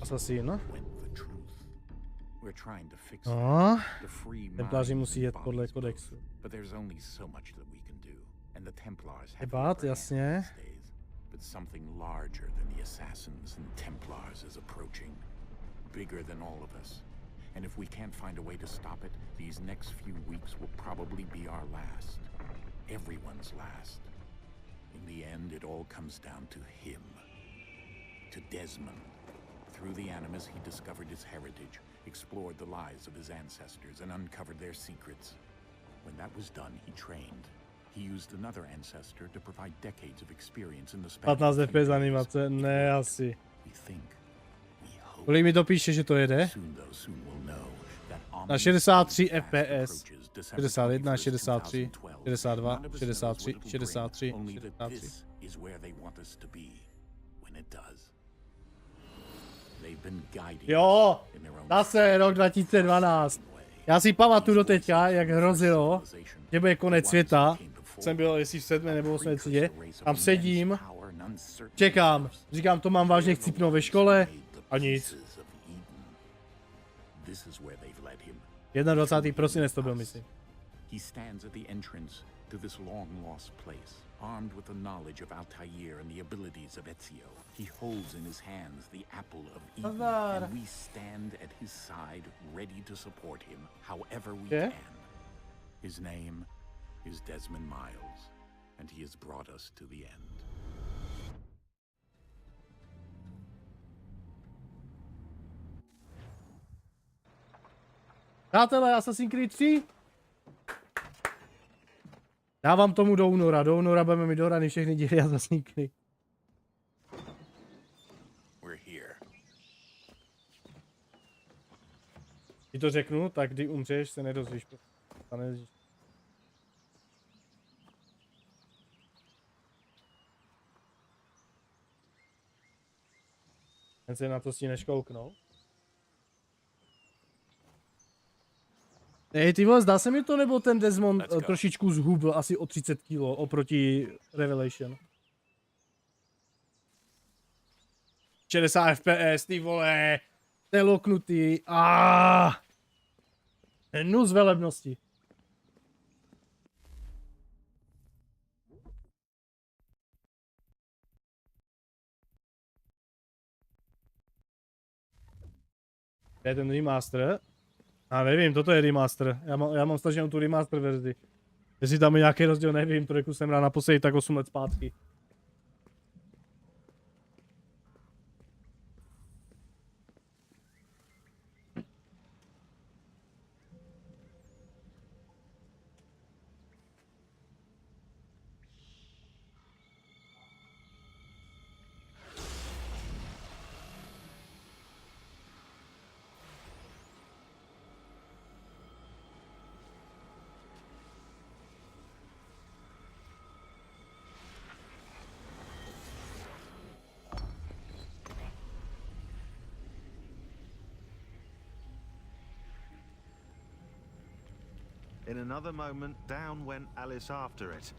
Asasín. No, templáři musí jet podle kodexu. Debát, jasně. But something larger than the assassins and Templars is approaching, bigger than all of us. And if we can't find a way to stop it, these next few weeks will probably be our last. Everyone's last. In the end, it all comes down to him. To Desmond. Through the Animus, he discovered his heritage, explored the lives of his ancestors, and uncovered their secrets. When that was done, he trained. He used another ancestor to provide decades of experience in the span. 15 FPS animace, ne asi. Kolik mi to píše, že to jede? Na 63 FPS. 61, 63, 62, 63, 63, 63. Jo, zase rok 2012. Já si pamatuju do teďka, jak hrozilo, že bude konec světa. Jsem byl, jestli v 7. nebo 8. třídě, tam sedím, čekám, říkám, to mám vážně chcípnout ve škole a nic. 21. prosinec to byl, myslím. He stands at the entrance to this long-lost place, armed with the knowledge of Altair and the abilities of Ezio. He holds in his hands the apple of Eden, and we stand at his side, ready to support him, however we can. His name is Desmond Miles, and he has brought us to the end. Přátelé, Assassin's Creed 3. Dávám tomu do února. Do února budeme mít dohraný všechny díly Assassin's Creed. Když to řeknu, tak kdy umřeš, se nedozvíš. Jen se na to stíneš kouknout. Ej, ty vole, zdá se mi to, nebo ten Desmond trošičku zhubl, asi o 30 kg oproti Revelation. 60 FPS, ty vole, teloknutý, nus velebnosti. To je ten remaster. Já nevím, toto je remaster. Já mám staženou tu remaster verzi. Jestli tam je nějaký rozdíl, nevím, to jsem hrál naposledy tak 8 let zpátky. In another moment, down went Alice after it,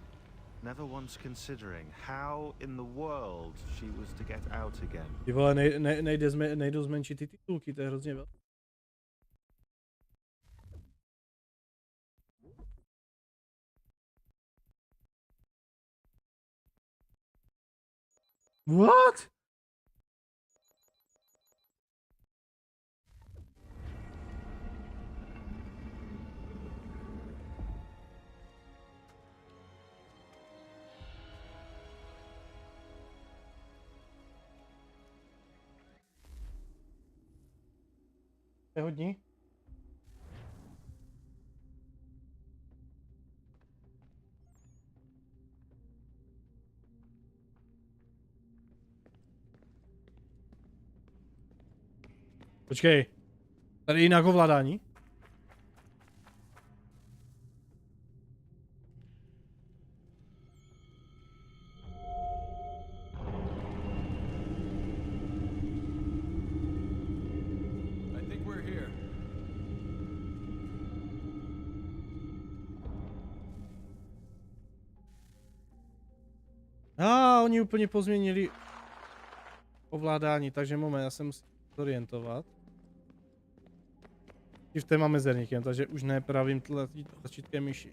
never once considering how in the world she was to get out again. Ty vole, nejdou zmenšit ty titulky, to je hrozně velké. What? Hodně. Počkej. Tady jinak ovládání? Oni úplně pozměnili. ovládání, takže moment, já se musím zorientovat. I v té máme mezerníkem, takže už ne pravým tlačítkem myši.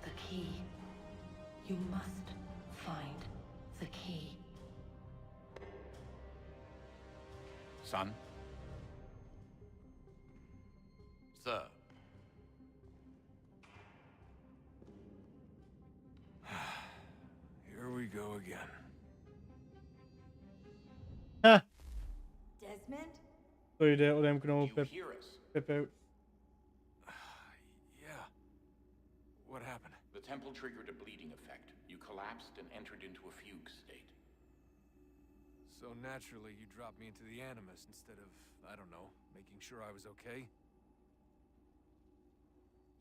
The key. You must find the key. Son? Sir. Here we go again. Ha! Desmond? To jde odemknout You hear us? Pepe. Yeah. What happened? The temple triggered a bleeding effect. You collapsed and entered into a fugue state. So naturally, you dropped me into the Animus instead of, I don't know, making sure I was okay?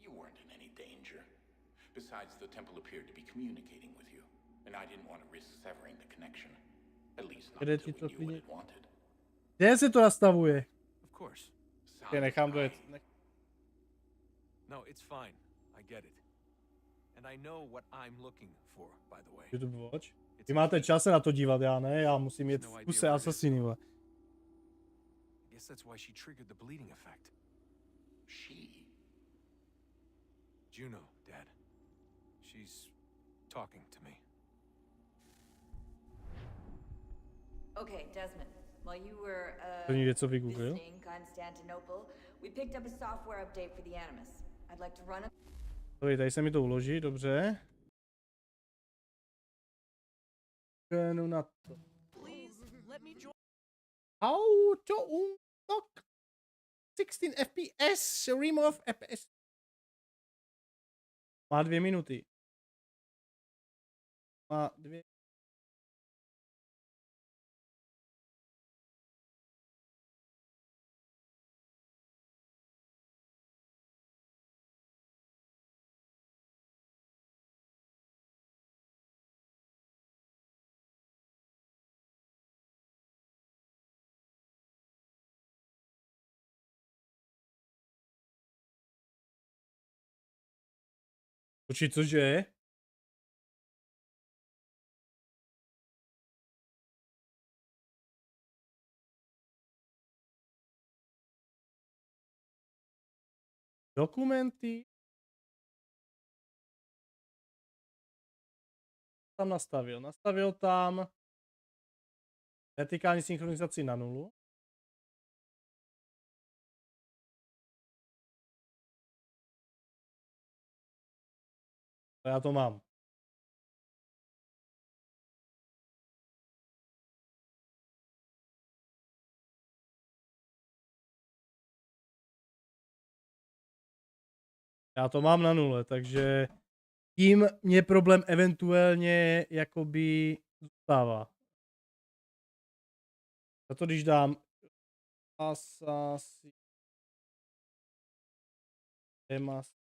You weren't in any danger. Besides, the temple appeared to be communicating with you, and I didn't want to risk severing the connection. At least not until we knew what it wanted. Kde se to nastavuje? Of course. Já nechám dojet. No, it's fine. I get it. And I know what I'm looking for, by the way. YouTube Watch. Vy máte čas se na to dívat, já ne, já musím jet v kuse Assassiny. I guess that's why she triggered the bleeding effect. She? Juno, Dad. She's talking to me. Okay, Desmond. While you were To nie wie, co wygooglil. visiting Constantinople, we picked up a software update for the Animus. I'd like to run a Tady se mi to uloží, dobře. No na to. How to unlock 16 FPS, remove FPS. Má 2 minuty. Má 2. Počkej, cože? Dokumenty. Tam nastavil. Nastavil tam vertikální synchronizaci na 0. Já to mám. Já to mám na 0, takže tím mě problém eventuálně jakoby zůstává. A to když dám Assassin Demas.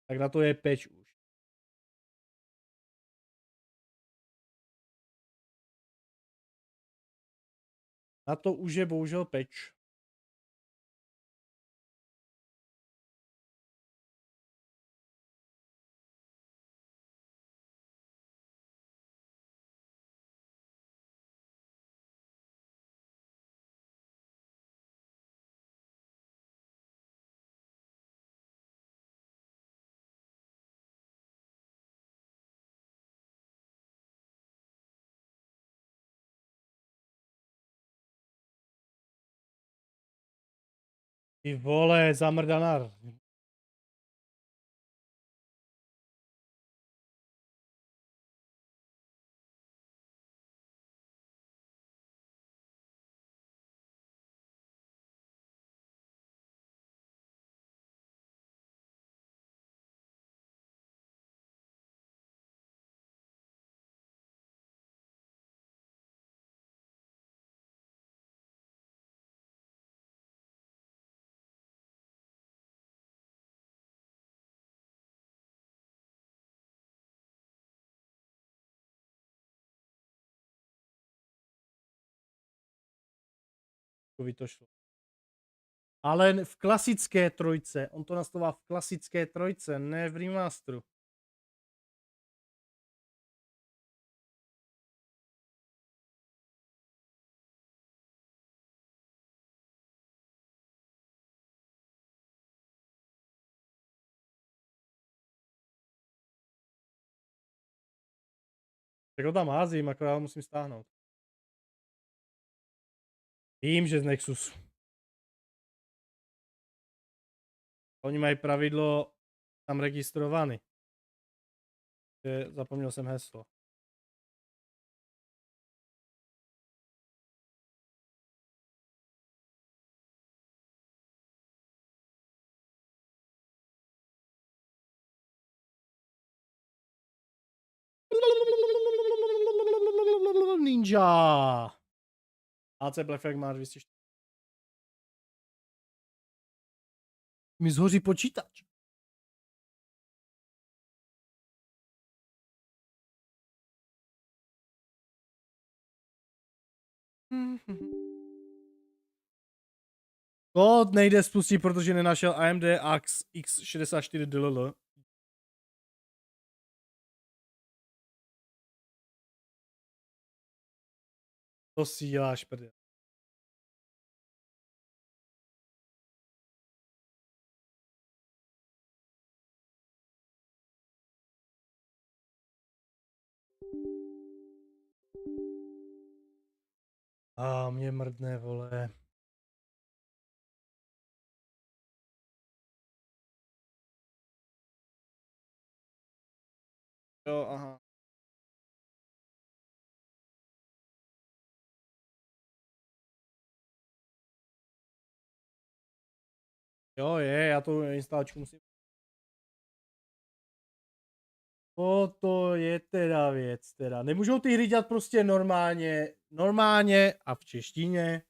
Tak na to je peč už. Na to už je bohužel peč. Ty vole, zamrdanar. To šlo. Ale v klasické trojce. On to nastavová v klasické trojce, ne v remasteru. Tak ho tam házím, akorát ho musím stáhnout. Vím, že z Nexusu. Oni mají pravidlo tam registrovaný. Zapomněl jsem heslo. Ninja. AC Black Flag má 204. Mi zhoří počítač. Kód nejde spustit, protože nenašel AMD AX X64 DLL. To si děláš, prdě. Mě mrdne, vole. Jo, aha. Jo, já tu instalačku musím. To je teda věc, teda. Nemůžou ty hry dělat prostě normálně a v češtině.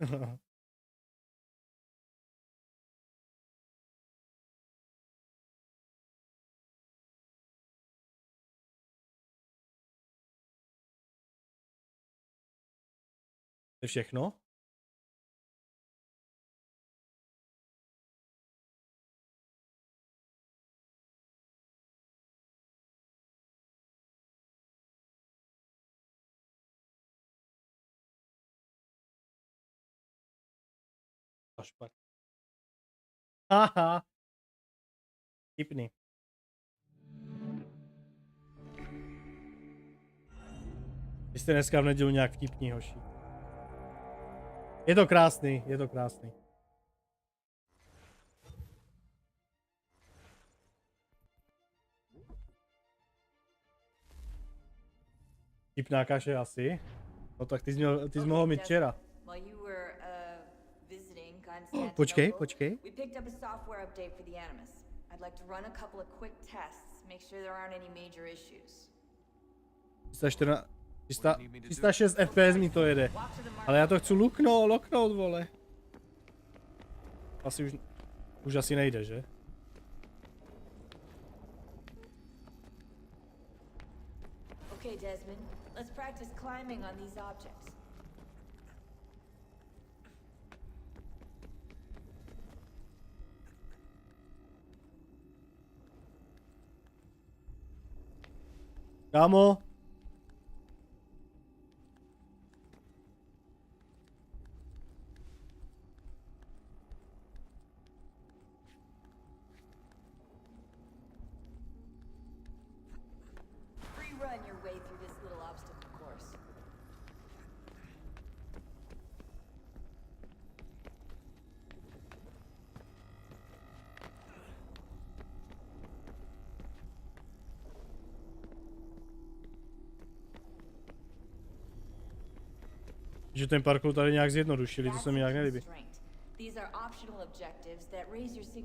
To je všechno? Špatně. Haha. Tipný. Vy jste dneska v neděli nějak vtipní, hoši. Je to krásný, je to krásný. Vtipná kaše asi. No tak ty jsi mohl mít včera. Počkej. We picked up a software update for the Animus. I'd like to run a couple of quick tests, make sure there aren't any major issues. 306 FPS mi to jede. Ale já to chci loknout, vole. Asi už asi nejde, že? Okay, Desmond. Let's practice climbing on these objects. Kámo. Free run your way through this little obstacle course. Že ten parkour tady nějak zjednodušili, to se mi nějak nelíbí.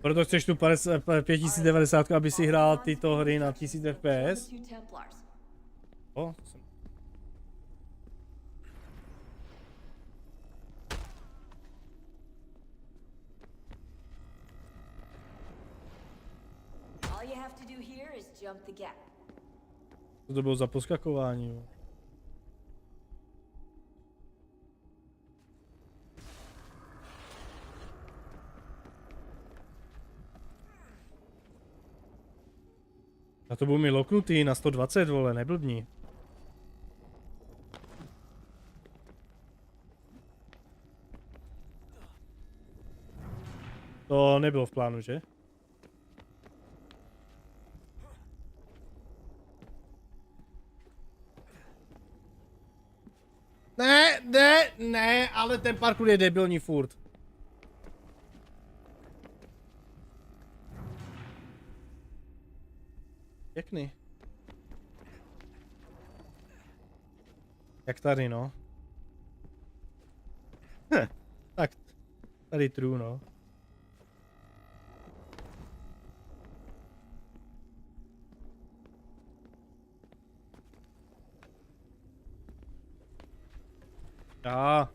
Proto chceš tu 5090, aby si hrál tyto hry na 1000 FPS? O, to jsem... Co to bylo za poskakování? Jo? A to byl mi loknutý na 120, vole, neblbni. To nebylo v plánu, že? Ne, ale ten parkour je debilní furt. Pěkný. Jak tady, no. Tak, tady true, no. Já.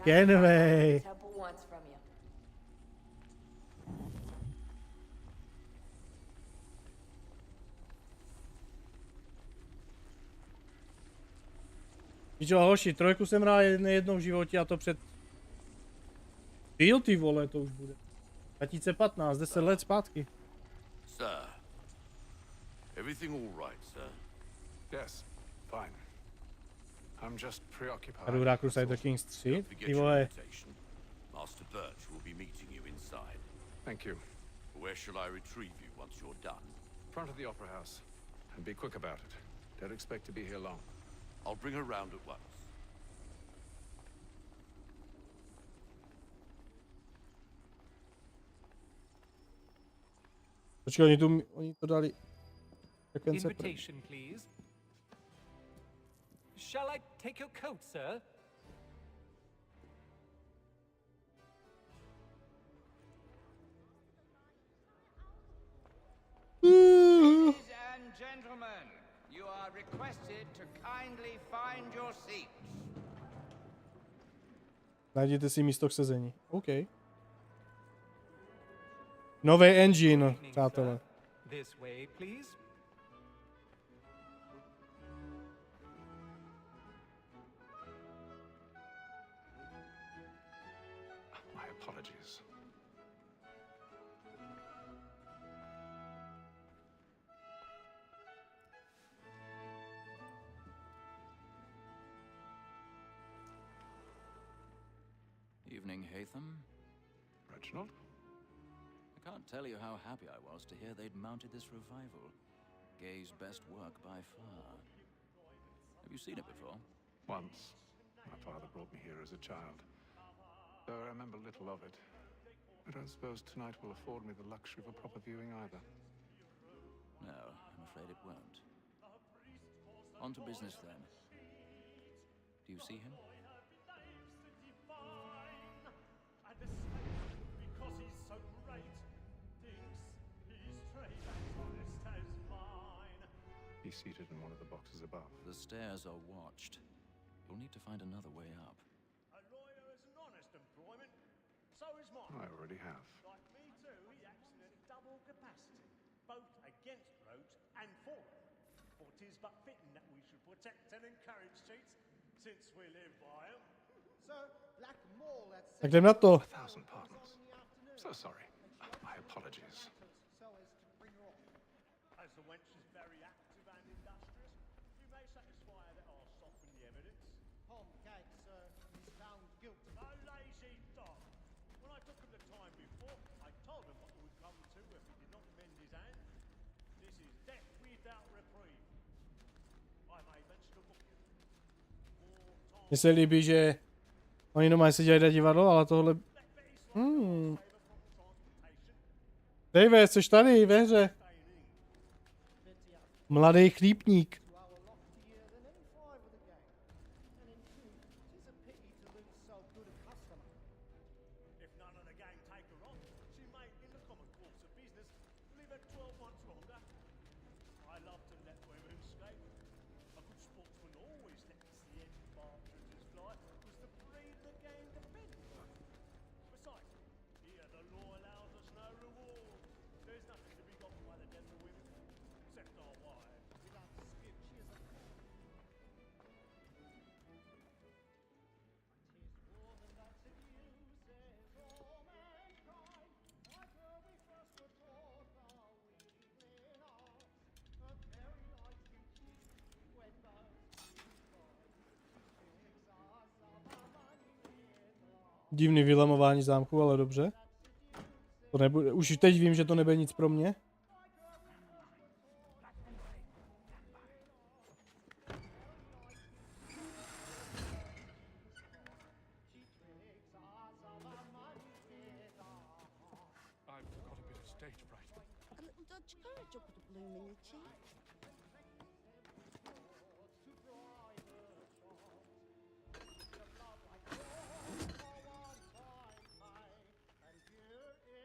Kenway. Víš, hoši, trojku jsem hrál jednou v životě a to před... Ty vole, to už bude. 2015, 10 let zpátky. Sir, everything all right, sir? Yes, fine. I'm just preoccupied. A jdu hrát Crusader Kings 3, ty vole. Master Birch will be meeting you inside. Thank you. Where shall I retrieve you once you're done? Front of the Opera House. And be quick about it. Don't expect to be here long. I'll bring her round at once. Počkej, oni to dali. Invitation, please. Shall I take your coat, sir? Ladies and gentlemen, you are requested to kindly find your seats. Najděte si místo k sezení. OK. Nový engine, přátelé. This way, please. My apologies. Evening, Hatham. Reginald? I can't tell you how happy I was to hear they'd mounted this revival. Gay's best work by far. Have you seen it before? Once. My father brought me here as a child. Though I remember little of it. I don't suppose tonight will afford me the luxury of a proper viewing either. No, I'm afraid it won't. On to business then. Do you see him? Because he's so great, thinks he's strange. He's seated in one of the boxes above. The stairs are watched. You'll need to find another way up. A lawyer is an honest employment. So is mine. I already have. Like me too, he acts in a double capacity, both against roads and for them. For 'tis but fitting that we should protect and encourage cheats, since we live by them. Sir, Black Mole had Tak jdem na to. 1,000 pardons. So sorry. My apologies. so as to bring her off. As the wench is very active and industrious, you may satisfy her that I'll soften the evidence. Tom Gag, sir, is found guilty. A lazy dog. When I took him the time before, I told him what would come to if he did not mend his hand. This is death without reprieve. I may mention a book. Mně se líbí, že oni normálně si dělají divadlo, ale tohle... Dave, jsi tady ve hře. Mladý chlípník. You are a lot dear than any five of the gang. And in truth, 'tis a pity to lose so good a customer. If none of the gang take her on, she may, in the common course of business, live her 12 months longer. I love to let women escape. A good sportsman always lets the end partridges fly, was to breed the gang defenders. Besides, here the law allows us no reward. There's nothing to be got by the death of women, except our wives. Without dispute, she is a fool. 'Tis war that seduces all mankind. Like where we first were taught our weakling arts. A very light we keep when birds fly. Pigs are some money in Divný vylamování zámku, ale dobře. To nebude, už teď vím, že to nebude nic pro mě. I've got a bit of stage fright. A little Dutch courage will put a bloom in your cheek.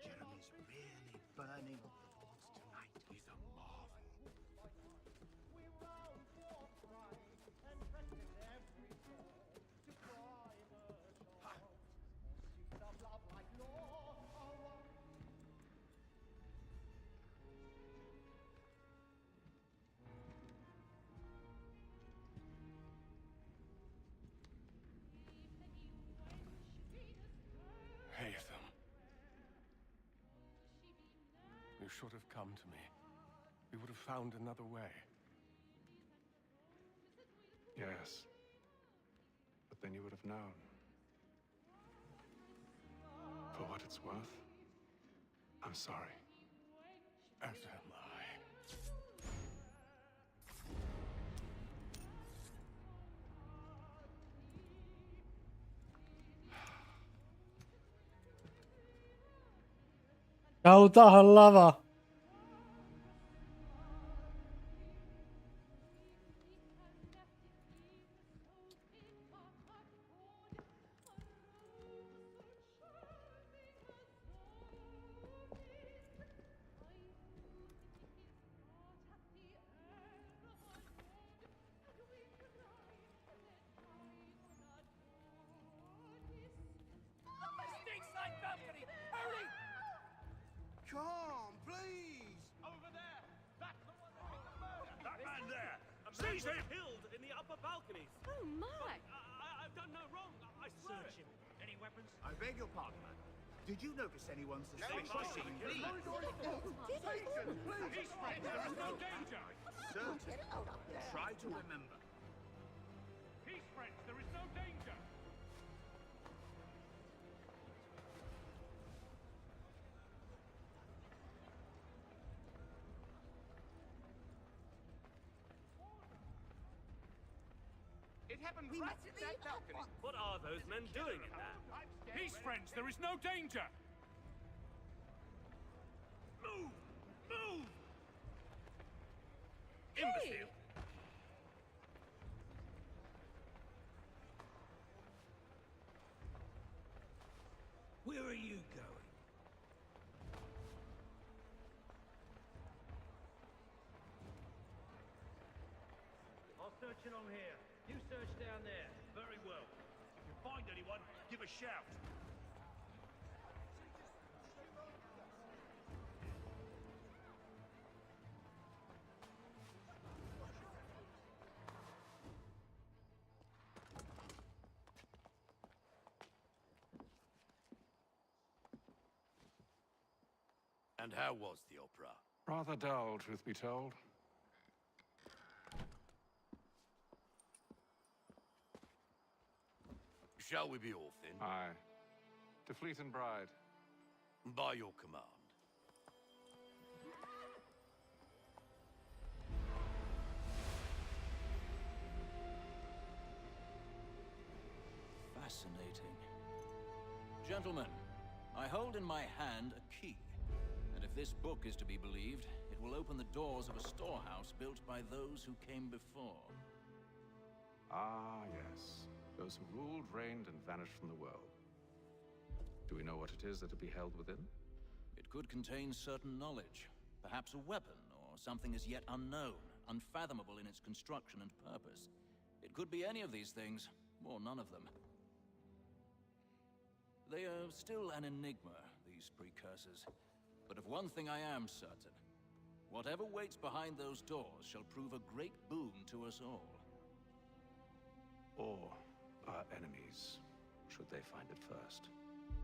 Jeremy's really burning up the boards tonight. He's a marvel. Haytham. You should have come to me. We would have found another way. Yes. But then you would have known. For what it's worth, I'm sorry. As am I. Kauta hlava. Come, please! Over there! That's the one that got murdered! That man there! Seize him! Killed in the upper balconies! Oh my! I've done no wrong. I swear it. Any weapons? I beg your pardon, man. Did you notice anyone suspicious? Peace, friends, there is no danger! Certainly. Try to remember. Peace, friends, there is no danger! It happened right at that balcony. What are those men doing in there? Peace, friends, there is no danger! Move! Move! Imbecile! Where are you going? searching on here. You search down there. Very well. If you find anyone, give a shout. And how was the opera? Rather dull, truth be told. Shall we be off then? Aye. To Fleet and Bride. By your command. Fascinating. Gentlemen, I hold in my hand a key. And if this book is to be believed, it will open the doors of a storehouse built by those who came before. Ah, yes. Those who ruled, reigned, and vanished from the world. Do we know what it is that will be held within? It could contain certain knowledge. Perhaps a weapon, or something as yet unknown, unfathomable in its construction and purpose. It could be any of these things, or none of them. They are still an enigma, these precursors. But of one thing I am certain. Whatever waits behind those doors shall prove a great boon to us all. Or our enemies, should they find it first.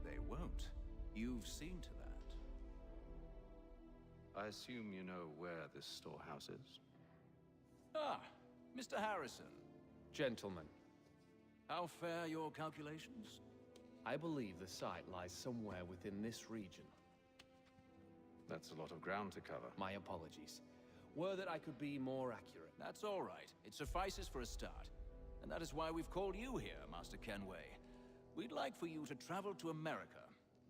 They won't. You've seen to that. I assume you know where this storehouse is? Ah, Mr. Harrison. Gentlemen, How fare your calculations? I believe the site lies somewhere within this region. That's a lot of ground to cover. My apologies. Were that I could be more accurate. That's all right. It suffices for a start. And that is why we've called you here, Master Kenway. We'd like for you to travel to America,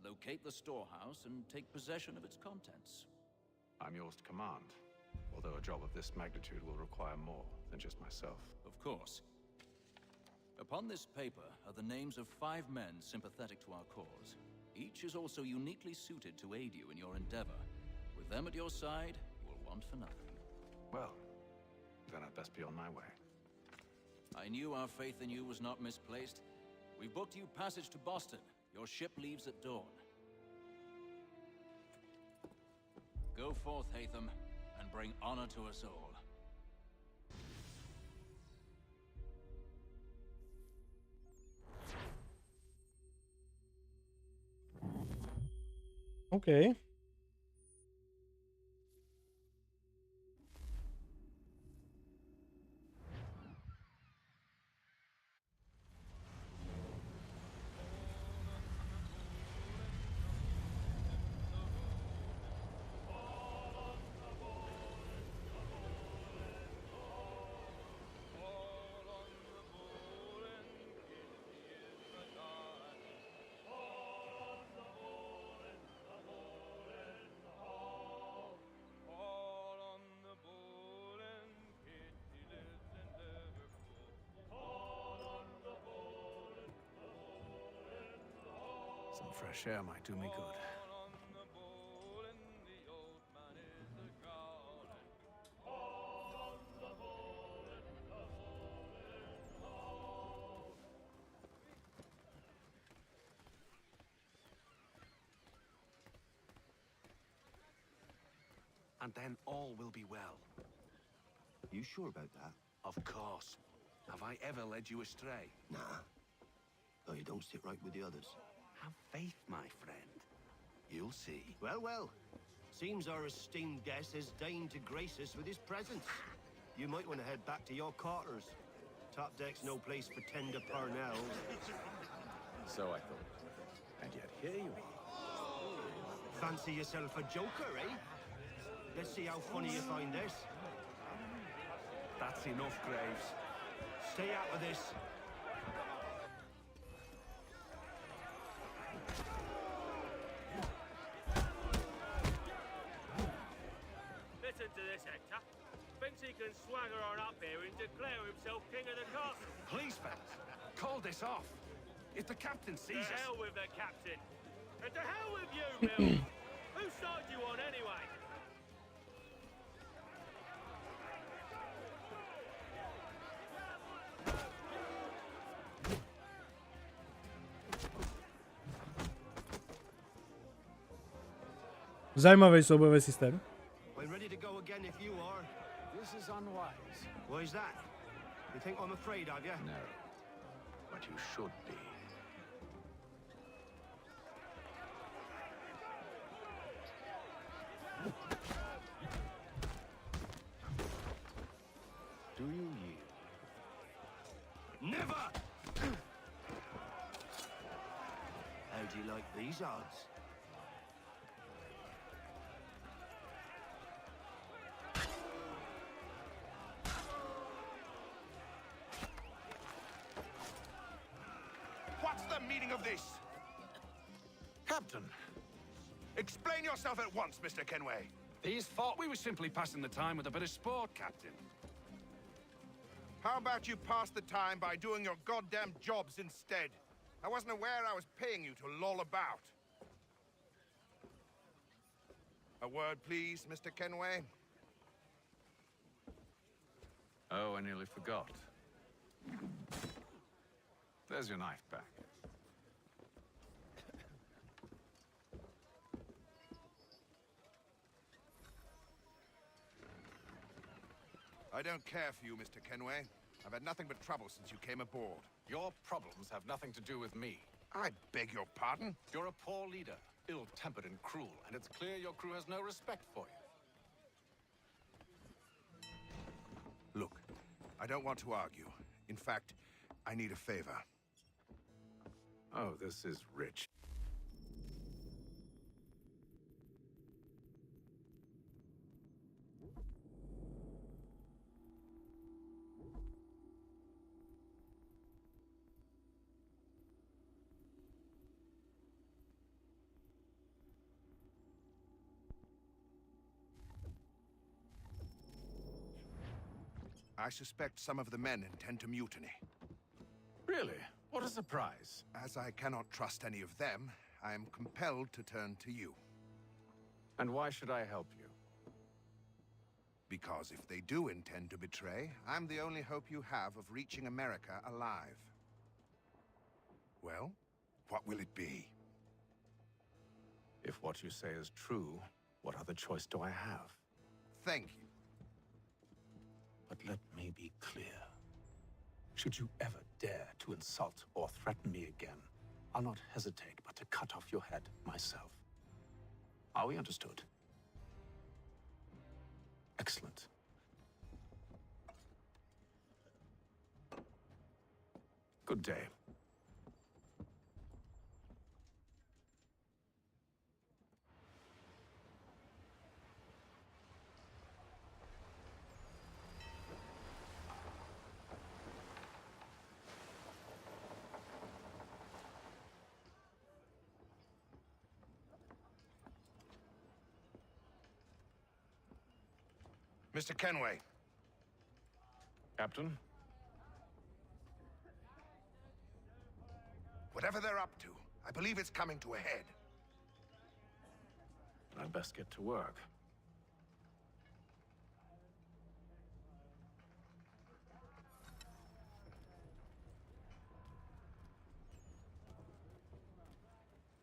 locate the storehouse, and take possession of its contents. I'm yours to command, although a job of this magnitude will require more than just myself. Of course. Upon this paper are the names of 5 men sympathetic to our cause. Each is also uniquely suited to aid you in your endeavor. With them at your side, you will want for nothing. Well, then I'd best be on my way. I knew our faith in you was not misplaced. We've booked you passage to Boston. Your ship leaves at dawn. Go forth, Hatham, and bring honor to us all. Okay. Some fresh air might do me good. And then all will be well. You sure about that? Of course. Have I ever led you astray? Nah. Oh, you don't sit right with the others. Have faith, my friend. You'll see. Well, well. Seems our esteemed guest has deigned to grace us with his presence. You might want to head back to your quarters. Top deck's no place for tender parnells. So I thought. And yet here you are. Fancy yourself a joker, eh? Let's see how funny you find this. That's enough, Graves. Stay out of this. Listen to this, Hector. Thinks he can swagger on up here and declare himself king of the castle. Please, fellas, call this off. If the captain sees To us... hell with the captain. And to hell with you, Bill. Whose side you on, anyway? Zajímavý soubojový systém. I'm ready to go again if you are. This is unwise. Why is that? You think I'm afraid of you? No. But you should be. Do you yield? Never! How do you like these odds? What's the meaning of this? Captain, explain yourself at once, Mr. Kenway. These thought we were simply passing the time with a bit of sport, Captain. How about you pass the time by doing your goddamn jobs instead? I wasn't aware I was paying you to loll about. A word, please, Mr. Kenway. Oh, I nearly forgot. There's your knife back. I don't care for you, Mr. Kenway. I've had nothing but trouble since you came aboard. Your problems have nothing to do with me. I beg your pardon? You're a poor leader, ill-tempered and cruel, and it's clear your crew has no respect for you. Look, I don't want to argue. In fact, I need a favor. Oh, this is rich. I suspect some of the men intend to mutiny. Really? What a surprise. As I cannot trust any of them, I am compelled to turn to you. And why should I help you? Because if they do intend to betray, I'm the only hope you have of reaching America alive. Well, what will it be? If what you say is true, what other choice do I have? Thank you. But let me be clear. Should you ever dare to insult or threaten me again, I'll not hesitate but to cut off your head myself. Are we understood? Excellent. Good day. Mr. Kenway. Captain? Whatever they're up to, I believe it's coming to a head. I'd best get to work.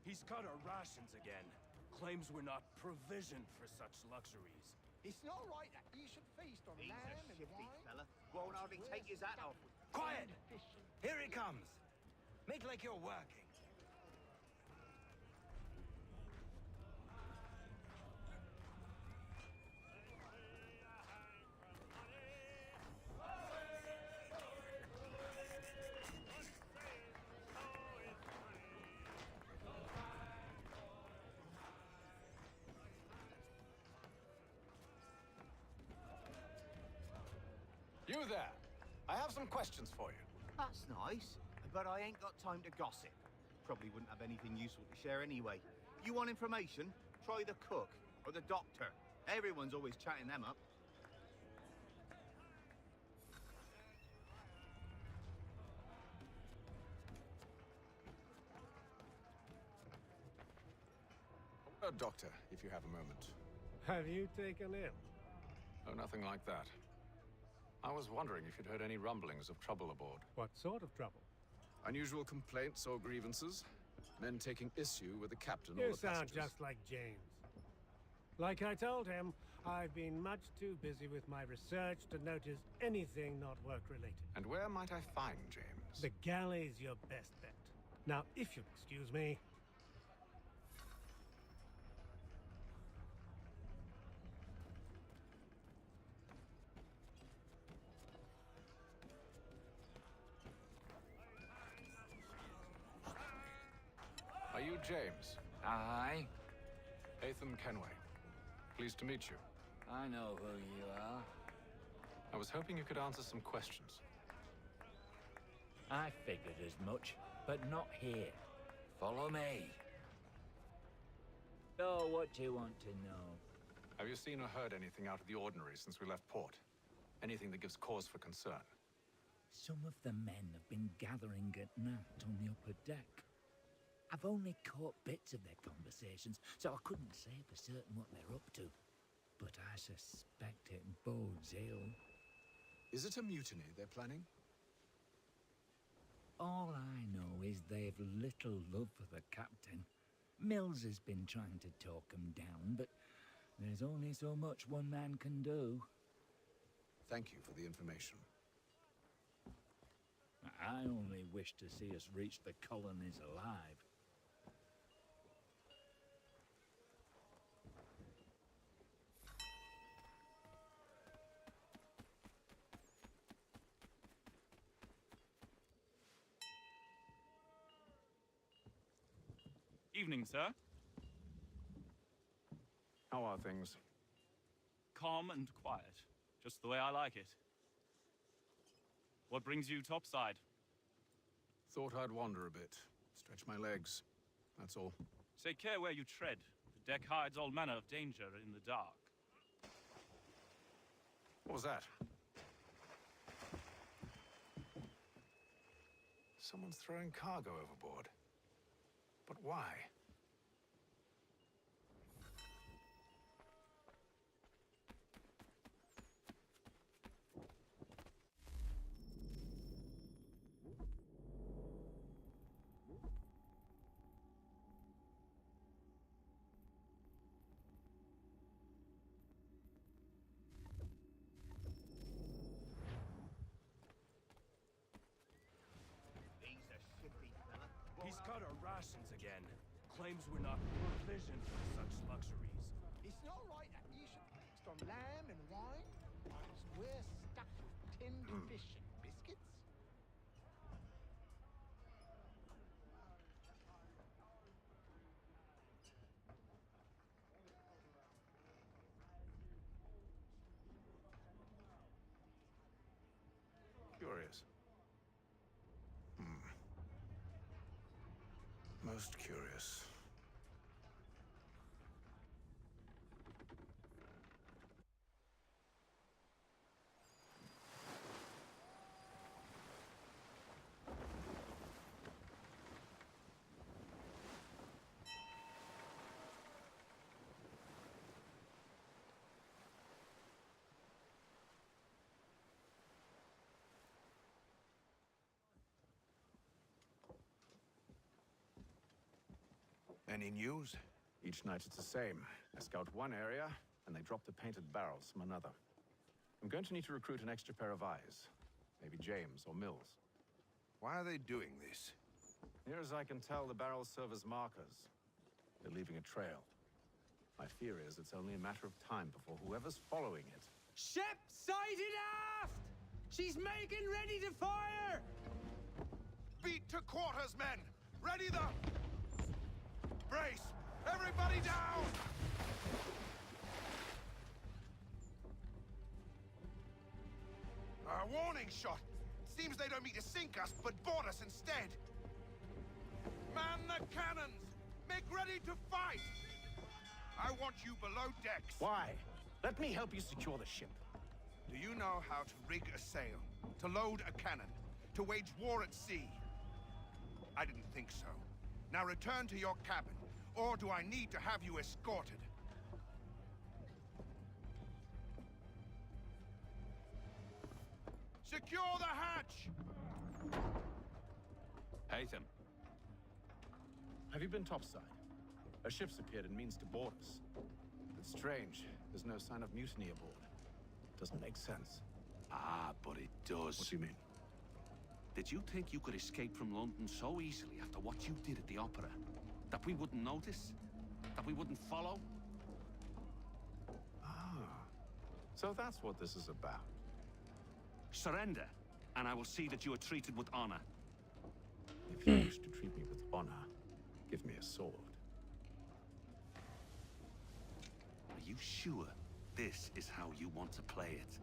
He's cut our rations again. Claims we're not provisioned for such luxuries. It's not right that you should feast on lamb and wine. Fella. Won't hardly take his hat off. Quiet! Here he comes. Make like you're working. You there. I have some questions for you. That's nice, but I ain't got time to gossip. Probably wouldn't have anything useful to share anyway. You want information? Try the cook or the doctor. Everyone's always chatting them up. A doctor, if you have a moment. Have you taken ill? Oh, nothing like that. I was wondering if you'd heard any rumblings of trouble aboard. What sort of trouble? Unusual complaints or grievances? Men taking issue with the captain or You the sound passengers? just like James. Like I told him, I've been much too busy with my research to notice anything not work-related. And where might I find James? The galley's your best bet. Now, if you'll excuse me... Are you James? Aye. Atham Kenway. Pleased to meet you. I know who you are. I was hoping you could answer some questions. I figured as much, but not here. Follow me. So, what do you want to know? Have you seen or heard anything out of the ordinary since we left port? Anything that gives cause for concern? Some of the men have been gathering at night on the upper deck. I've only caught bits of their conversations, so I couldn't say for certain what they're up to. But I suspect it bodes ill. Is it a mutiny they're planning? All I know is they've little love for the captain. Mills has been trying to talk 'em down, but there's only so much one man can do. Thank you for the information. I only wish to see us reach the colonies alive. Evening, sir. How are things? Calm and quiet. Just the way I like it. What brings you topside? Thought I'd wander a bit. Stretch my legs. That's all. Take care where you tread. The deck hides all manner of danger in the dark. What was that? Someone's throwing cargo overboard. But why? He's cut our rations again. Claims we're not provisioned for such luxuries. It's not right that you should feast on lamb and wine, whilst we're stuck with tinned fish and biscuits. Curious. Most curious. Any news? Each night it's the same. I scout one area, and they drop the painted barrels from another. I'm going to need to recruit an extra pair of eyes. Maybe James or Mills. Why are they doing this? Near as I can tell, the barrels serve as markers. They're leaving a trail. My fear is it's only a matter of time before whoever's following it... Ship sighted aft! She's making ready to fire! Beat to quarters, men! Ready the... Brace! Everybody down! A warning shot! Seems they don't mean to sink us, but board us instead! Man the cannons! Make ready to fight! I want you below decks! Why? Let me help you secure the ship. Do you know how to rig a sail? To load a cannon? To wage war at sea? I didn't think so. Now return to your cabin, or do I need to have you escorted? Secure the hatch! Haytham. Have you been topside? A ship's appeared and means to board us. It Strange. There's no sign of mutiny aboard. Doesn't make sense. Ah, but it does. What do you mean? Did you think you could escape from London so easily after what you did at the opera? That we wouldn't notice? That we wouldn't follow? Ah. So that's what this is about. Surrender, and I will see that you are treated with honor. If you wish to treat me with honor, give me a sword. Are you sure this is how you want to play it?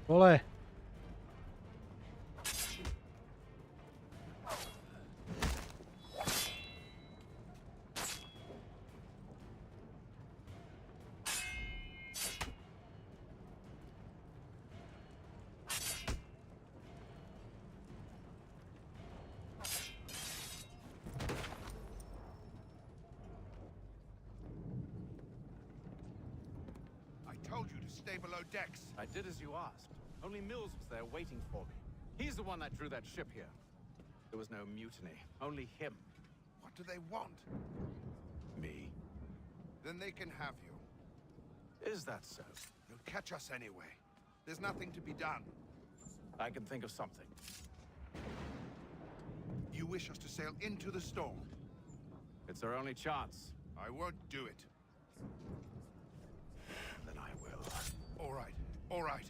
Vole. I told you to stay below decks. I did as you asked. Only Mills was there waiting for me. He's the one that drew that ship here. There was no mutiny, only him. What do they want? Me. Then they can have you. Is that so? They'll catch us anyway. There's nothing to be done. I can think of something. You wish us to sail into the storm? It's our only chance. I won't do it. Then I will. All right, all right.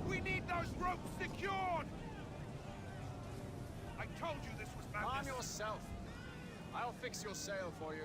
We need those ropes secured! I told you this was madness. Arm yourself. I'll fix your sail for you.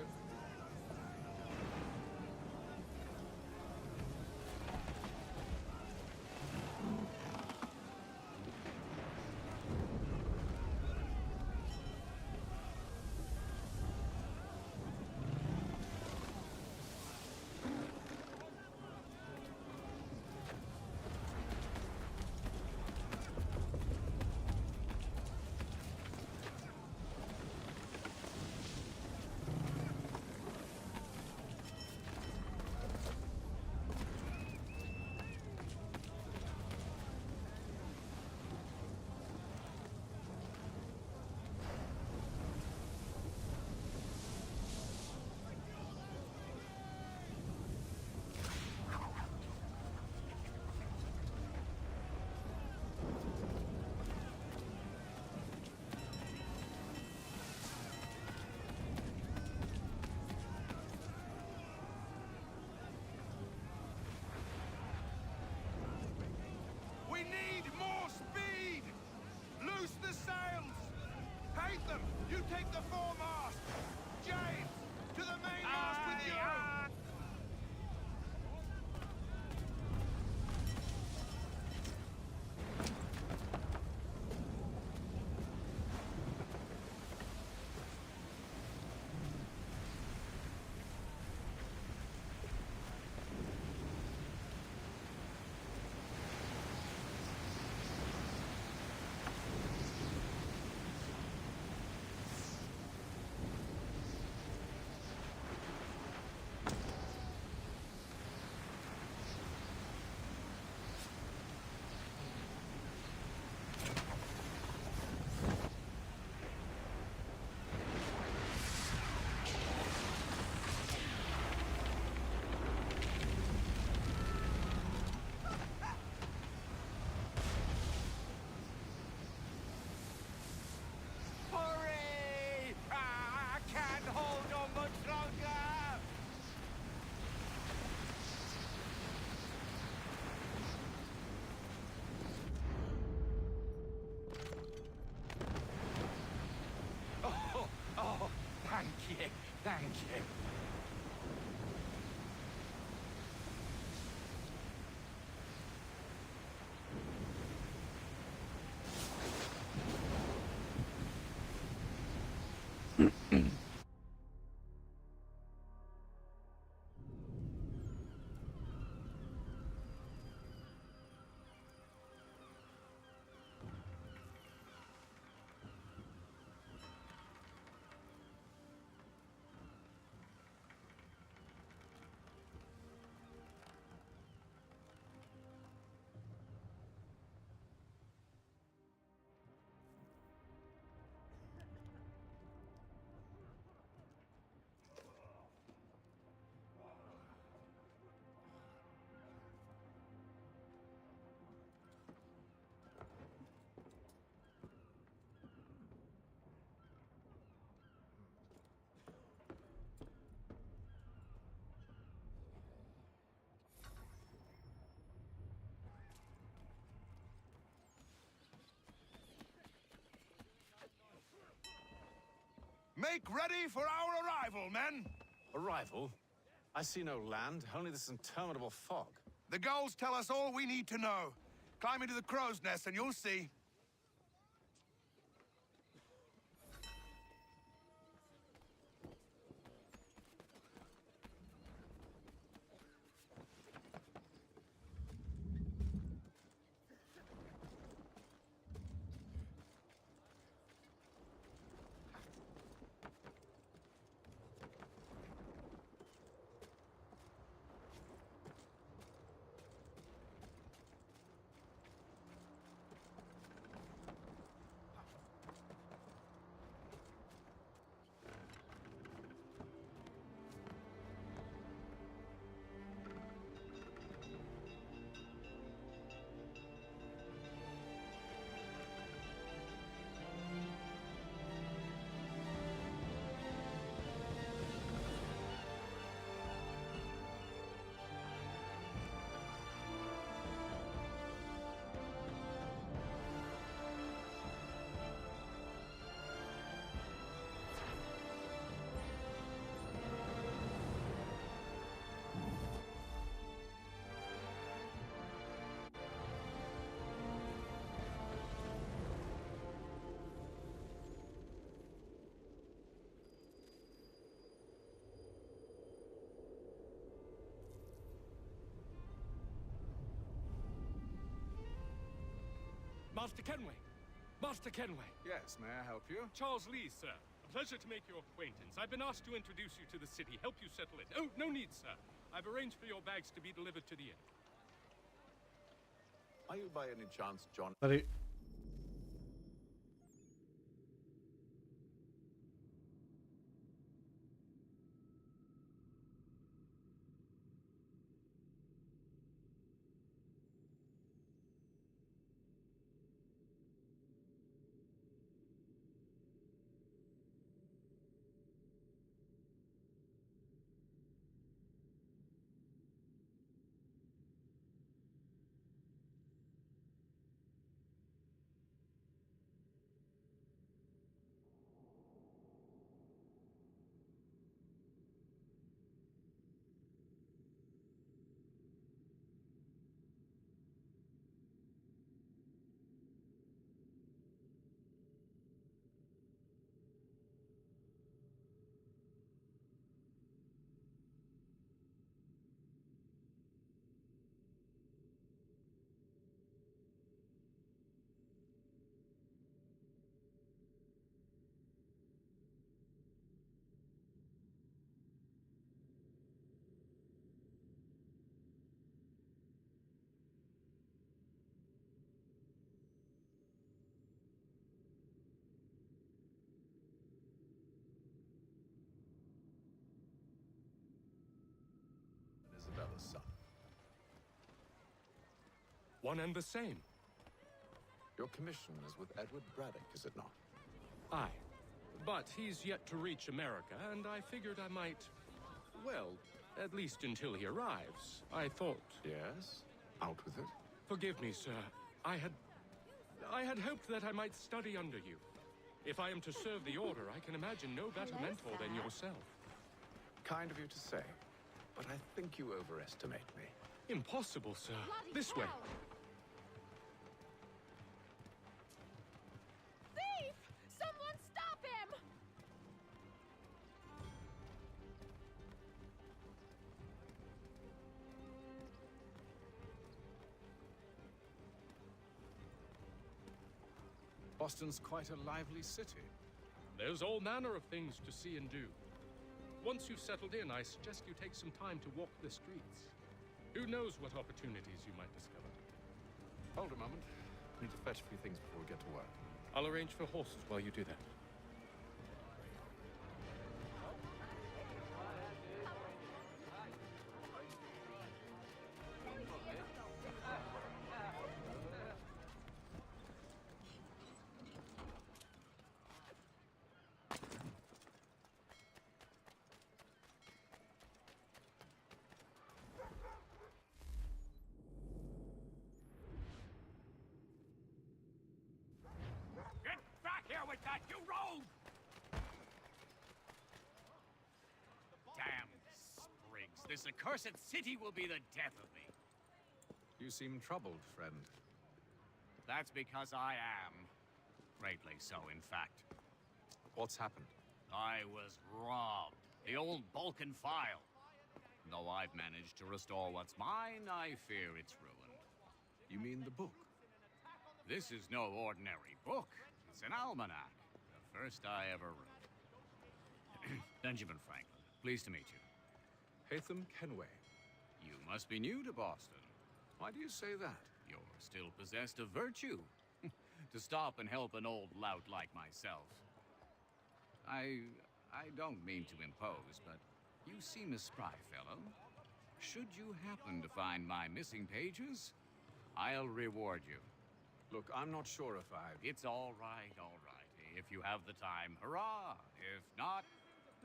Make ready for our arrival, men! Arrival? I see no land, only this interminable fog. The gulls tell us all we need to know. Climb into the crow's nest and you'll see. Master Kenway! Master Kenway! Yes, may I help you? Charles Lee, sir. A pleasure to make your acquaintance. I've been asked to introduce you to the city, help you settle it. Oh, no need, sir. I've arranged for your bags to be delivered to the inn. Are you by any chance John? Tady. Isabella's son. One and the same. Your commission is with Edward Braddock, is it not? Aye. But he's yet to reach America, and I figured I might... Well, at least until he arrives, I thought... Yes? Out with it. Forgive me, sir. I had hoped that I might study under you. If I am to serve the Order, I can imagine no better mentor than yourself. Kind of you to say, but I think you overestimate me. Impossible, sir. This way. Thief! Someone stop him! Boston's quite a lively city. There's all manner of things to see and do. Once you've settled in, I suggest you take some time to walk the streets. Who knows what opportunities you might discover? Hold a moment. I need to fetch a few things before we get to work. I'll arrange for horses while you do that. Get back here with that, you this accursed city will be the death of me. You seem troubled, friend. That's because I am. Greatly so, in fact. What's happened? I was robbed. The old Balkan file. Though I've managed to restore what's mine, I fear it's ruined. You mean the book? This is no ordinary book. It's an almanac. The first I ever wrote. Benjamin Franklin, pleased to meet you. Haytham Kenway. You must be new to Boston. Why do you say that? You're still possessed of virtue. To stop and help an old lout like myself. I don't mean to impose, but you seem a spry fellow. Should you happen to find my missing pages, I'll reward you. Look, I'm not sure if I... It's all right, all right. If you have the time, hurrah! If not,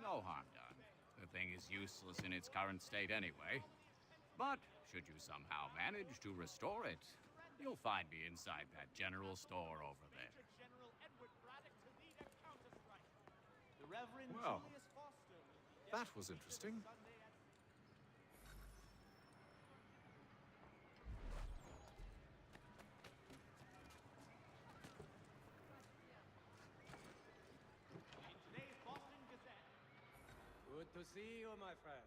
no harm done. The thing is useless in its current state anyway. But should you somehow manage to restore it, you'll find me inside that general store over there. Well, that was interesting. Today's Boston Gazette. Good to see you, my friend.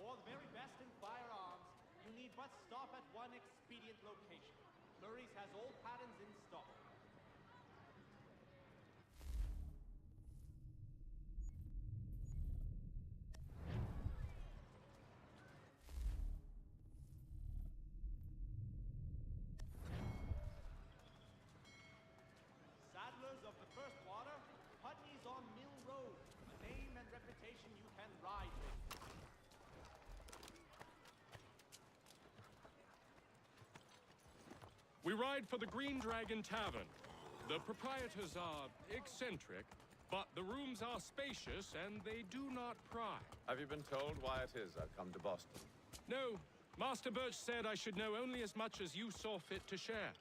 For the very best in firearms, you need but stop at one expedient location. Murray's has all patterns in stock. Saddlers of the first water, Putney's on Mill Road. A name and reputation you can ride with. We ride for the Green Dragon Tavern. The proprietors are eccentric, but the rooms are spacious and they do not pry. Have you been told why it is I've come to Boston? No, Master Birch said I should know only as much as you saw fit to share.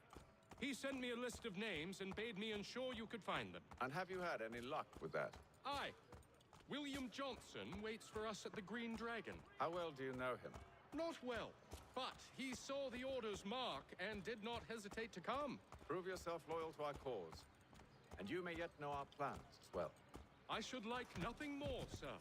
He sent me a list of names and bade me ensure you could find them. And have you had any luck with that? Aye. William Johnson waits for us at the Green Dragon. How well do you know him? Not well, but he saw the order's mark and did not hesitate to come. Prove yourself loyal to our cause, and you may yet know our plans as well. I should like nothing more, sir.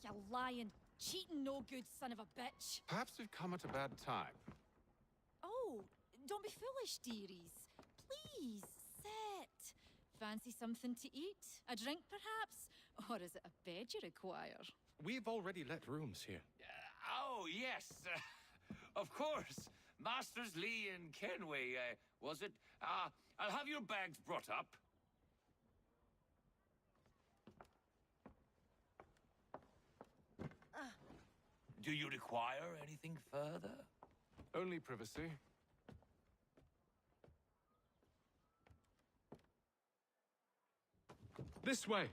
You lying, cheating, no good son of a bitch. Perhaps we've come at a bad time. Oh, don't be foolish, dearies. Please, sit. Fancy something to eat? A drink, perhaps? Or is it a bed you require? We've already let rooms here. Oh, yes. Of course. Masters Lee and Kenway, was it? I'll have your bags brought up. Do you require anything further? Only privacy. This way.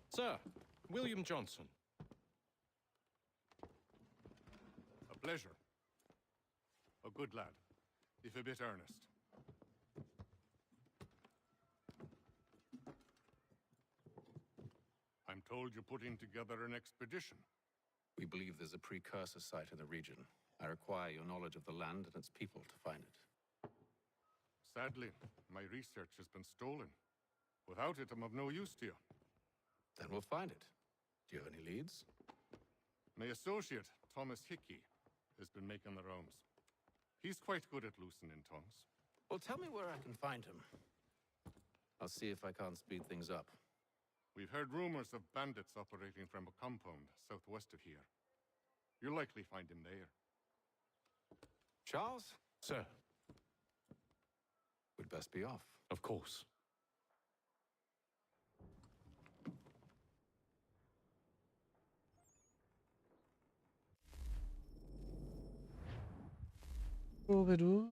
Sir, William Johnson. A pleasure. A good lad, if a bit earnest. I'm told you're putting together an expedition. We believe there's a precursor site in the region. I require your knowledge of the land and its people to find it. Sadly, my research has been stolen. Without it, I'm of no use to you. Then we'll find it. Do you have any leads? My associate, Thomas Hickey, has been making the rounds. He's quite good at loosening tongues. Well, tell me where I can find him. I'll see if I can't speed things up. We've heard rumors of bandits operating from a compound southwest of here. You'll likely find him there. Charles? Sir. We'd best be off. Of course. Povedu.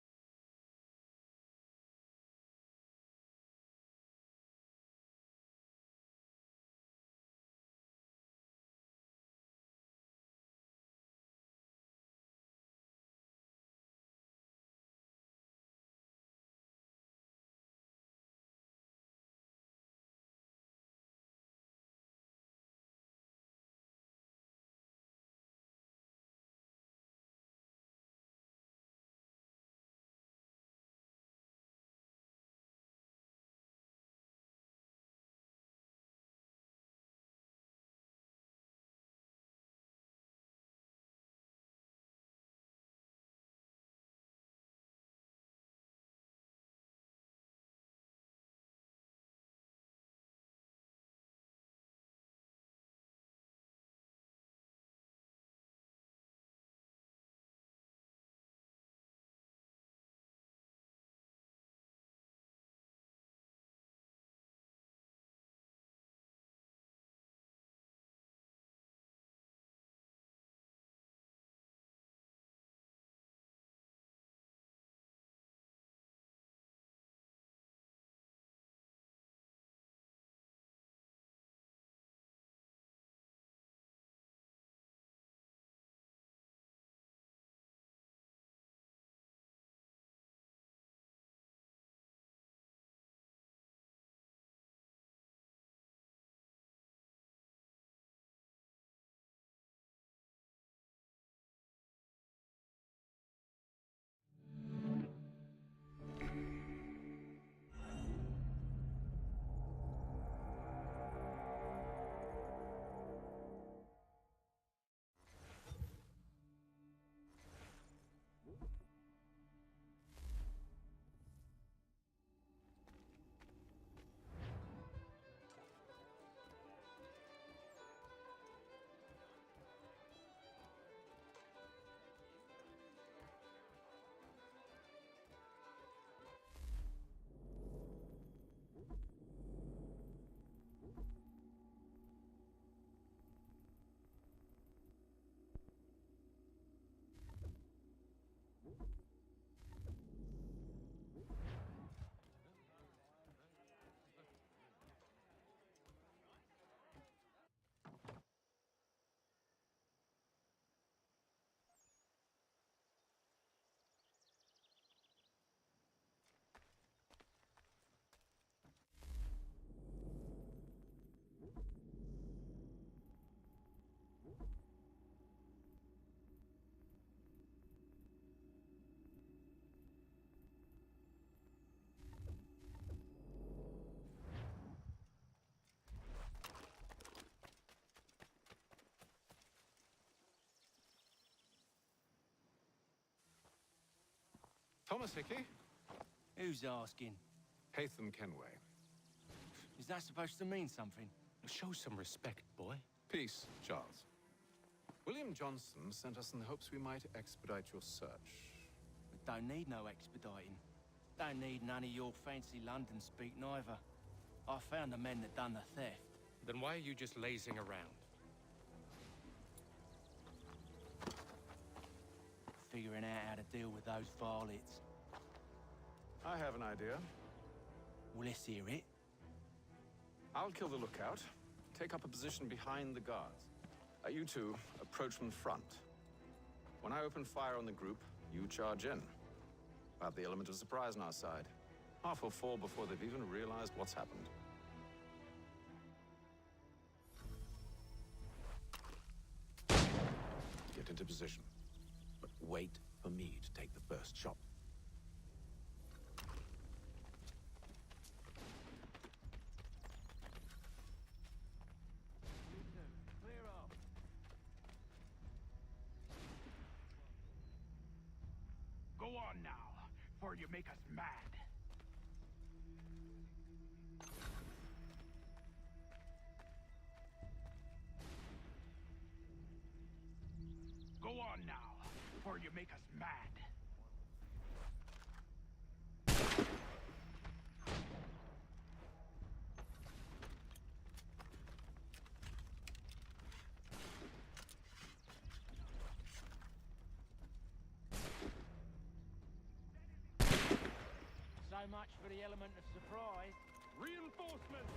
Thomas Hickey? Who's asking? Haytham Kenway. Is that supposed to mean something? Show some respect, boy. Peace, Charles. William Johnson sent us in the hopes we might expedite your search. We don't need no expediting. Don't need none of your fancy London speak neither. I found the men that done the theft. Then why are you just lazing around? Figuring out how to deal with those varlets. I have an idea. Well, let's hear it. I'll kill the lookout, take up a position behind the guards. You two approach from the front. When I open fire on the group, You charge in. Have the element of surprise on our side. Half will fall before they've even realized what's happened. Get into position. But wait for me to take the first shot. Clear off. Go on now, before you make us mad. Go on now, before you make us mad. So much for the element of surprise. Reinforcements!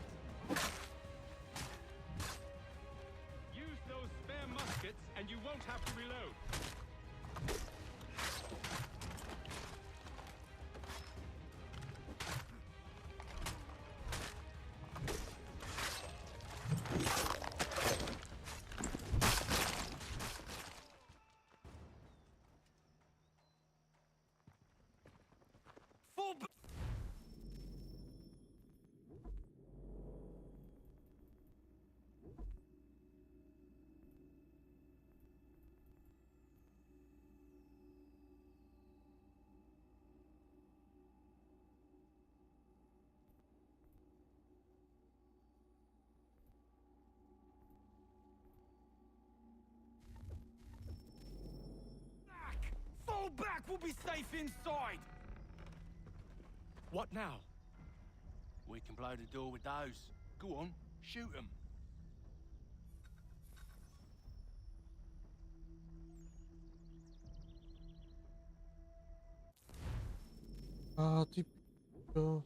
Use those spare muskets and you won't have to reload. Full Fall back! We'll be safe inside! What now? We can blow the door with those. Go on, shoot them. Ty pičo.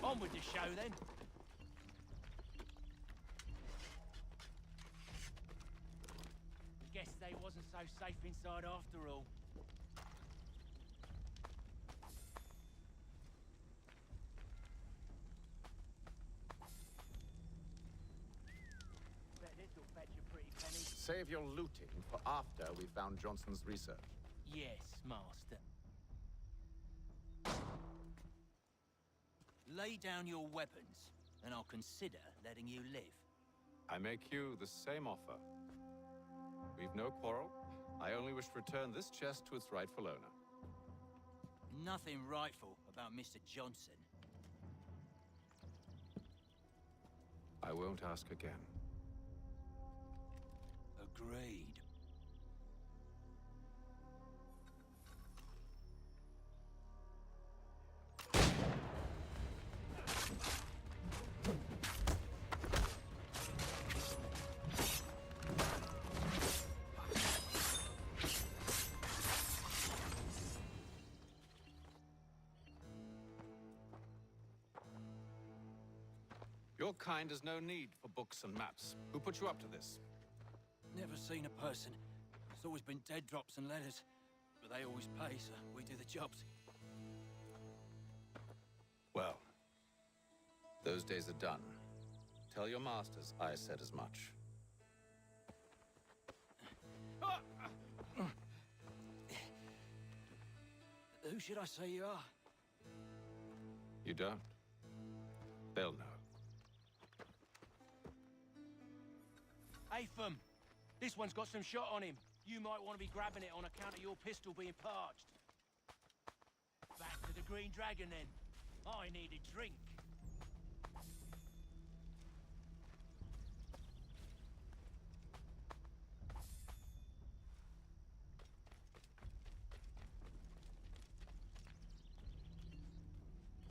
On with the show then. Guess they wasn't so safe inside after all. Bet this'll fetch a pretty penny. Save your looting for after we found Johnson's research. Yes, master. Lay down your weapons, and I'll consider letting you live. I make you the same offer. We've no quarrel. I only wish to return this chest to its rightful owner. Nothing rightful about Mr. Johnson. I won't ask again. Agreed. Your kind has no need for books and maps. Who put you up to this? Never seen a person. It's always been dead drops and letters. But they always pay, so we do the jobs. Well, those days are done. Tell your masters I said as much. Who should I say you are? You don't? They'll know. Atham, this one's got some shot on him. You might want to be grabbing it on account of your pistol being parched. Back to the Green Dragon then. I need a drink.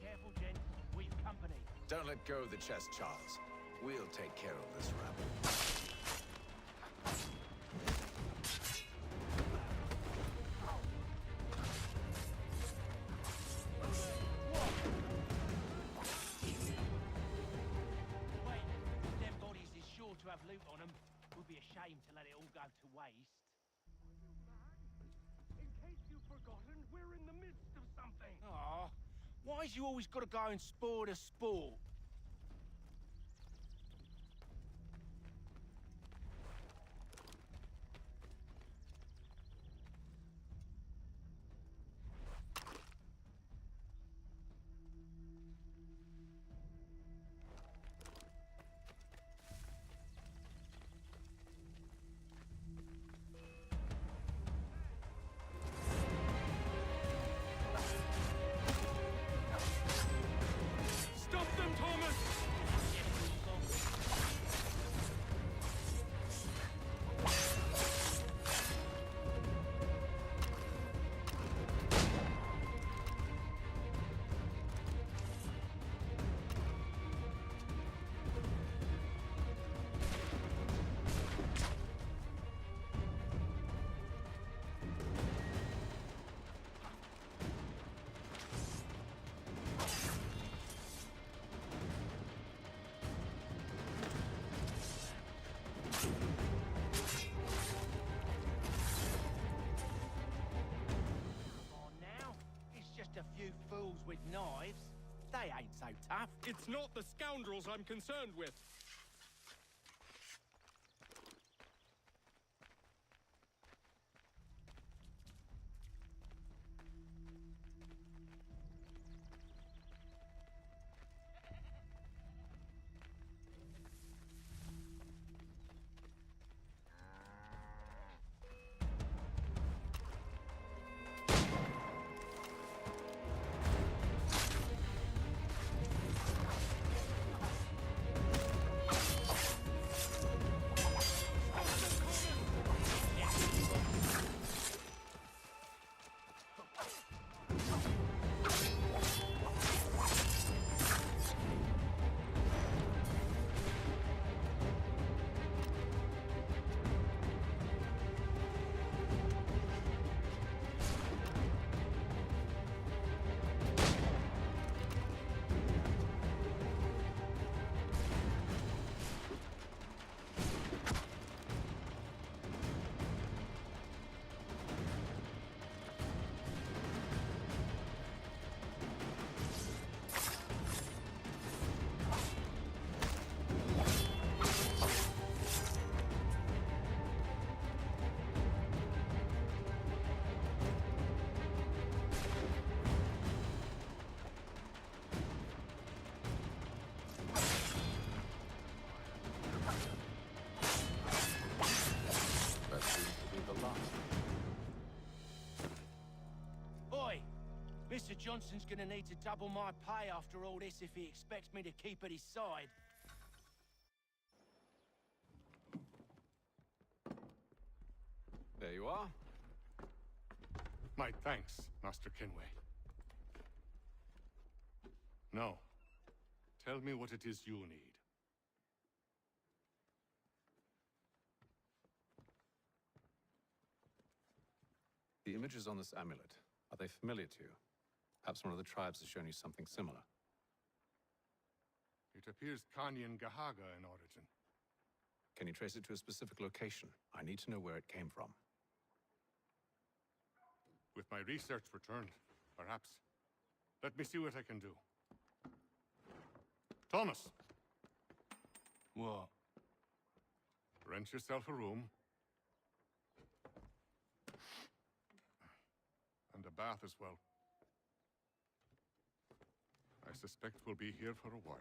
Careful, gent. We've company. Don't let go of the chest, Charles. We'll take care of this rabble. Wait, them bodies is sure to have loot on them. Would be a shame to let it all go to waste. In case you've forgotten, we're in the midst of something. Aw, why's you always gotta go and spoil the sport? Stop them, Thomas! Come on now, it's just a few fools with knives. They ain't so tough. It's not the scoundrels I'm concerned with. That seems to be the last. Oi! Mr. Johnson's gonna need to double my pay after all this if he expects me to keep at his side. There you are. My thanks, Master Kenway. Now, tell me what it is you need. The images on this amulet, are they familiar to you? Perhaps one of the tribes has shown you something similar. It appears Kanyan Gahaga in origin. Can you trace it to a specific location? I need to know where it came from. With my research returned, perhaps. Let me see what I can do. Thomas! What? Rent yourself a room. And a bath as well. I suspect we'll be here for a while.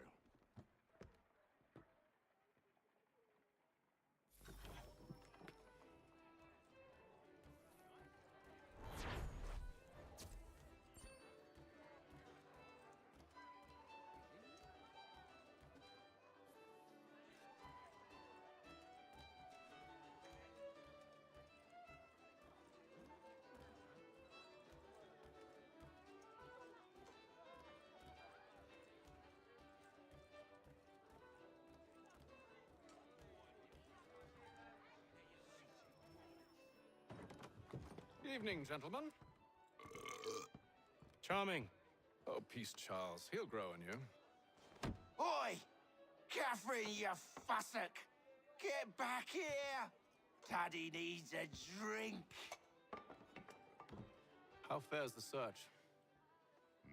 evening, gentlemen. Charming. Oh, peace, Charles. He'll grow on you. Oi! Catherine, you fussock! Get back here! Daddy needs a drink. How fares the search?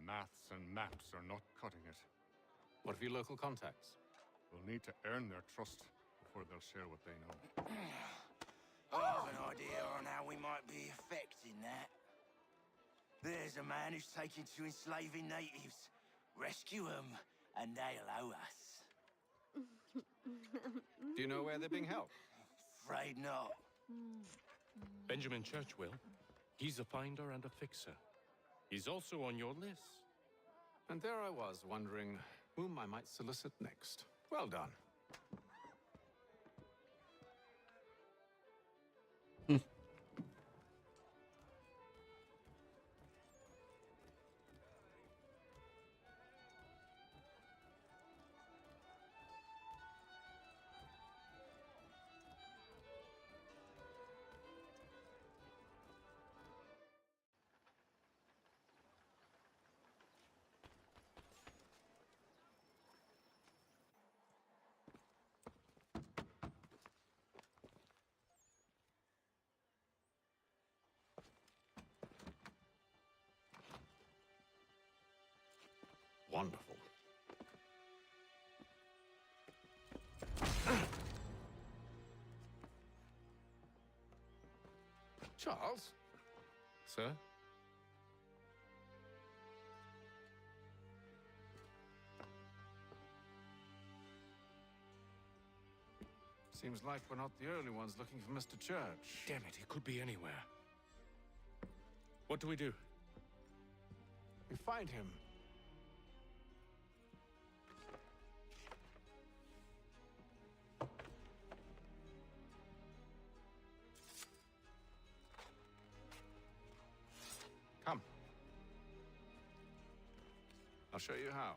Maths and maps are not cutting it. What of your local contacts? We'll need to earn their trust before they'll share what they know. I have an idea on how we might be affecting that. There's a man who's taken to enslaving natives. Rescue them, and they'll owe us. Do you know where they're being held? Afraid not. Benjamin Churchwill. He's a finder and a fixer. He's also on your list. And there I was, wondering whom I might solicit next. Well done. Wonderful. Charles? Sir? Seems like we're not the only ones looking for Mr. Church. Damn it, he could be anywhere. What do we do? We find him. Come. I'll show you how.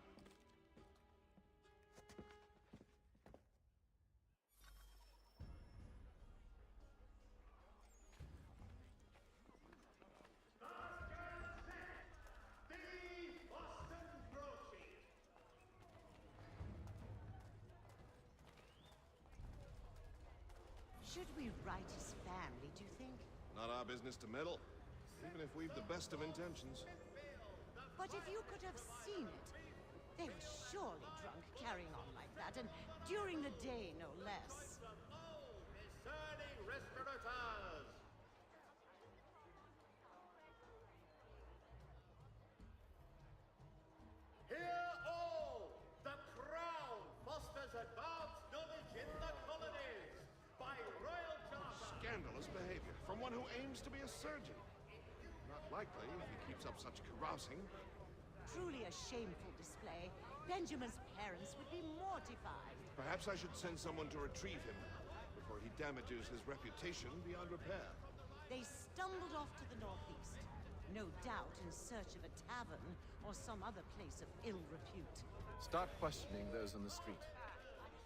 Should we write his family, do you think? Not our business to meddle, even if we've the best of intentions. But if you could have seen it, they were surely drunk carrying on like that, and during the day, no less. Discerning restaurateurs! Hear all! The Crown fosters advanced knowledge in the colonies by royal charter. Scandalous behavior from one who aims to be a surgeon. Not likely if he keeps up such carousing. Truly a shameful display. Benjamin's parents would be mortified. Perhaps I should send someone to retrieve him before he damages his reputation beyond repair. They stumbled off to the northeast, no doubt in search of a tavern or some other place of ill repute. Start questioning those on the street.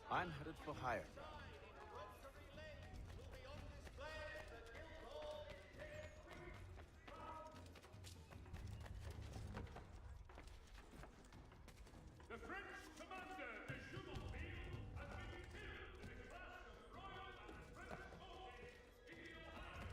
I'm headed for hire. The French commander de Jumonville has been killed in a clash of royal and French forces in the Ohio.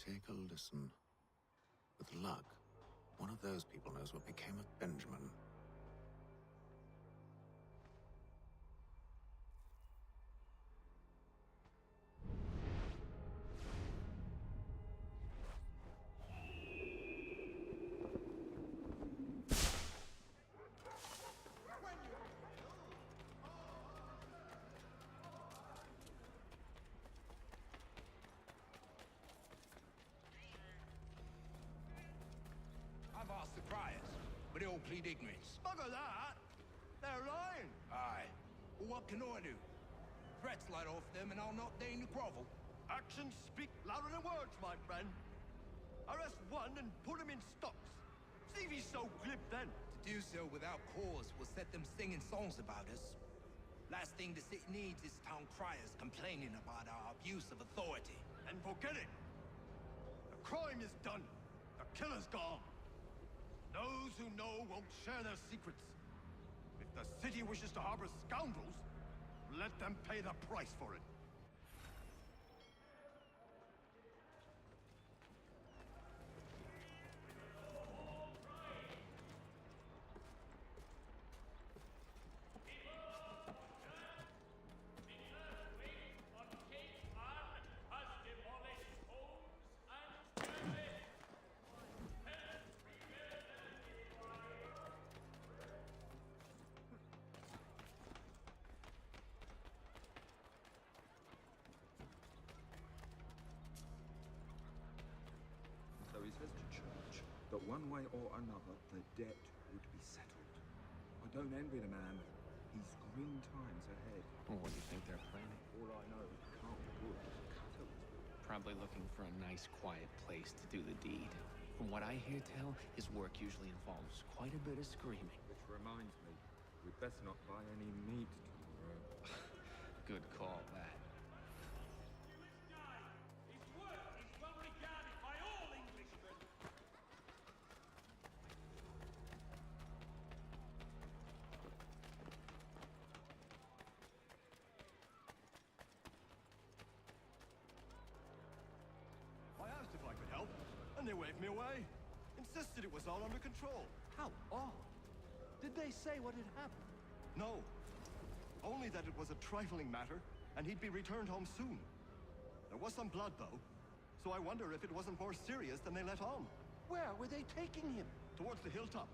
Take a listen. With luck, one of those people knows what became of Benjamin. I've asked the criers, but they all plead ignorance. Bugger that! They're lying! Aye. Well, what can I do? Threats light off them and I'll not deign to grovel. Actions speak louder than words, my friend. Arrest one and put him in stocks. See if he's so glib then. To do so without cause will set them singing songs about us. Last thing the city needs is town criers complaining about our abuse of authority. And forget it. The crime is done. The killer's gone. Those who know won't share their secrets. If the city wishes to harbor scoundrels, let them pay the price for it. So he says to Church that one way or another the debt would be settled. I don't envy the man. He's grim times ahead. Well, what do you think they're planning? All I know is it can't be good. Cutter was good. Probably looking for a nice, quiet place to do the deed. From what I hear tell, his work usually involves quite a bit of screaming. Which reminds me, we'd best not buy any meat tomorrow. Good call, that. His work is well regarded by all Englishmen. I asked if I could help, and they waved me away. Insisted it was all under control. How odd. Did they say what had happened? No. Only that it was a trifling matter, and he'd be returned home soon. There was some blood, though, so I wonder if it wasn't more serious than they let on. Where were they taking him? Towards the hilltop.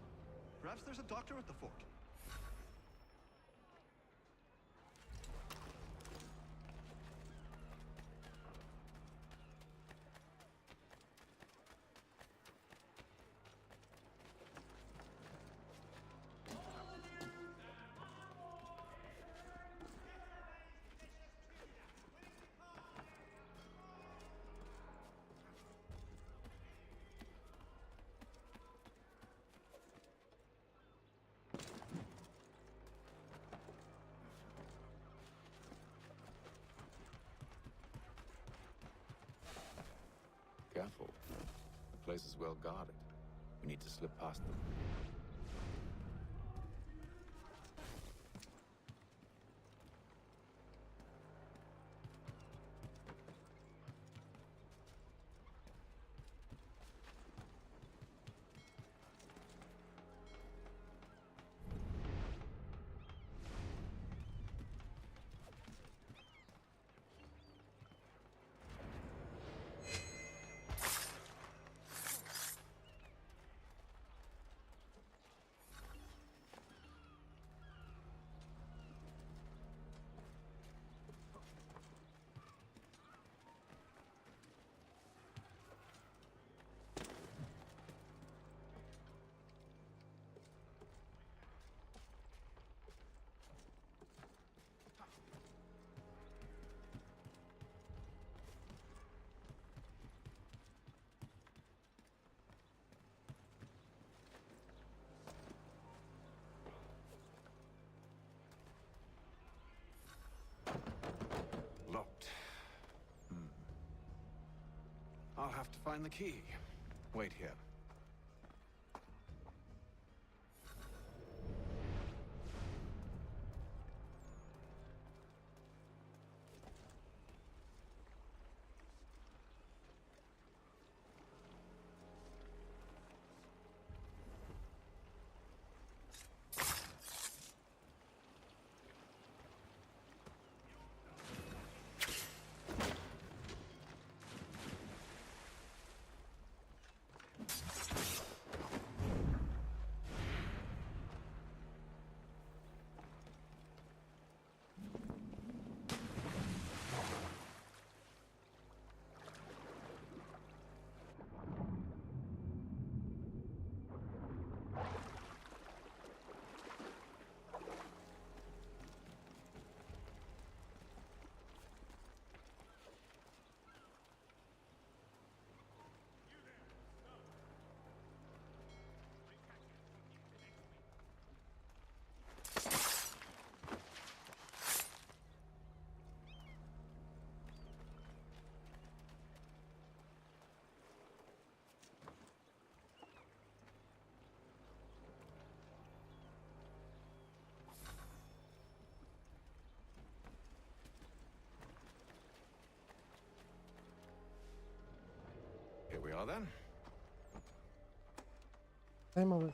Perhaps there's a doctor at the fort. Careful. The place is well guarded. We need to slip past them. Locked. I'll have to find the key. Wait here. are then. Zajímavé.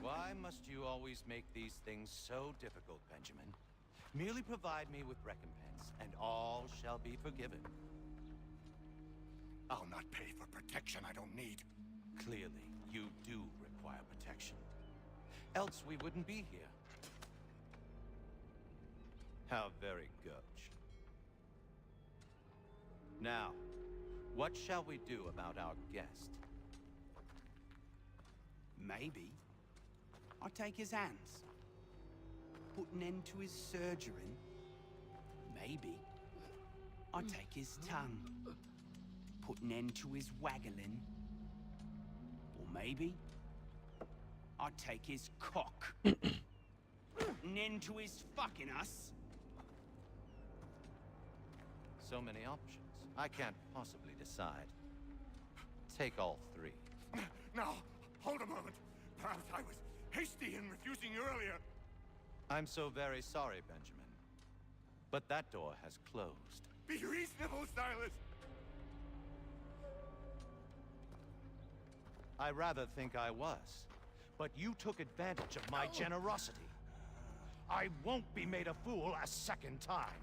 Why must you always make these things so difficult, Benjamin? Merely provide me with recompense, and all shall be forgiven. I'll not pay for protection I don't need. Clearly, you do require protection. Else we wouldn't be here. How very gauche. Now, what shall we do about our guest? Maybe I take his hands, put an end to his surgery. Maybe I take his tongue, put an end to his waggling. Or maybe I take his cock, put an end to his fucking us. So many options. I can't possibly decide. Take all three. Now, hold a moment. Perhaps I was hasty in refusing you earlier. I'm so very sorry, Benjamin. But that door has closed. Be reasonable, Silas. I rather think I was. But you took advantage of my generosity. I won't be made a fool a second time.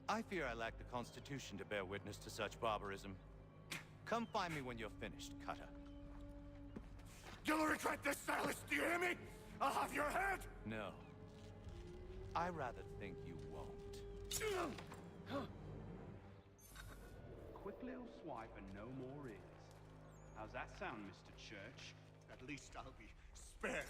I fear I lack the constitution to bear witness to such barbarism. Come find me when you're finished, Cutter. You'll regret this, Silas. Do you hear me? I'll have your head. No. I rather think you won't. Quick little swipe and no more is. How's that sound, Mr. Church? At least I'll be spared.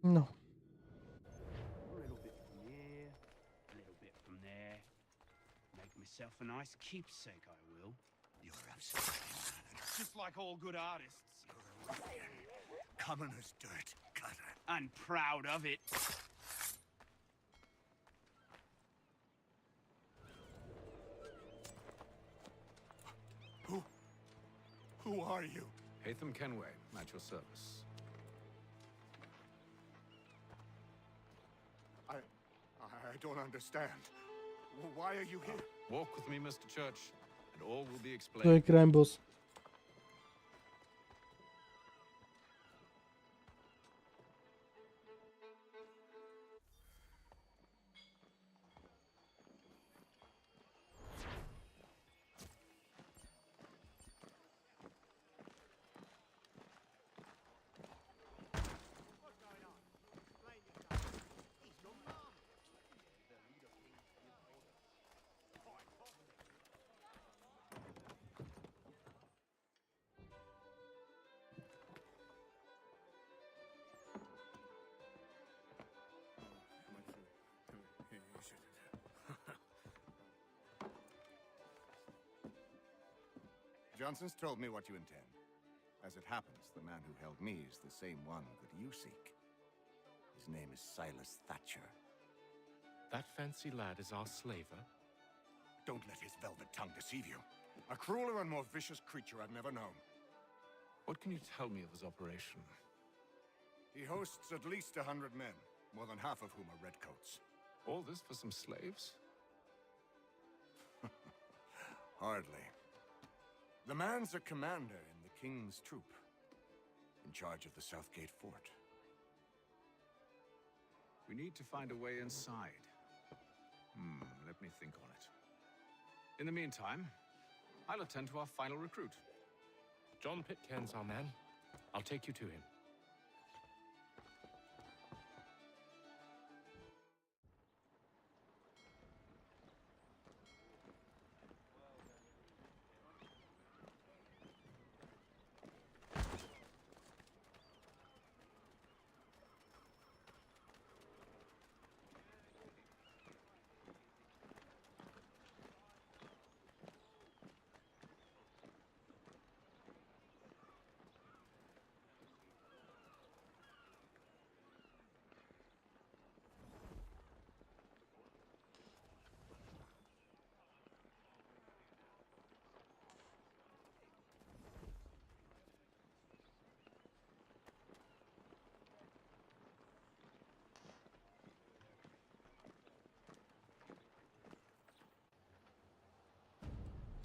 No. A little bit from here, a little bit from there. Make myself a nice keepsake, I will. You're absolutely mad. Just like all good artists. You're a ruffian. Common as dirt, Cutter. And proud of it. Who are you? Hatham Kenway, at your service. I don't understand. Why are you here? Walk with me, Mr. Church, and all will be To je explained. crime boss. Johnson's told me what you intend. As it happens, the man who held me is the same one that you seek. His name is Silas Thatcher. That fancy lad is our slaver? Don't let his velvet tongue deceive you. A crueler and more vicious creature I've never known. What can you tell me of his operation? He hosts at least 100 men, more than half of whom are redcoats. All this for some slaves? Hardly. The man's a commander in the King's troop, in charge of the Southgate Fort. We need to find a way inside. Let me think on it. In the meantime, I'll attend to our final recruit. John Pitcairn's our man. I'll take you to him.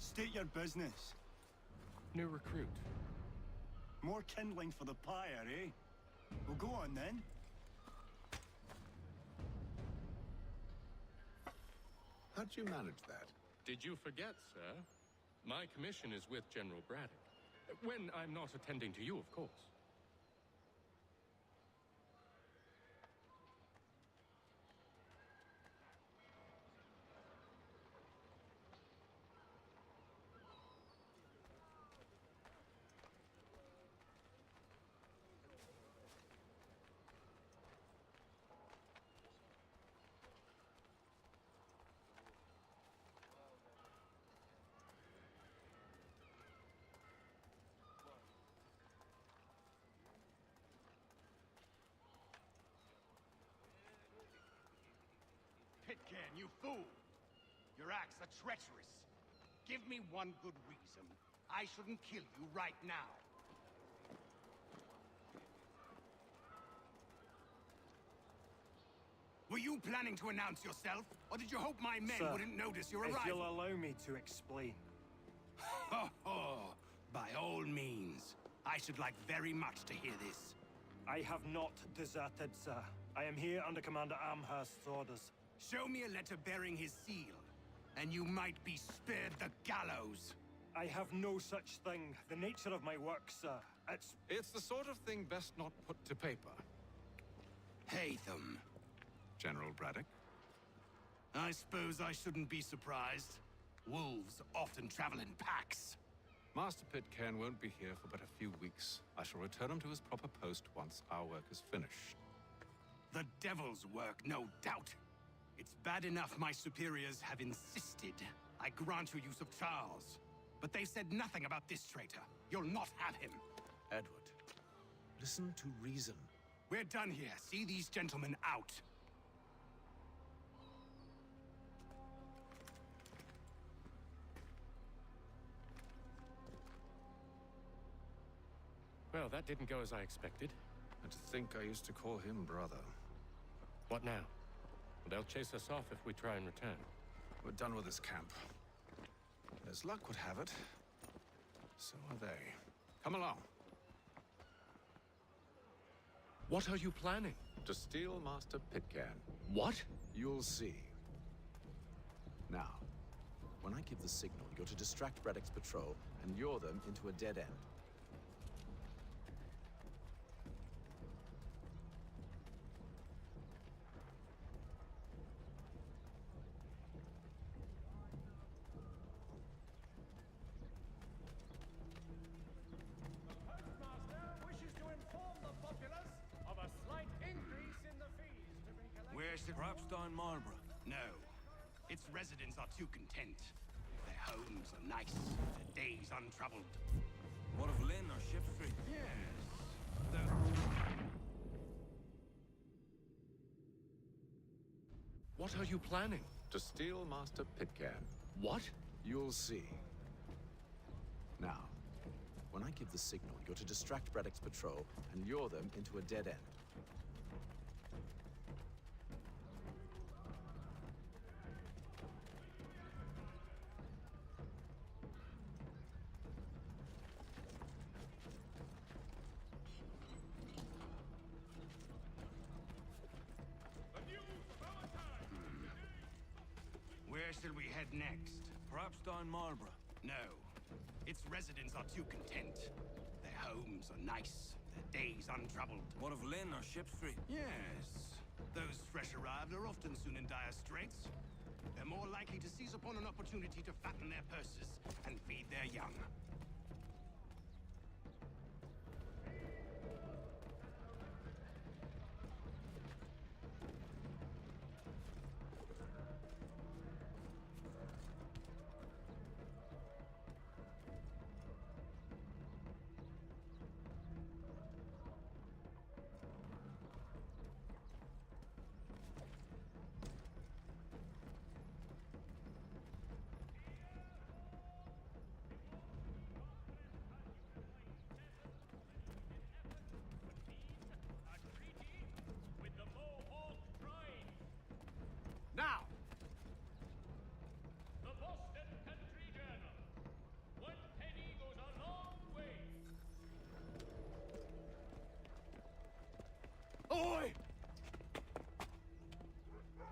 State your business. New recruit. More kindling for the pyre, eh? Well, go on then. How'd you manage that? Did you forget, sir? My commission is with General Braddock. When I'm not attending to you, of course. Pitcairn, you fool! Your acts are treacherous. Give me one good reason I shouldn't kill you right now. Were you planning to announce yourself, or did you hope my men Sir, wouldn't notice your if arrival? you'll allow me to explain. Ho ho! By all means. I should like very much to hear this. I have not deserted, sir. I am here under Commander Amherst's orders. Show me a letter bearing his seal, and you might be spared the gallows. I have no such thing. The nature of my work, sir. It's the sort of thing best not put to paper. Haytham. General Braddock? I suppose I shouldn't be surprised. Wolves often travel in packs. Master Pitcairn won't be here for but a few weeks. I shall return him to his proper post once our work is finished. The devil's work, no doubt. It's bad enough my superiors have insisted I grant you use of Charles. But they've said nothing about this traitor. You'll not have him. Edward, listen to reason. We're done here. See these gentlemen out. Well, that didn't go as I expected. And to think I used to call him brother. What now? They'll chase us off if we try and return. We're done with this camp. As luck would have it, so are they. Come along. What are you planning? To steal Master Pitcairn. What? You'll see. Now, when I give the signal, you're to distract Braddock's patrol and lure them into a dead end. Perhaps down Marlborough? No. Its residents are too content. Their homes are nice, their days untroubled. What of Lynn or Ship Street? Yes. What are you planning? To steal Master Pitcairn. What? You'll see. Now, when I give the signal, you're to distract Braddock's patrol and lure them into a dead end. Where shall we head next? Perhaps down Marlborough? No. Its residents are too content. Their homes are nice, their days untroubled. What of Lynn or Ship Street? Yes. Those fresh arrived are often soon in dire straits. They're more likely to seize upon an opportunity to fatten their purses and feed their young.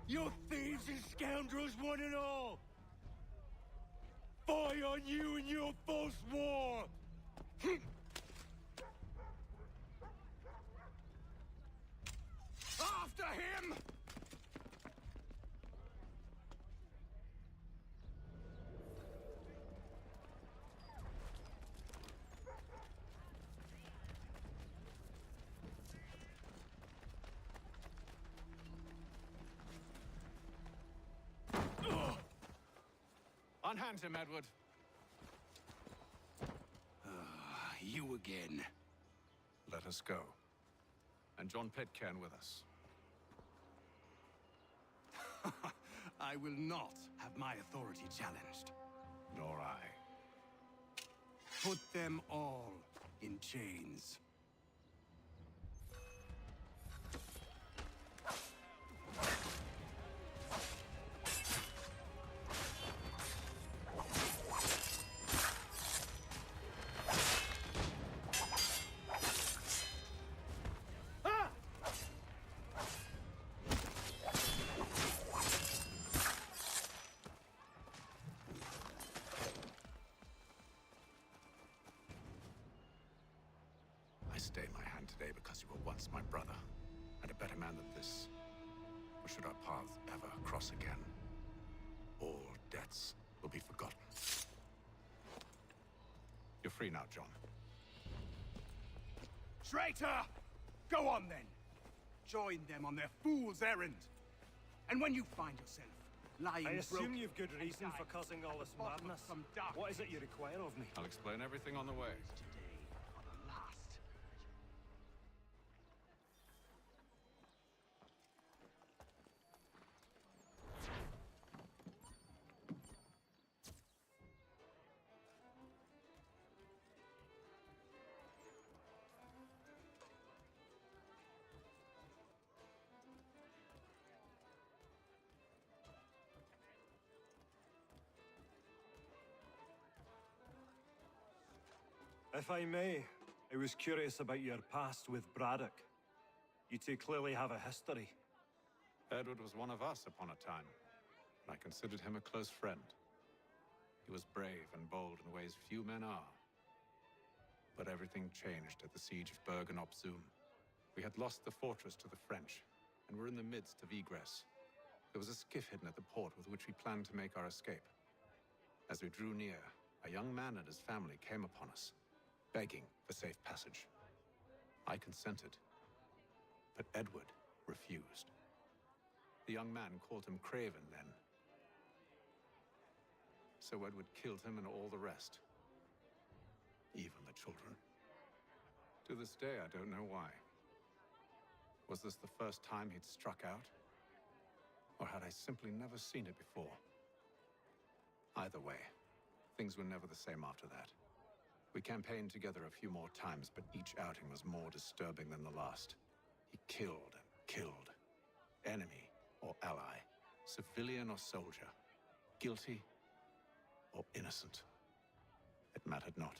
You thieves and scoundrels, one and all! Fie on you and your false war! After him! Unhand him, Edward. You again. Let us go. And John Pitcairn with us. I will not have my authority challenged. Nor I. Put them all in chains. I stay my hand today because you were once my brother, and a better man than this. Or should our paths ever cross again, all debts will be forgotten. You're free now, John. Traitor! Go on then. Join them on their fool's errand. And when you find yourself lying I assume broken you've good and reason for dying causing all this at the bottom of madness. some dark What is it you require of me? I'll explain everything on the way. If I may, I was curious about your past with Braddock. You two clearly have a history. Edward was one of us upon a time, and I considered him a close friend. He was brave and bold in ways few men are. But everything changed at the siege of Bergen op Zoom. We had lost the fortress to the French, and were in the midst of egress. There was a skiff hidden at the port with which we planned to make our escape. As we drew near, a young man and his family came upon us, begging for safe passage. I consented, but Edward refused. The young man called him Craven then. So Edward killed him and all the rest, even the children. To this day, I don't know why. Was this the first time he'd struck out? Or had I simply never seen it before? Either way, things were never the same after that. We campaigned together a few more times, but each outing was more disturbing than the last. He killed and killed. Enemy or ally, civilian or soldier, guilty or innocent. It mattered not.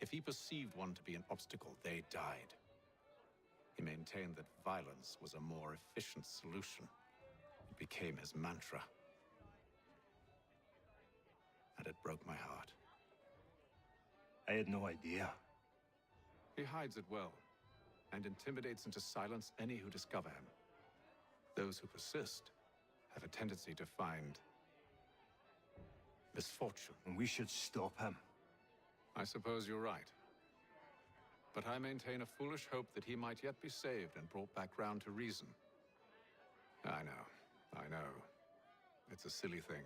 If he perceived one to be an obstacle, they died. He maintained that violence was a more efficient solution. It became his mantra. And it broke my heart. I had no idea. He hides it well, and intimidates into silence any who discover him. Those who persist have a tendency to find misfortune. And we should stop him. I suppose you're right. But I maintain a foolish hope that he might yet be saved and brought back round to reason. I know. It's a silly thing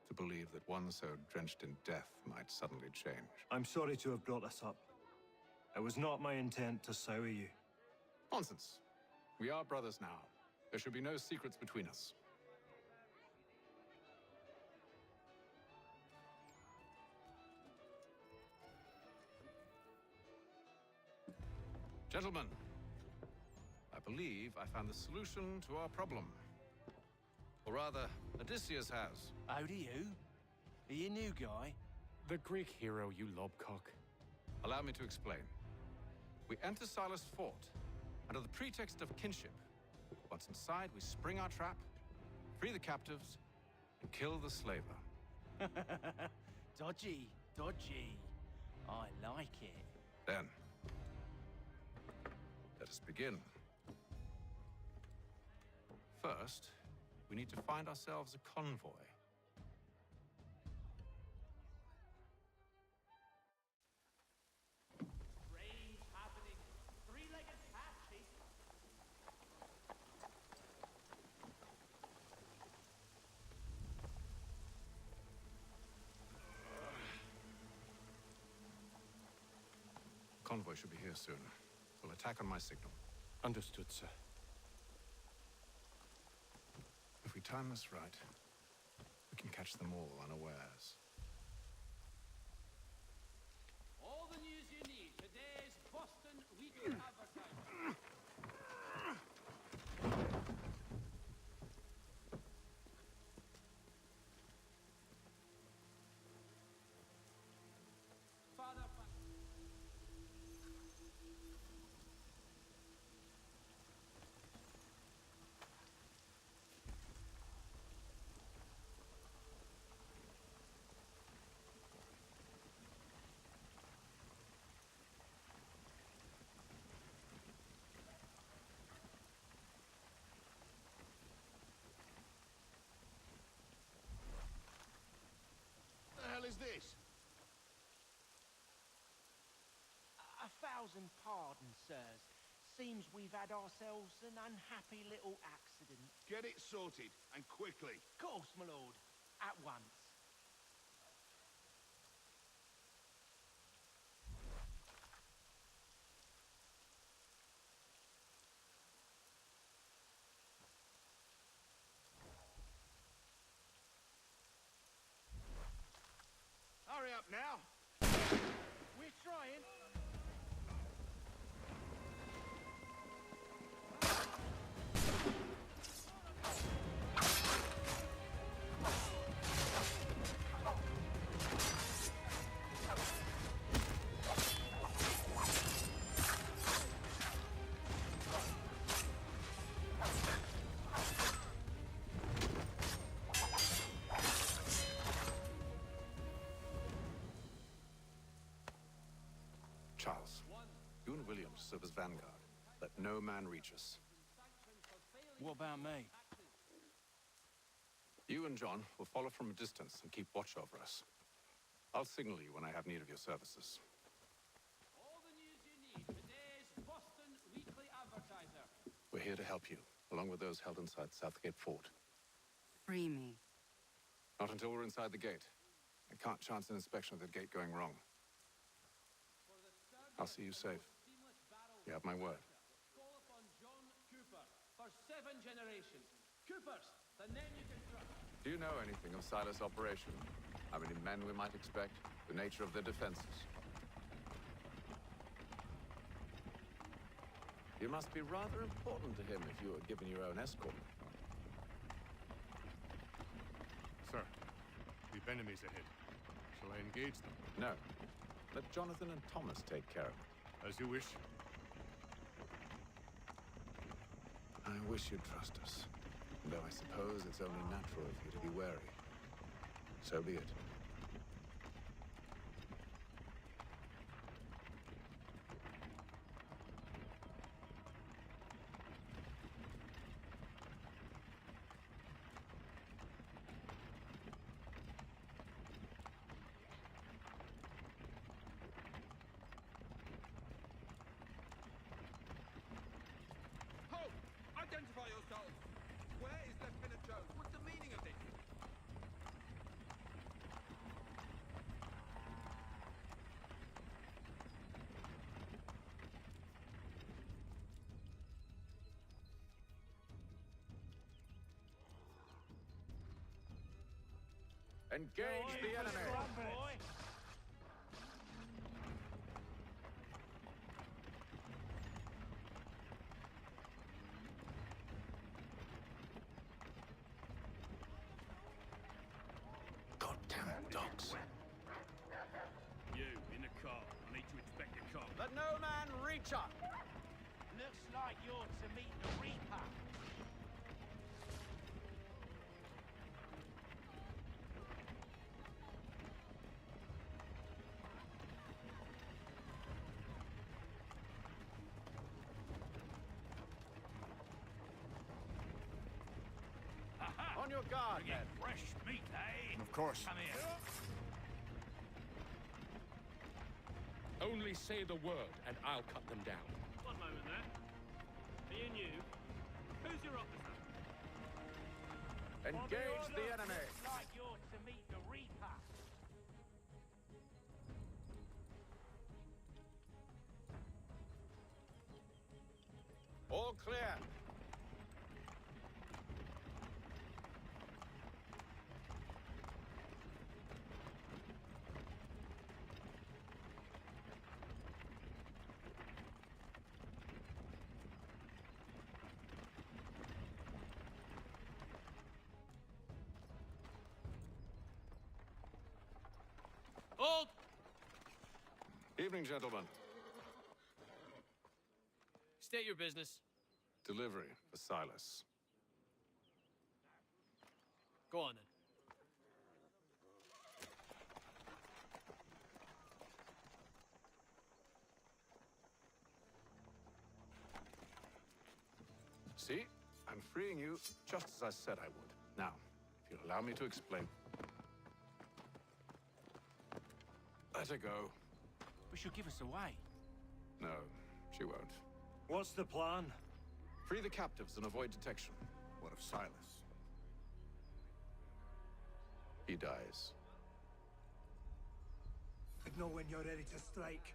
to believe that one so drenched in death might suddenly change. I'm sorry to have brought this up. It was not my intent to sour you. Nonsense. We are brothers now. There should be no secrets between us. Gentlemen, I believe I found the solution to our problem. Or rather, Odysseus has. How do you? Are you a new guy? The Greek hero, you lobcock. Allow me to explain. We enter Silas' fort under the pretext of kinship. Once inside, we spring our trap, Free the captives and kill the slaver. Dodgy, dodgy. I like it. Then, let us begin. First, we need to find ourselves a convoy. Strange happening. Three-legged cat chase. Convoy should be here soon. We'll attack on my signal. Understood, sir. If we time this right, we can catch them all unawares. All the news you need. Today's Boston Weekly Advertiser. The hell is this? A thousand pardons, sirs. Seems we've had ourselves an unhappy little accident. Get it sorted, and quickly. Course, my lord. At once. Hurry up now. We're trying. Charles, you and William serve as vanguard. Let no man reach us. What about me? You and John will follow from a distance and keep watch over us. I'll signal you when I have need of your services. All the news you need. Today's Boston Weekly Advertiser. We're here to help you, along with those held inside Southgate Fort. Free me. Not until we're inside the gate. I can't chance an inspection of the gate going wrong. I'll see you safe. You have my word. Call upon John Cooper for 7 generations. Coopers, the name you can trust. Do you know anything of Silas' operation? How many men we might expect? The nature of their defenses? You must be rather important to him if you are given your own escort. Sir, we've enemies ahead. Shall I engage them? No. Let Jonathan and Thomas take care of it. As you wish. I wish you'd trust us. Though I suppose it's only natural of you to be wary. So be it. Halt! Identify yourselves! Where is Lieutenant Jones? What's the meaning of this? Engage the enemy! Goddamn dogs. You, in the car. I need to inspect the car. Let no man reach up. Looks like you're to meet the Reaper. your guard, You get then. fresh meat, eh? Of course. Come here. Only say the word, and I'll cut them down. One moment there. Me and you. Who's your officer? Engage the enemy. Like yours to meet the Reaper. All clear. Hold! Evening, gentlemen. State your business. Delivery for Silas. Go on then. See? I'm freeing you just as I said I would. Now, if you'll allow me to explain. Let her go. But she'll give us away. No, she won't. What's the plan? Free the captives and avoid detection. What of Silas? He dies. Know when you're ready to strike.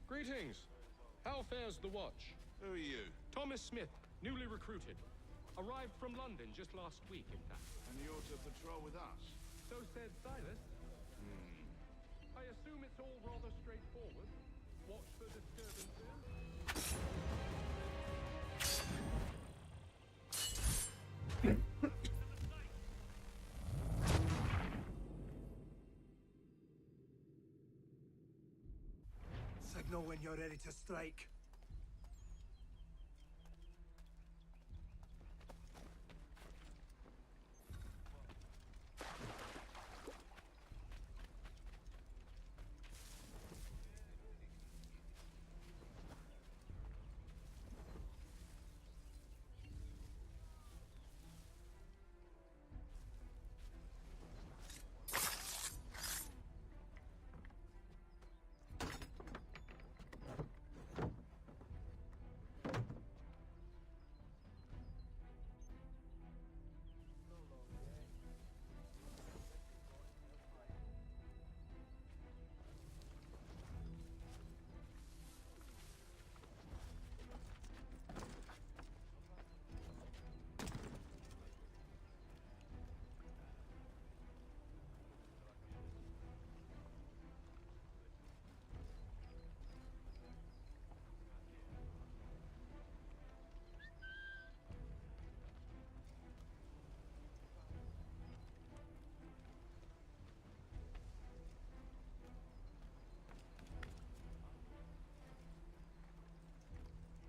Greetings. How fares the watch? Who are you? Thomas Smith, newly recruited. Arrived from London just last week, in fact. And you're to patrol with us? So said Silas. I assume it's all rather straightforward. Watch for disturbances. Signal when you're ready to strike.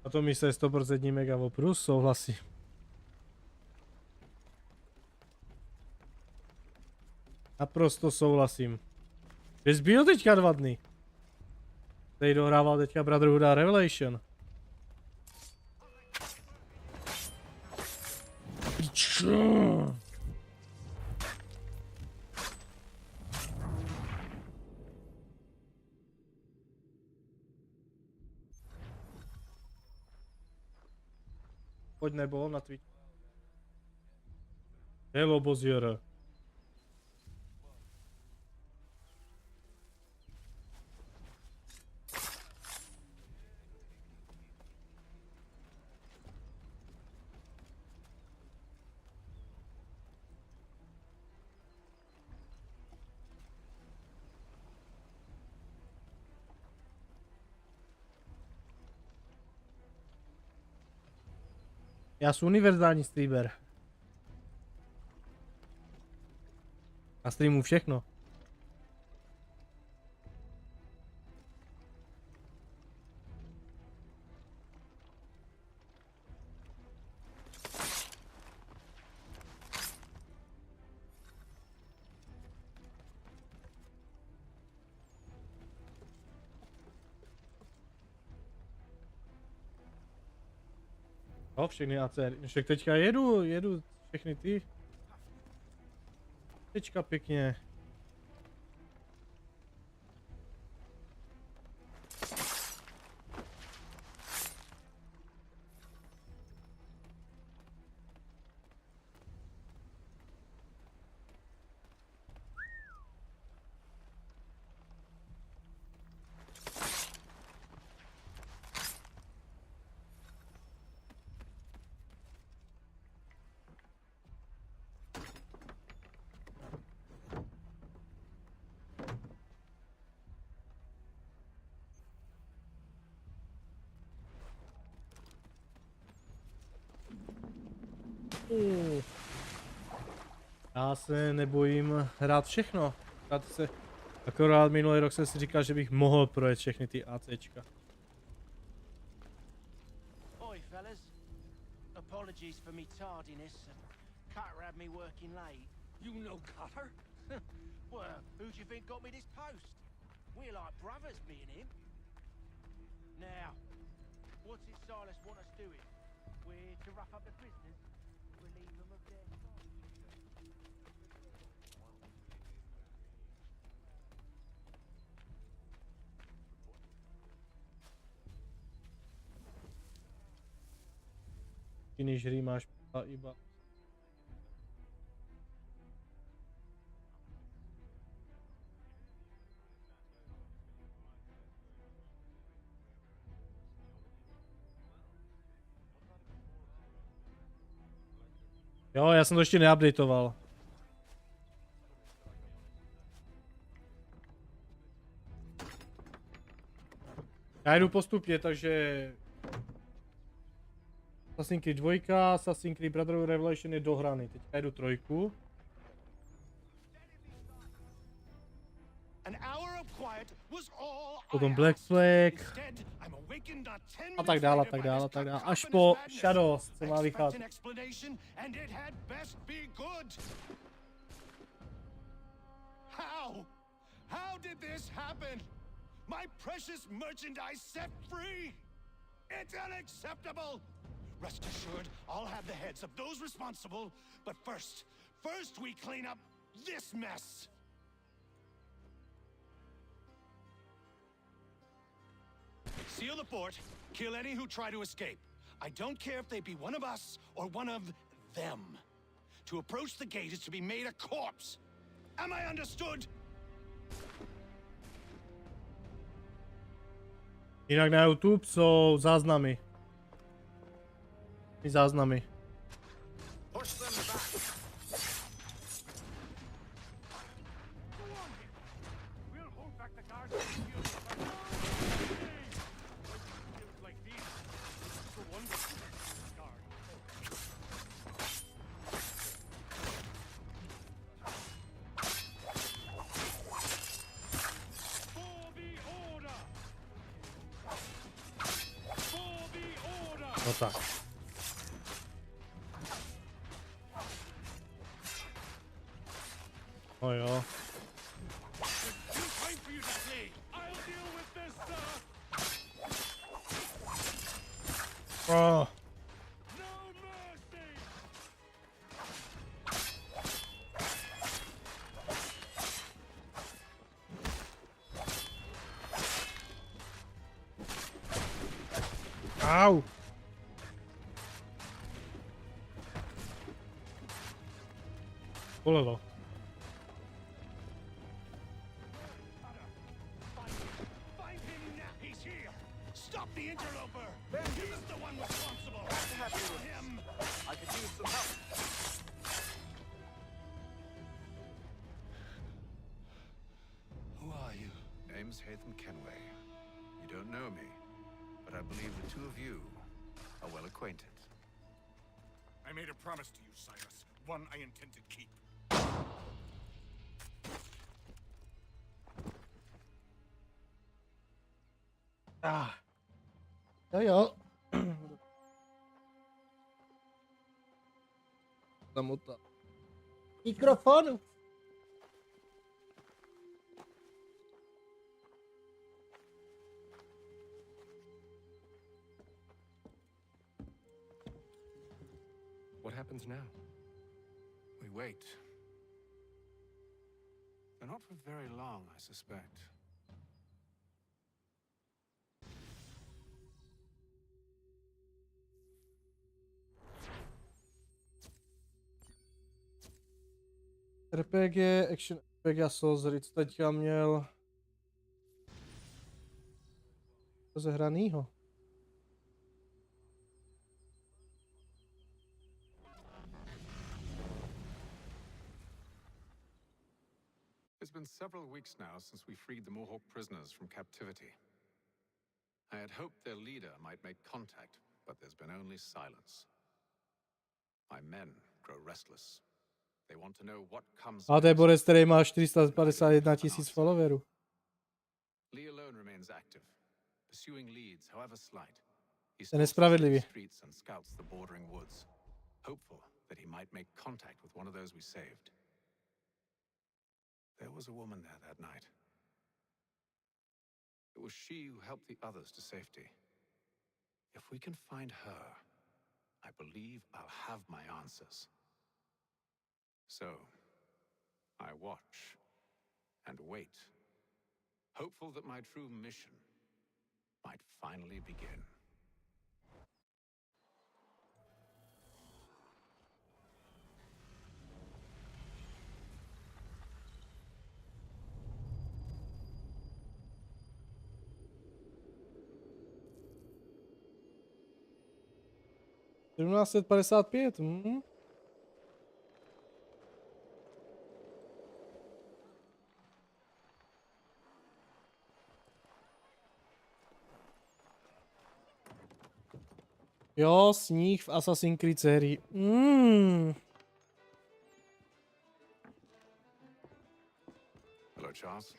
A to místo je 100% mega oprus, souhlasím. Naprosto souhlasím. Že zbyl teďka 2 dny. Tady dohrával teďka Brotherhood a Revelation. Pičo. Pojď nebo na Twitch. Hello, Bozier. Já jsem univerzální streamer. Na streamu všechno. Jo, všechny AC. Však teďka jedu všechny ty. Teďka pěkně. Já se nebojím hrát všechno. Akorát minulý rok jsem si říkal, že bych mohl projet všechny ty ACčka. Oi, fellas. Apologies for me tardiness. Cutter had me working late. You know Cutter? Well, who do you think got me this post? We're like brothers, me and him. Now, what's it Silas want us doing? We're to rough up the prisoners, relieve them of their... Jiný žrý máš iba. Jo, já jsem to ještě neupdateoval. Já jdu postupně, takže... Assassin's Creed 2, Assassin's Creed Brotherhood Revelation je dohraný. Teďka jdu 3. Potom Black Flag. A tak dále, tak dále, tak dále. Až po Shadows, co má vycházet. How did this happen? My precious merchandise set free? It's unacceptable! Rest assured, I'll have the heads of those responsible, but first we clean up this mess! Seal the fort, kill any who try to escape. I don't care if they be one of us or one of them. To approach the gate is to be made a corpse. Am I understood? Jinak na YouTube jsou záznamy. Záznamy. No tak. Oh jo. Oh. Au. Bolelo. I made a promise to you, Silas. One I intend to keep. Ah. Jo. Zamota. Mikrofon. now? We wait. But not for very long, I suspect. RPG, Action RPG a Souls, co teďka měl rozehranýho. It's been several weeks now since we freed the Mohawk prisoners from captivity. I had hoped their leader might make contact, but there's been only silence. My men grow restless. They want to know what comes A to je borec, který má 451 000 followerů. Lee alone remains active, pursuing leads, however slight. He To je nespravedlivý. streets and scouts the bordering woods, hopeful that he might make contact with one of those we saved. There was a woman there that night. It was she who helped the others to safety. If we can find her, I believe I'll have my answers. So, I watch and wait, hopeful that my true mission might finally begin. $1755. Jo, sníh v Assassin's Creed sérii. Hello, Charles.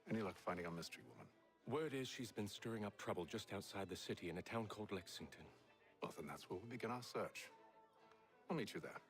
Any luck finding our mystery woman? Word is she's been stirring up trouble just outside the city in a town called Lexington. Well, then that's where we'll begin our search. I'll meet you there.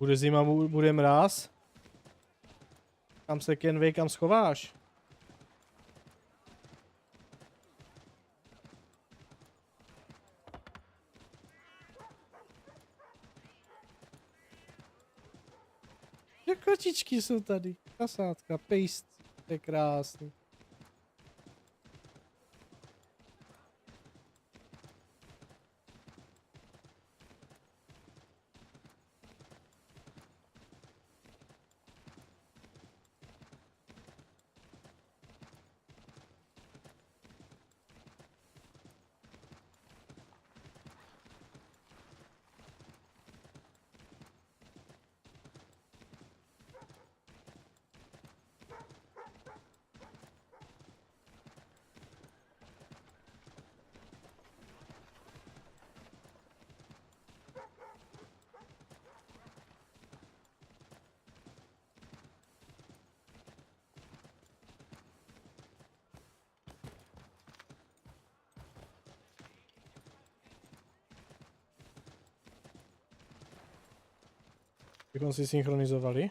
Bude zima, bude mráz. Kam se Kenway, kam schováš? Jak kočičky jsou tady. Kasátka, paste. To je krásný. Bychom si synchronizovali.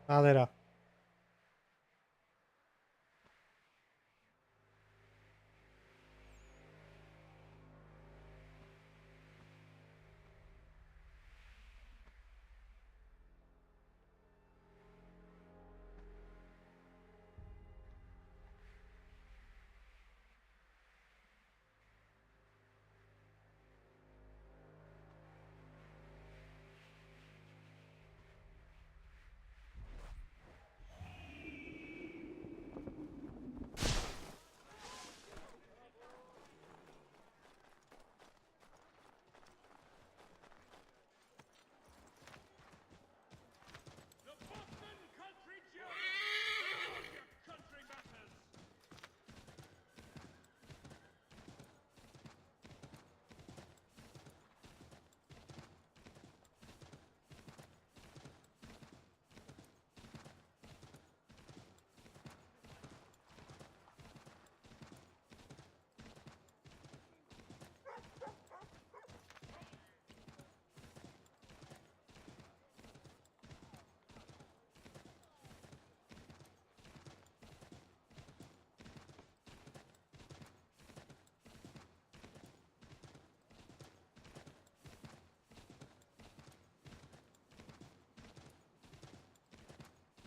Nádhera.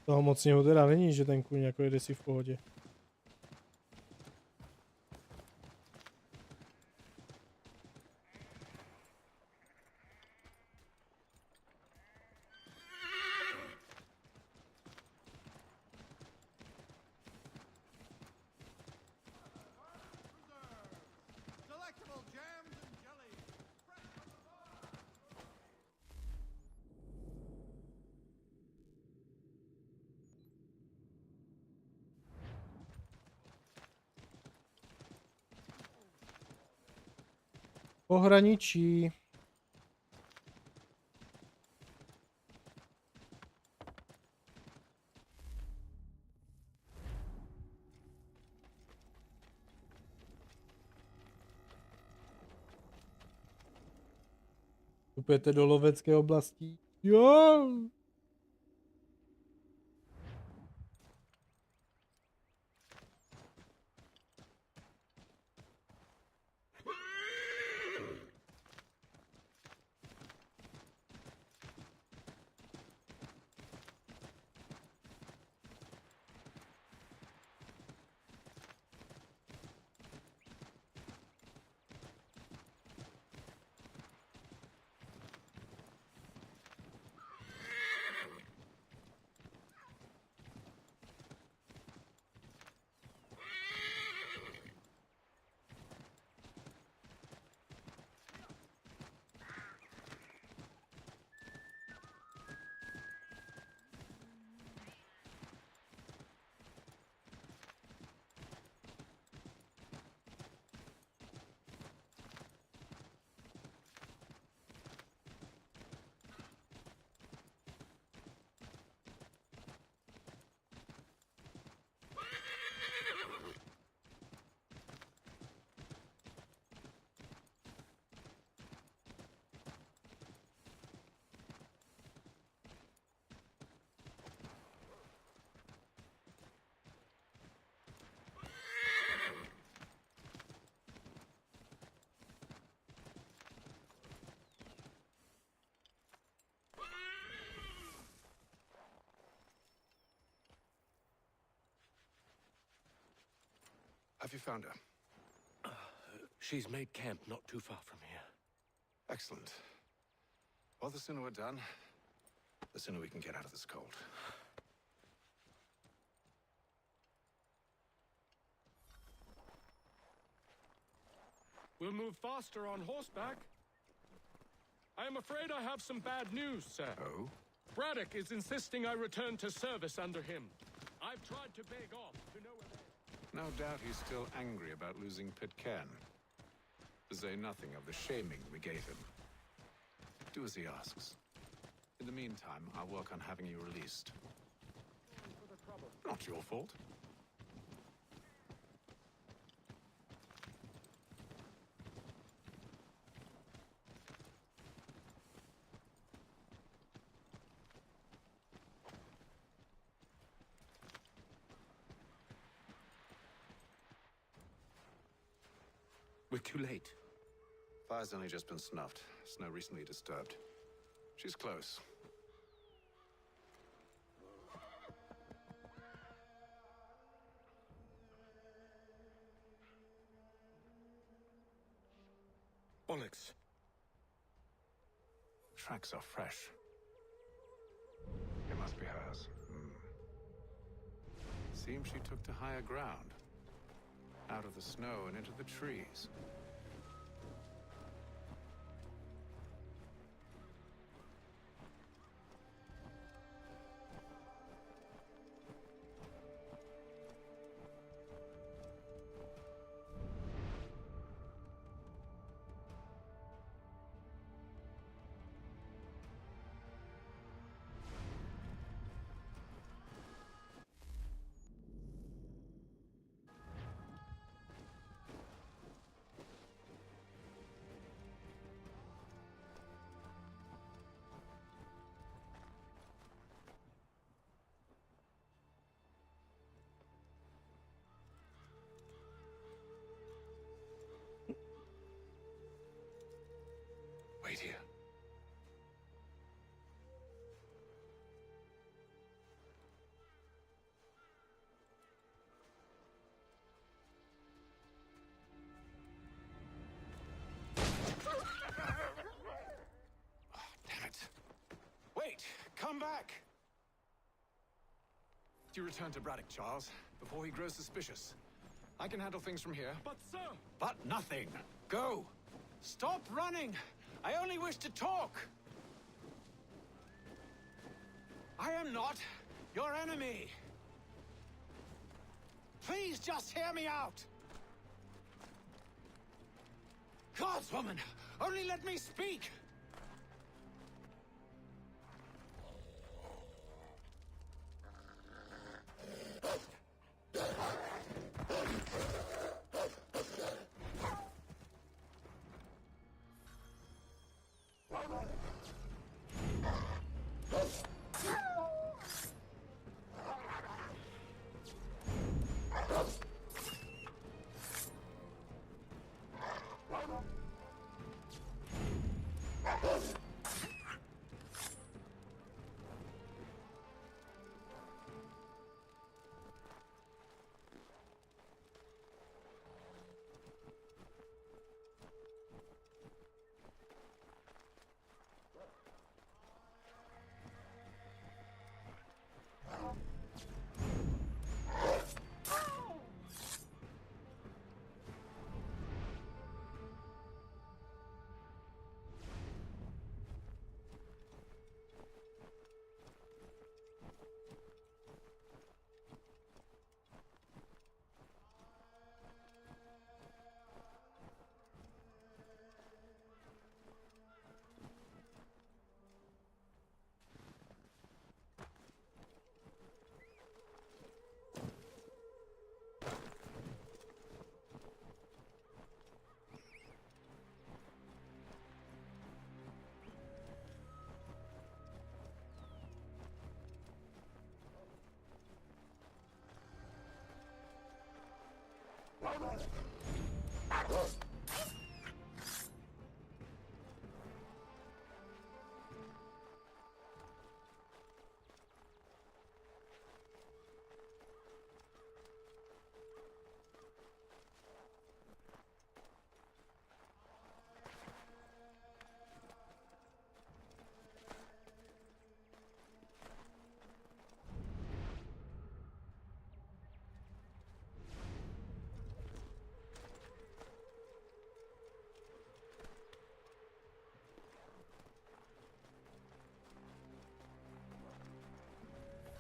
Toho moc něho teda není, že ten kůň jako jede si v pohodě. Delectable jams and jellies. Fresh from the bar. Pohraničí. Vstupujete do lovecké oblasti. Jo! Have you found her? She's made camp not too far from here. Excellent. Well, the sooner we're done, the sooner we can get out of this cold. We'll move faster on horseback. I am afraid I have some bad news, sir. Oh? Braddock is insisting I return to service under him. I've tried to beg off to no avail. No doubt he's still angry about losing Pitcairn. To say nothing of the shaming we gave him. Do as he asks. In the meantime, I'll work on having you released. Not your fault. We're too late. Fire's only just been snuffed. Snow recently disturbed. She's close. Bollocks. Tracks are fresh. It must be hers. Seems she took to higher ground. Out of the snow and into the trees. you return to Braddock, Charles, before he grows suspicious. I can handle things from here. But sir! But nothing. Go! Stop running! I only wish to talk! I am not your enemy! Please just hear me out! Gods, woman! Only let me speak!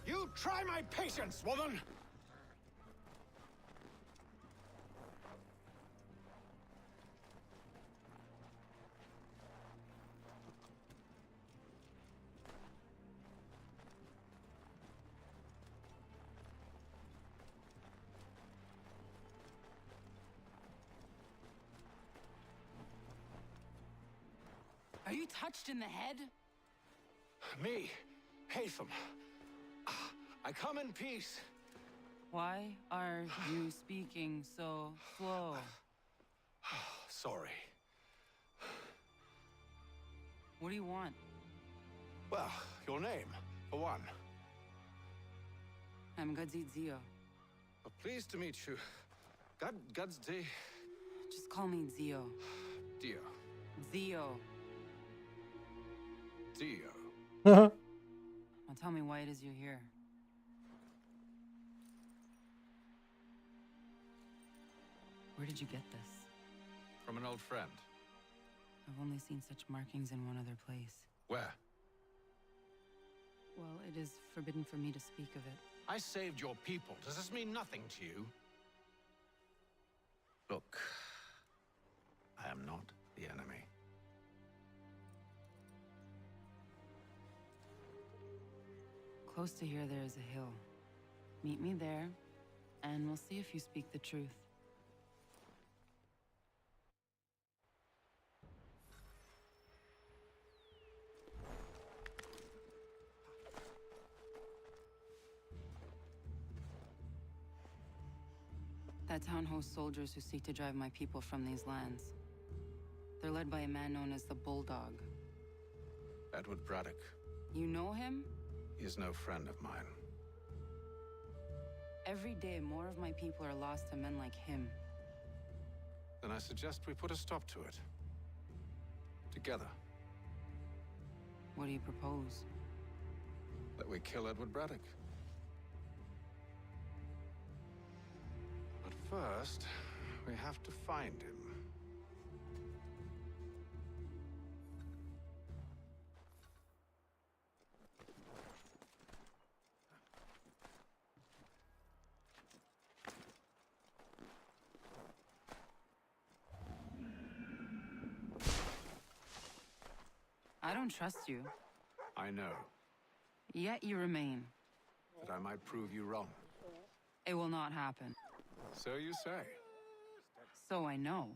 You try my patience, woman! Are you touched in the head? Me, Hatham. I come in peace. Why are you speaking so slow? Sorry. What do you want? Well, your name, for one. I'm Gadzit Zio. Pleased to meet you. Gadsdi. Just call me Zio. Dio. Zio. Dio. Now tell me why it is you're here. Where did you get this? From an old friend. I've only seen such markings in one other place. Where? Well, it is forbidden for me to speak of it. I saved your people. Does this mean nothing to you? Look, I am not the enemy. Close to here, there is a hill. Meet me there, and we'll see if you speak the truth. That town hosts soldiers who seek to drive my people from these lands. They're led by a man known as the Bulldog. Edward Braddock. You know him? He is no friend of mine. Every day, more of my people are lost to men like him. Then I suggest we put a stop to it. Together. What do you propose? That we kill Edward Braddock. First, we have to find him. I don't trust you. I know. Yet you remain. That I might prove you wrong. It will not happen. So you say. So I know.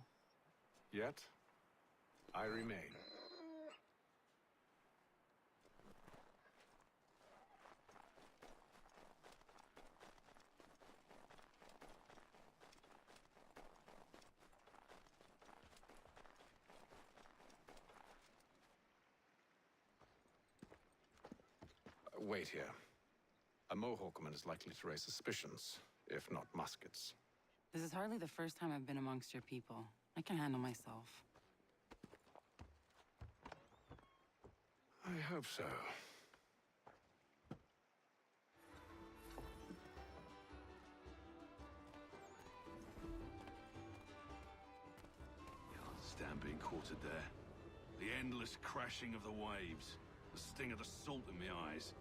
Yet, I remain. Wait here. A Mohawkman is likely to raise suspicions, if not muskets. This is hardly the first time I've been amongst your people. I can handle myself. I hope so. Can't stand being quartered there. The endless crashing of the waves, the sting of the salt in my eyes,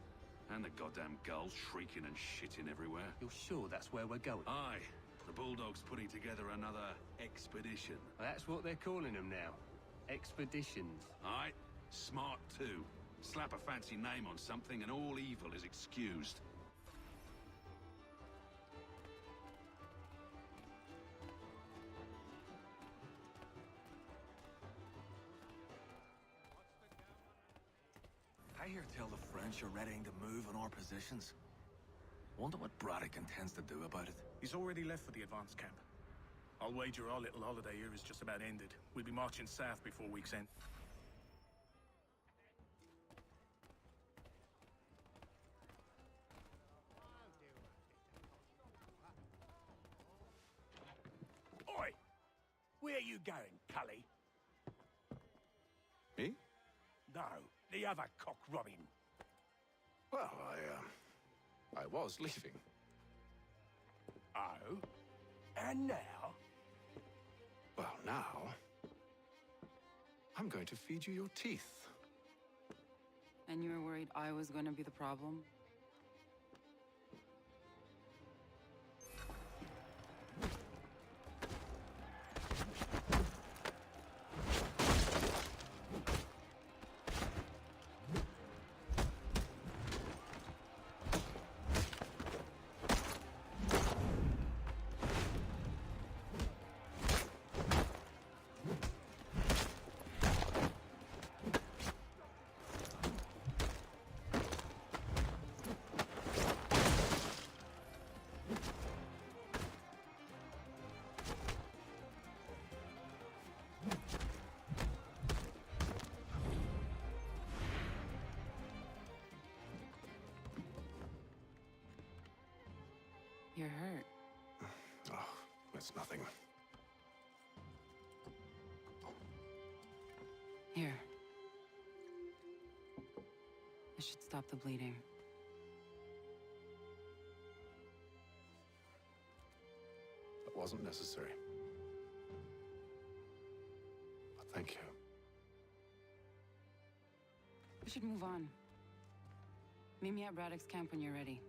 and the goddamn gulls shrieking and shitting everywhere. You're sure that's where we're going? Aye. The Bulldog's putting together another expedition. That's what they're calling them now. Expeditions. Aye. Smart too. Slap a fancy name on something and all evil is excused. I hear tell the French are readying to move on our positions. Wonder what Braddock intends to do about it. He's already left for the advance camp. I'll wager our little holiday here is just about ended. We'll be marching south before week's end. Oi! Where you going, Cully? Me? No, the other cock Robin. Well, I was leaving. Oh? And now? Well, now... I'm going to feed you your teeth. And you were worried I was going to be the problem? You're hurt. Oh, it's nothing. Here. This should stop the bleeding. That wasn't necessary. But thank you. We should move on. Meet me at Braddock's camp when you're ready.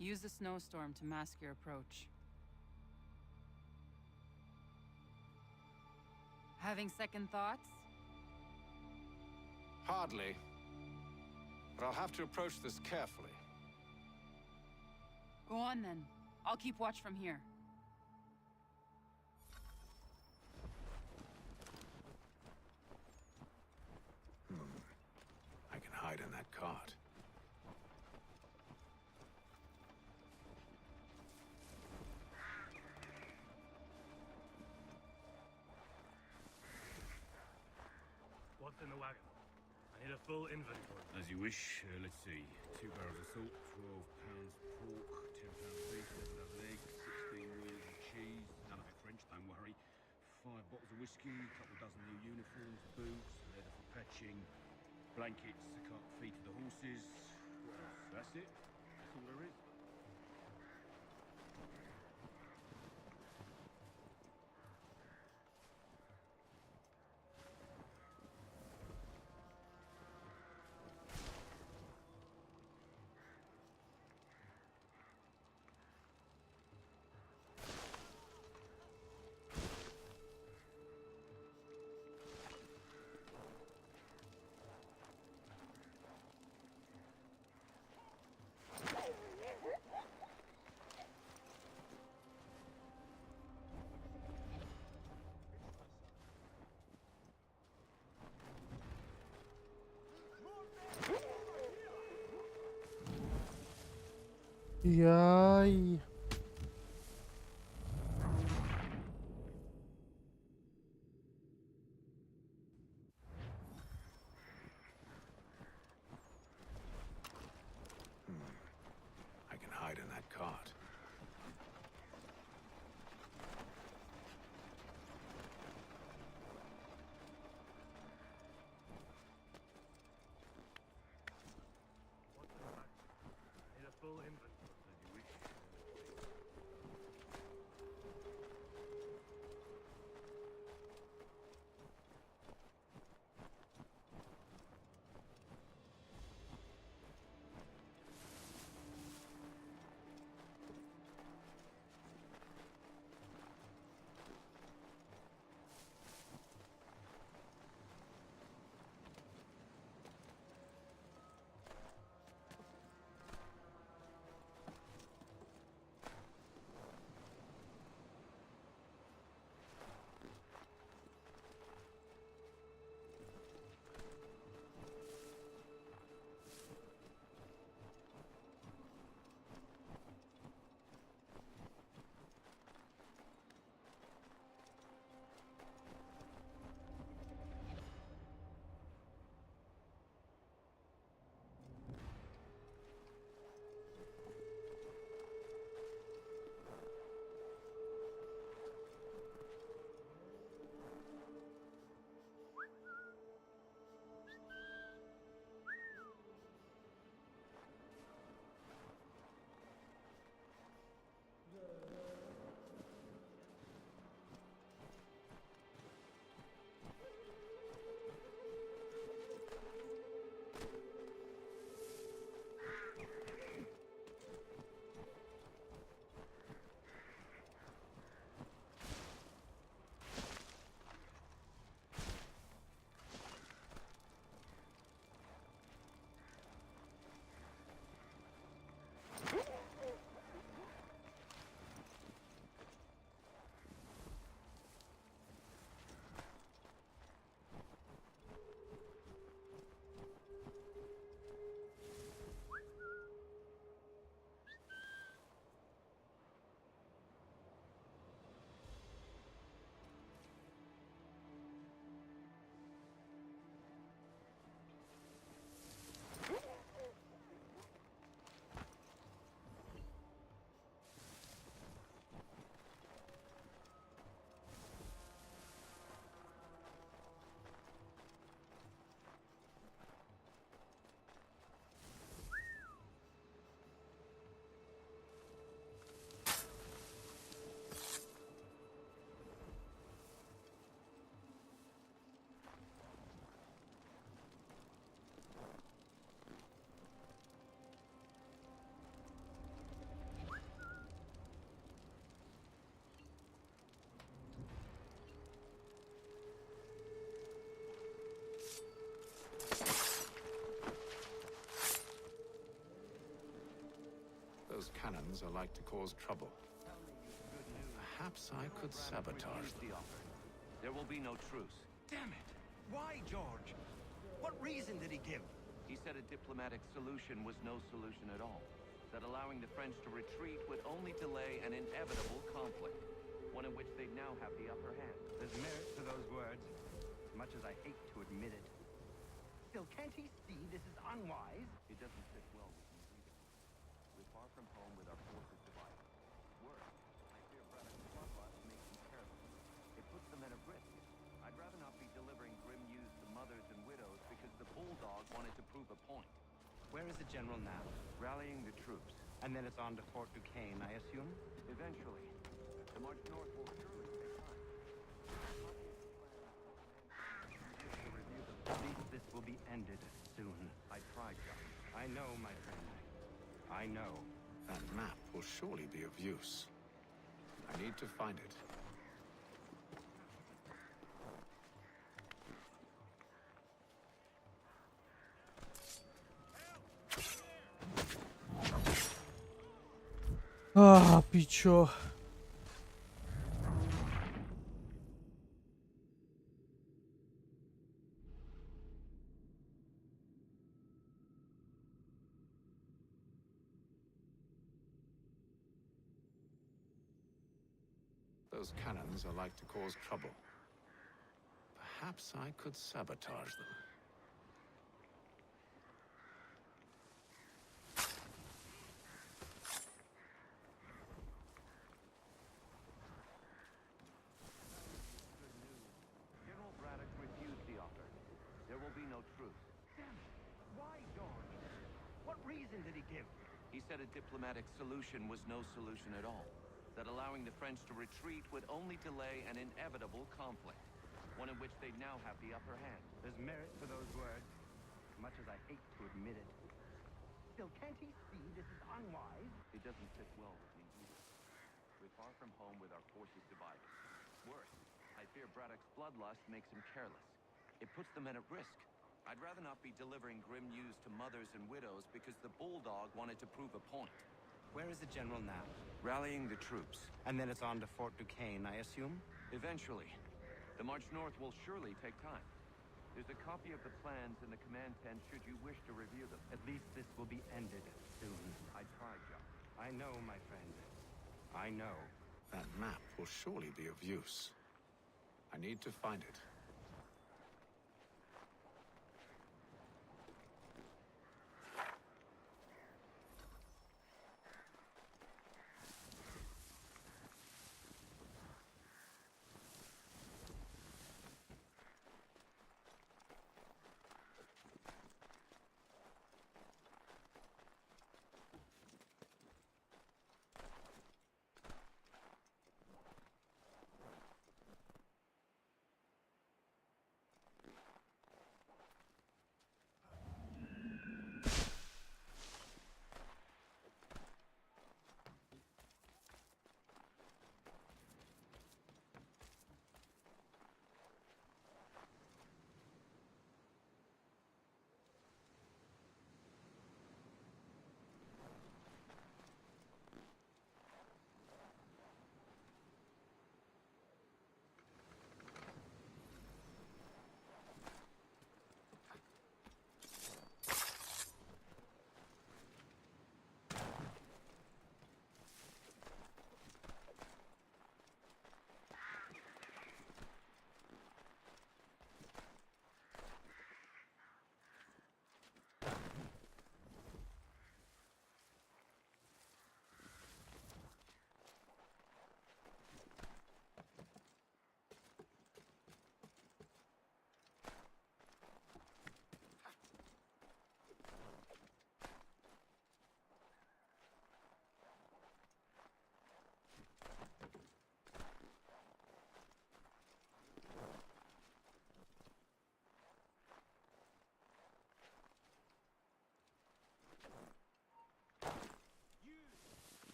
Use the snowstorm to mask your approach. Having second thoughts? Hardly. But I'll have to approach this carefully. Go on then. I'll keep watch from here. I can hide in that cart. What's in the wagon? I need a full inventory. As you wish. Let's see. 2 barrels of salt, 12 pounds pork, 10 pounds beef, 11 dozen eggs, 16 wheels of cheese. None of it French, don't worry. 5 bottles of whiskey, a couple dozen new uniforms, boots, leather for patching, blankets to cut feed for the horses. What else? That's it. That's all there is. Jaj. I can hide in that cart. What's in the wagon? I need a full inventory. As you wish. cannons are like to cause trouble. Perhaps I could sabotage them. There will be no truce. Damn it! Why, George? What reason did he give? He said a diplomatic solution was no solution at all. That allowing the French to retreat would only delay an inevitable conflict, one in which they'd now have the upper hand. There's merit to those words, as much as I hate to admit it. Still, can't he see this is unwise? It doesn't sit well with me either. We're far from home with our forces divided. Worse, I fear Braddock's bloodlust makes them careless. It puts the men at risk. I'd rather not be delivering grim news to mothers and widows because the bulldog wanted to prove a point. Where is the general now? Rallying the troops. And then it's on to Fort Duquesne, I assume? Eventually. The march north will surely take time. At least this will be ended soon. I tried, John. I know, my friend. I know. That map will surely be of use. I need to find it. Ah, pičo. Those cannons are like to cause trouble. Perhaps I could sabotage them. General Braddock refused the offer. There will be no truce. Damn it! Why, George? What reason did he give? He said a diplomatic solution was no solution at all. That allowing the French to retreat would only delay an inevitable conflict, one in which they'd now have the upper hand. There's merit to those words, as much as I hate to admit it. Still, can't he see this is unwise? It doesn't sit well with me either. We're far from home with our forces divided. Worse, I fear Braddock's bloodlust makes him careless. It puts the men at risk. I'd rather not be delivering grim news to mothers and widows because the bulldog wanted to prove a point. Where is the general now? Rallying the troops. And then it's on to Fort Duquesne, I assume? Eventually. The march north will surely take time. There's a copy of the plans in the command tent should you wish to review them. At least this will be ended soon. I tried, John. I know, my friend. I know. That map will surely be of use. I need to find it.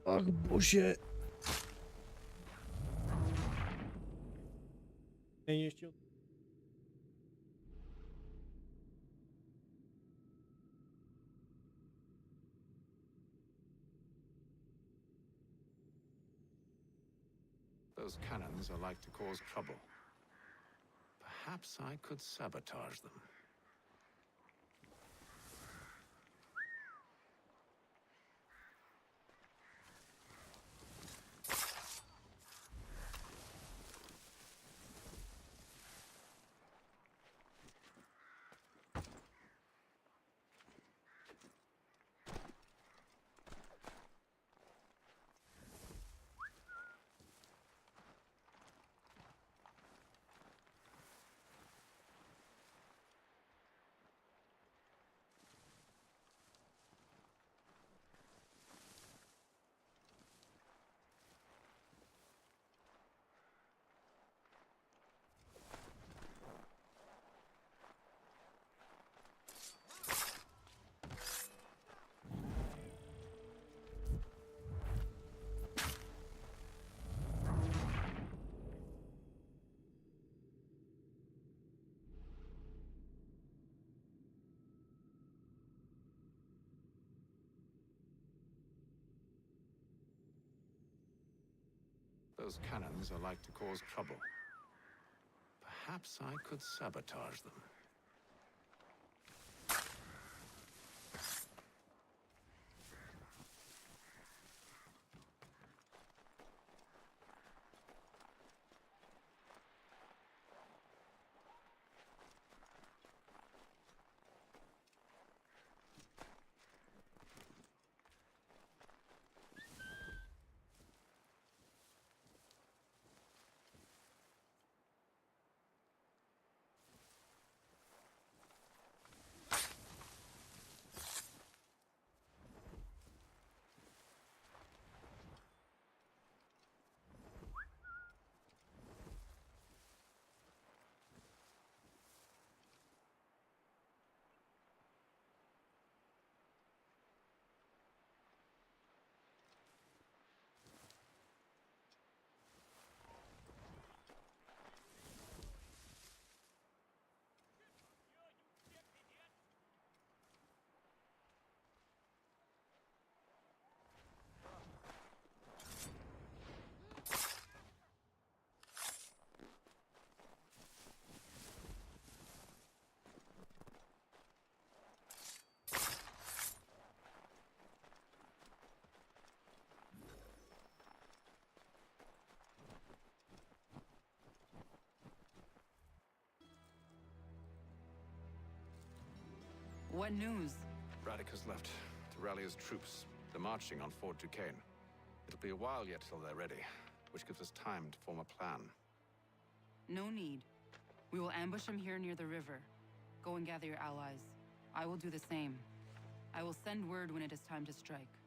Ach bože. Není ještě. Those cannons are like to cause trouble. Perhaps I could sabotage them. Those cannons are like to cause trouble. Perhaps I could sabotage them. What news? Braddock has left to rally his troops. They're marching on Fort Duquesne. It'll be a while yet till they're ready, which gives us time to form a plan. No need. We will ambush them here near the river. Go and gather your allies. I will do the same. I will send word when it is time to strike.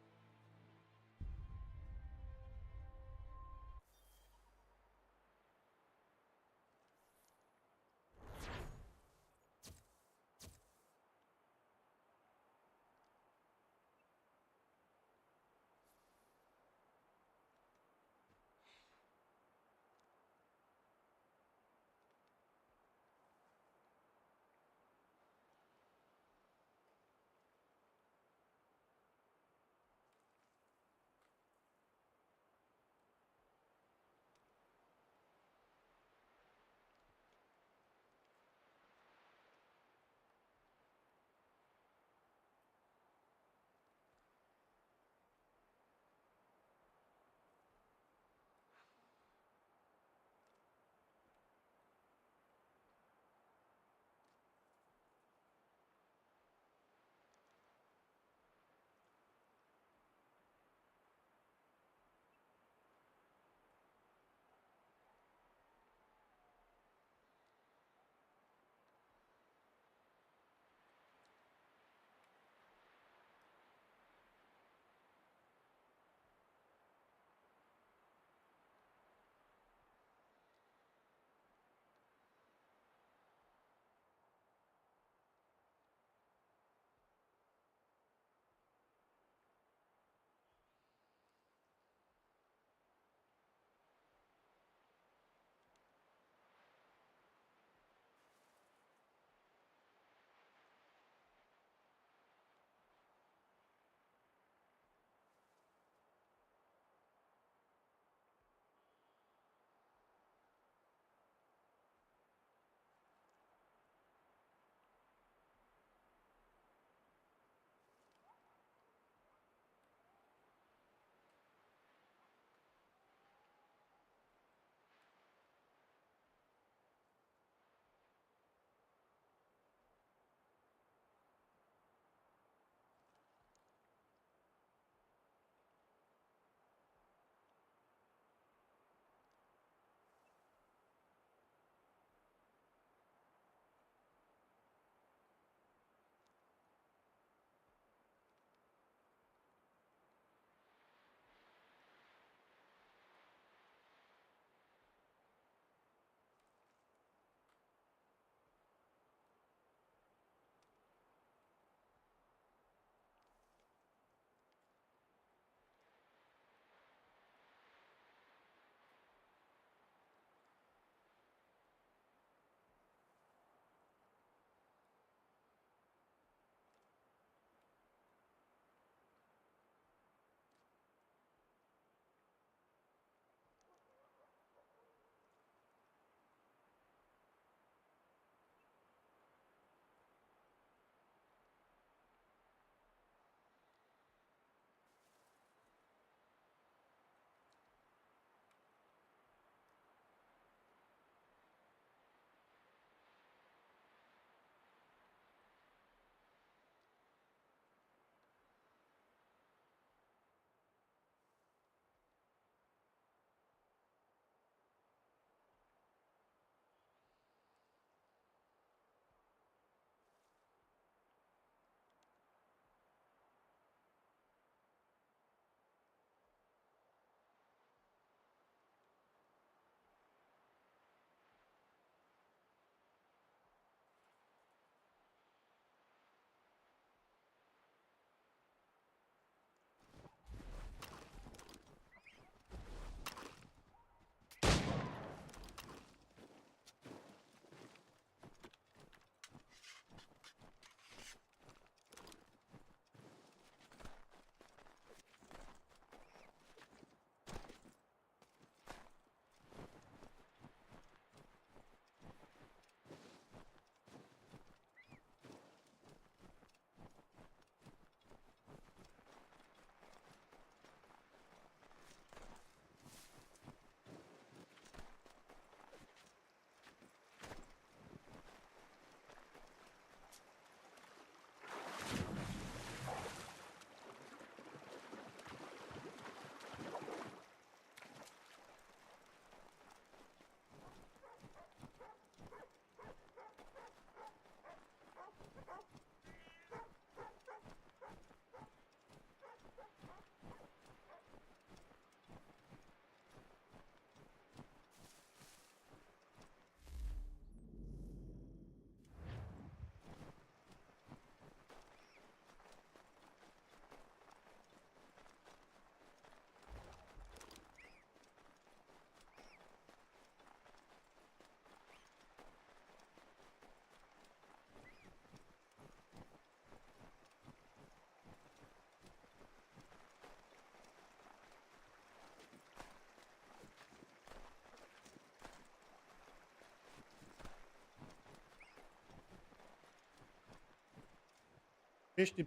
Ještě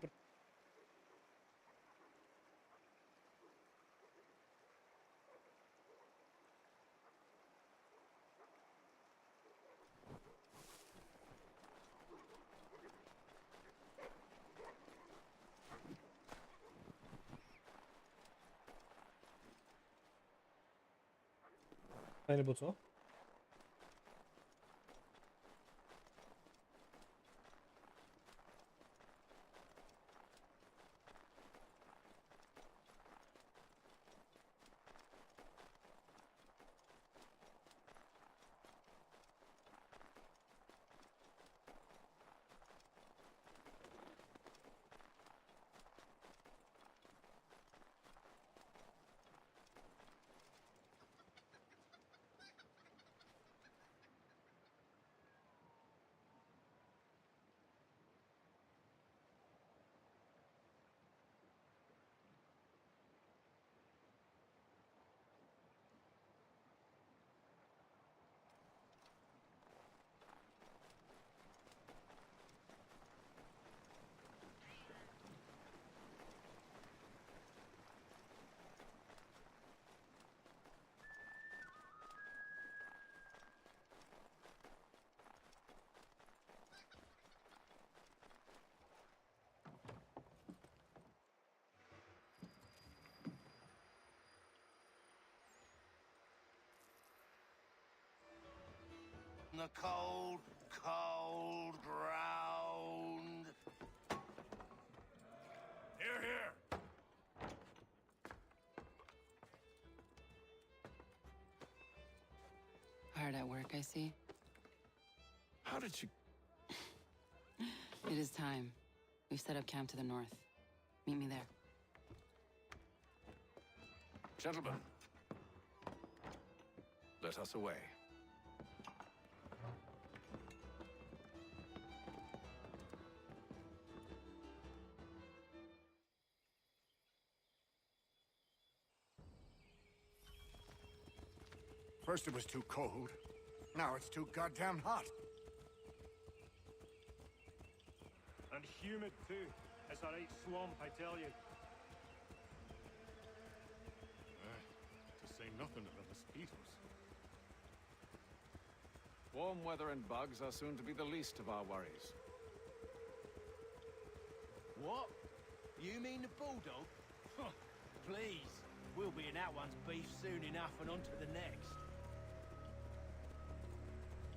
nebo co? The cold, cold ground. Here, here. Hard at work, I see. How did you... It is time. We've set up camp to the north. Meet me there. Gentlemen, let us away. First it was too cold. Now it's too goddamn hot. And humid too. It's a right swamp, I tell you. To say nothing of the mosquitoes. Warm weather and bugs are soon to be the least of our worries. What? You mean the bulldog? Please. We'll be in that one's beef soon enough and on to the next.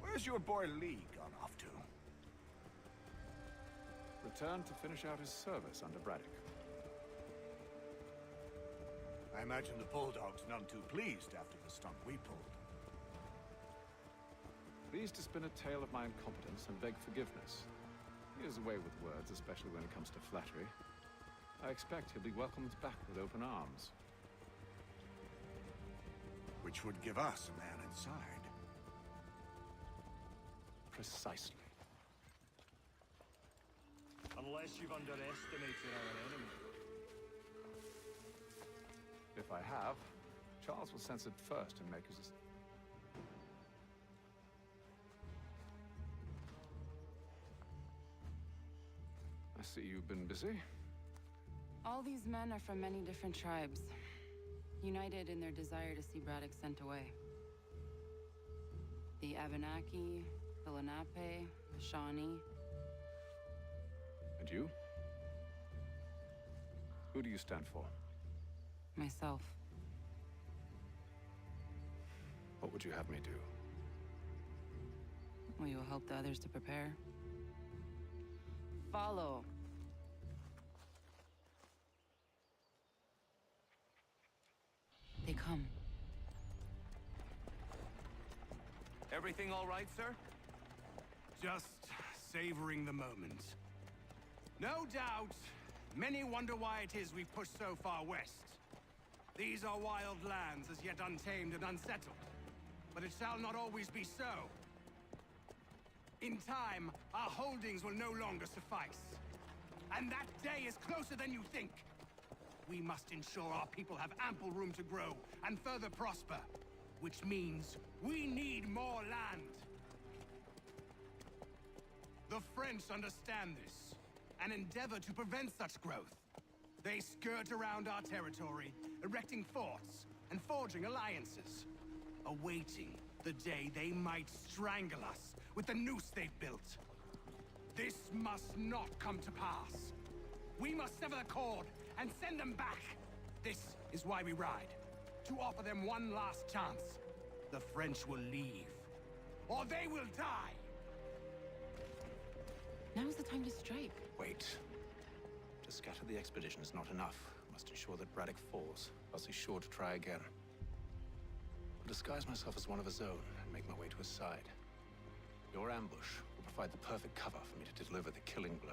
Where's your boy Lee gone off to? Returned to finish out his service under Braddock. I imagine the Bulldog's none too pleased after the stunt we pulled. Pleased to spin a tale of my incompetence and beg forgiveness. He is away with words, especially when it comes to flattery. I expect he'll be welcomed back with open arms. Which would give us a man inside. Precisely. Unless you've underestimated our enemy. If I have, Charles will sense it first and make his... I see you've been busy. All these men are from many different tribes, united in their desire to see Braddock sent away. The Abenaki, the Lenape, the Shawnee. And you? Who do you stand for? Myself. What would you have me do? Will you help the others to prepare? Follow. They come. Everything all right, sir? Just savoring the moment. No doubt, many wonder why it is we've pushed so far west. These are wild lands, as yet untamed and unsettled. But it shall not always be so. In time, our holdings will no longer suffice. And that day is closer than you think. We must ensure our people have ample room to grow and further prosper. Which means we need more land. The French understand this, and endeavor to prevent such growth. They skirt around our territory, erecting forts and forging alliances, awaiting the day they might strangle us with the noose they've built. This must not come to pass. We must sever the cord and send them back. This is why we ride, to offer them one last chance. The French will leave, or they will die. Now's the time to strike. Wait. To scatter the expedition is not enough. Must ensure that Braddock falls, else he's sure to try again. I'll disguise myself as one of his own and make my way to his side. Your ambush will provide the perfect cover for me to deliver the killing blow.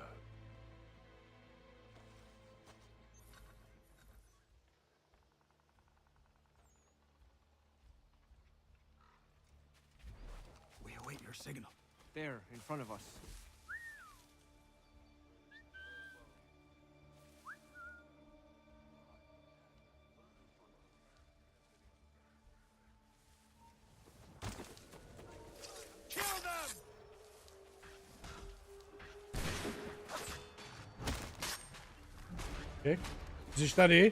We await your signal. There, in front of us. Okay. Jsi tady?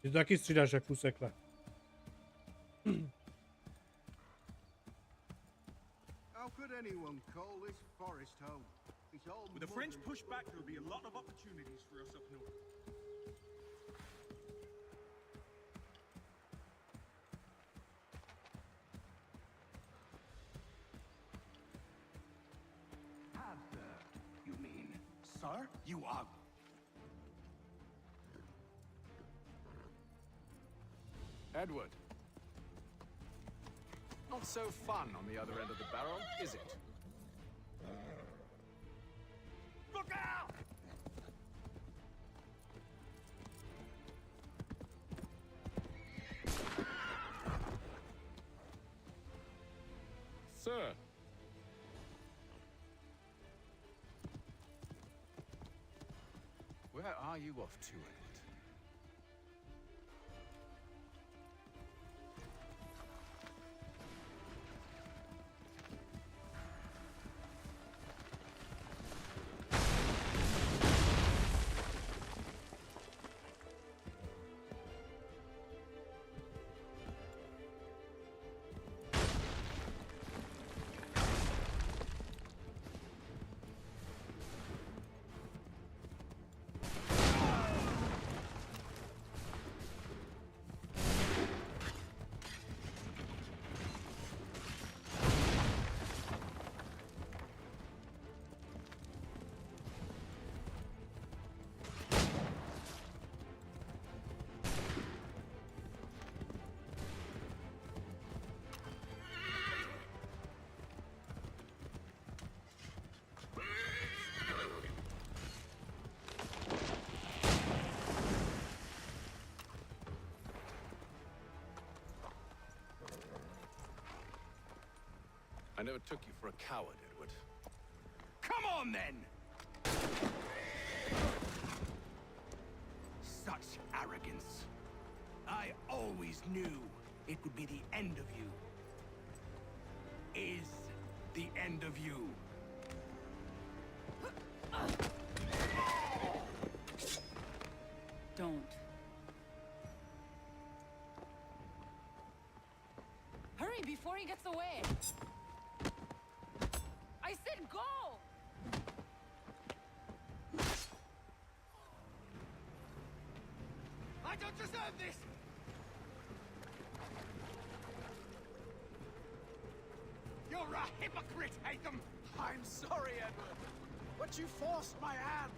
Ty to taky střídáš jak kusekle. How could anyone call this forest home? It's all With the French pushback, there'll be a lot of opportunities for us up north. You mean, sir? You are... Edward. Not so fun on the other end of the barrel, is it? Look out! Sir. Where are you off to, Edward? I never took you for a coward, Edward. Come on, then! Such arrogance. I always knew it would be the end of you. Is the end of you. Don't. Hurry before he gets away. I said go! I don't deserve this! You're a hypocrite, Hatham! I'm sorry, Edward, but you forced my hand.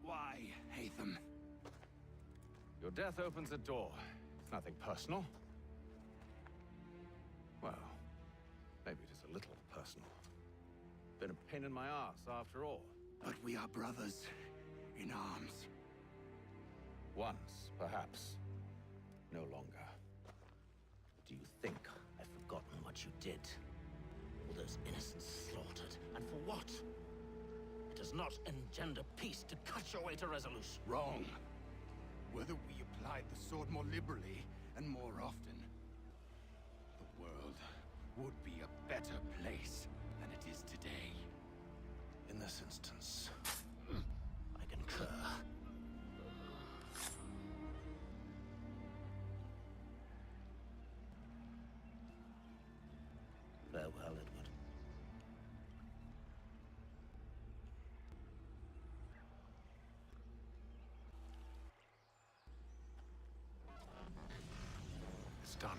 Why, Hatham? Your death opens a door. It's nothing personal. Well, maybe it is a little personal. Been a pain in my ass, after all. But we are brothers in arms. Once, perhaps. No longer. Do you think I've forgotten what you did? All those innocents slaughtered, and for what? It does not engender peace to cut your way to resolution. Wrong. Whether we applied the sword more liberally and more often, the world would be a better place than it is today. In this instance, I concur. Farewell, Edward. It's done.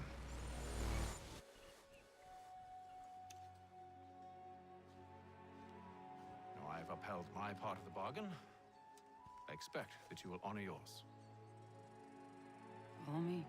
Now I have upheld my part of the bargain. I expect that you will honor yours. Follow me.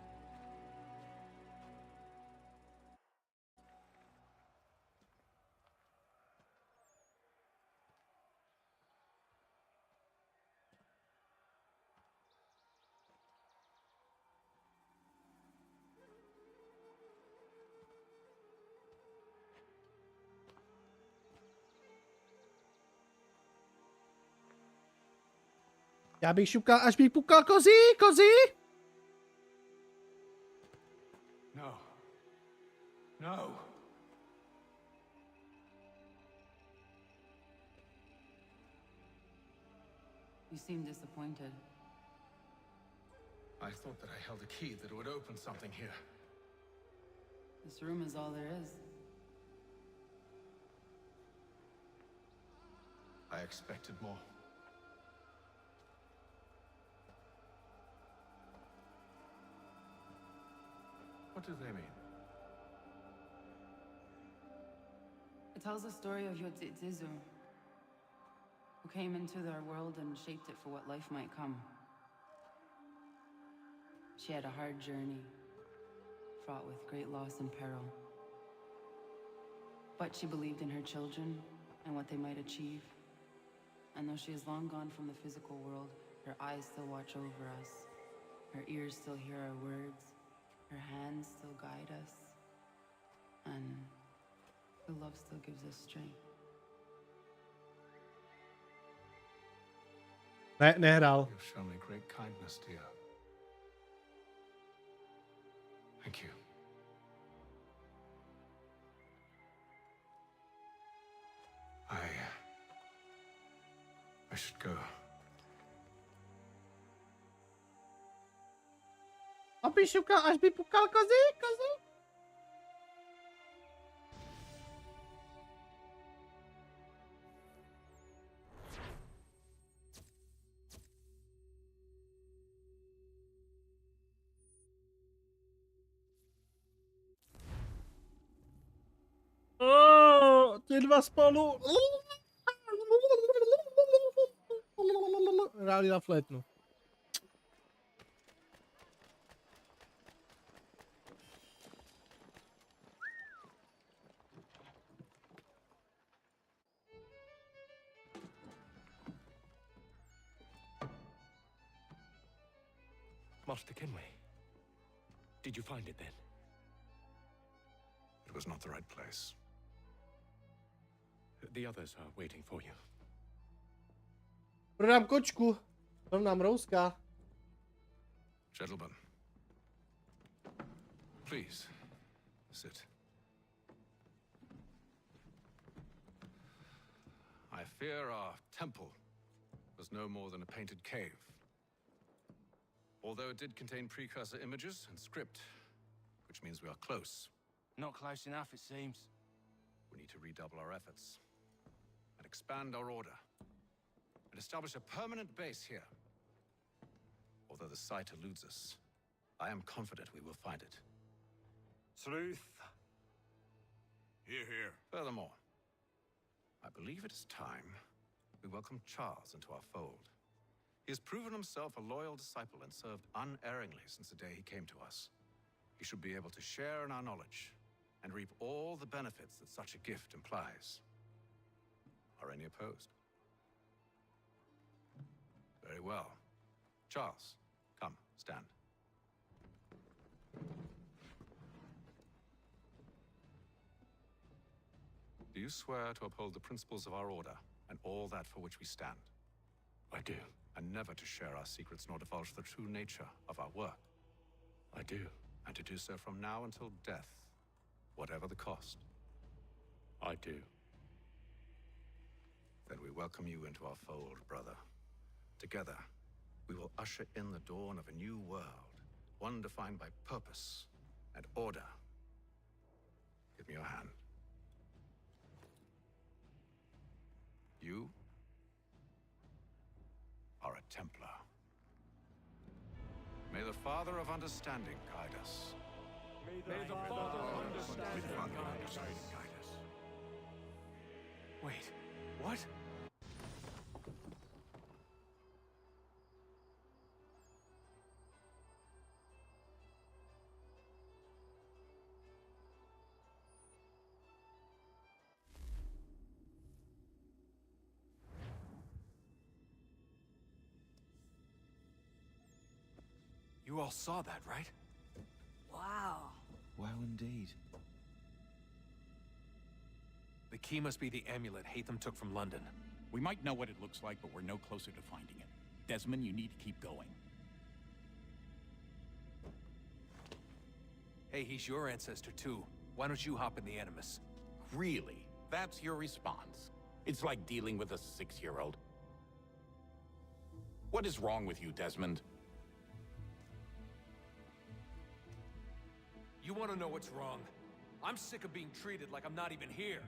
Já bych šukal, až bych pukal kozy, kozy! No. No. You seem disappointed. I thought that I held a key that would open something here. This room is all there is. I expected more. What do they mean? It tells the story of Yotzitzizu, who came into their world and shaped it for what life might come. She had a hard journey, fraught with great loss and peril. But she believed in her children and what they might achieve. And though she is long gone from the physical world, her eyes still watch over us. Her ears still hear our words. Her hands still guide us. And her love still gives us strength. Nehrál. You've shown me great kindness, dear. Thank you. I should go. Aby šukal, až by pukal kozy, kozy. Ty dva spolu. Hráli na flétnu. Master Kenway, did you find it then? It was not the right place. The others are waiting for you. Prodám kočku. Tam nám rouská. Gentlemen, please sit. I fear our temple was no more than a painted cave. Although it did contain precursor images and script, which means we are close. Not close enough, it seems. We need to redouble our efforts and expand our order and establish a permanent base here. Although the site eludes us, I am confident we will find it. Truth. Hear, hear. Furthermore, I believe it is time we welcome Charles into our fold. He has proven himself a loyal disciple and served unerringly since the day he came to us. He should be able to share in our knowledge and reap all the benefits that such a gift implies. Are any opposed? Very well. Charles, come, stand. Do you swear to uphold the principles of our order and all that for which we stand? I do. And never to share our secrets nor divulge the true nature of our work? I do. And to do so from now until death, whatever the cost? I do. Then we welcome you into our fold, brother. Together, we will usher in the dawn of a new world, one defined by purpose and order. Give me your hand. You are a Templar. May the Father of Understanding guide us. May the Father of Understanding guide us. Wait, what? You all saw that, right? Wow. Wow, indeed. The key must be the amulet Hatham took from London. We might know what it looks like, but we're no closer to finding it. Desmond, you need to keep going. Hey, he's your ancestor too. Why don't you hop in the Animus? Really? That's your response? It's like dealing with a 6-year-old. What is wrong with you, Desmond? You want to know what's wrong? I'm sick of being treated like I'm not even here.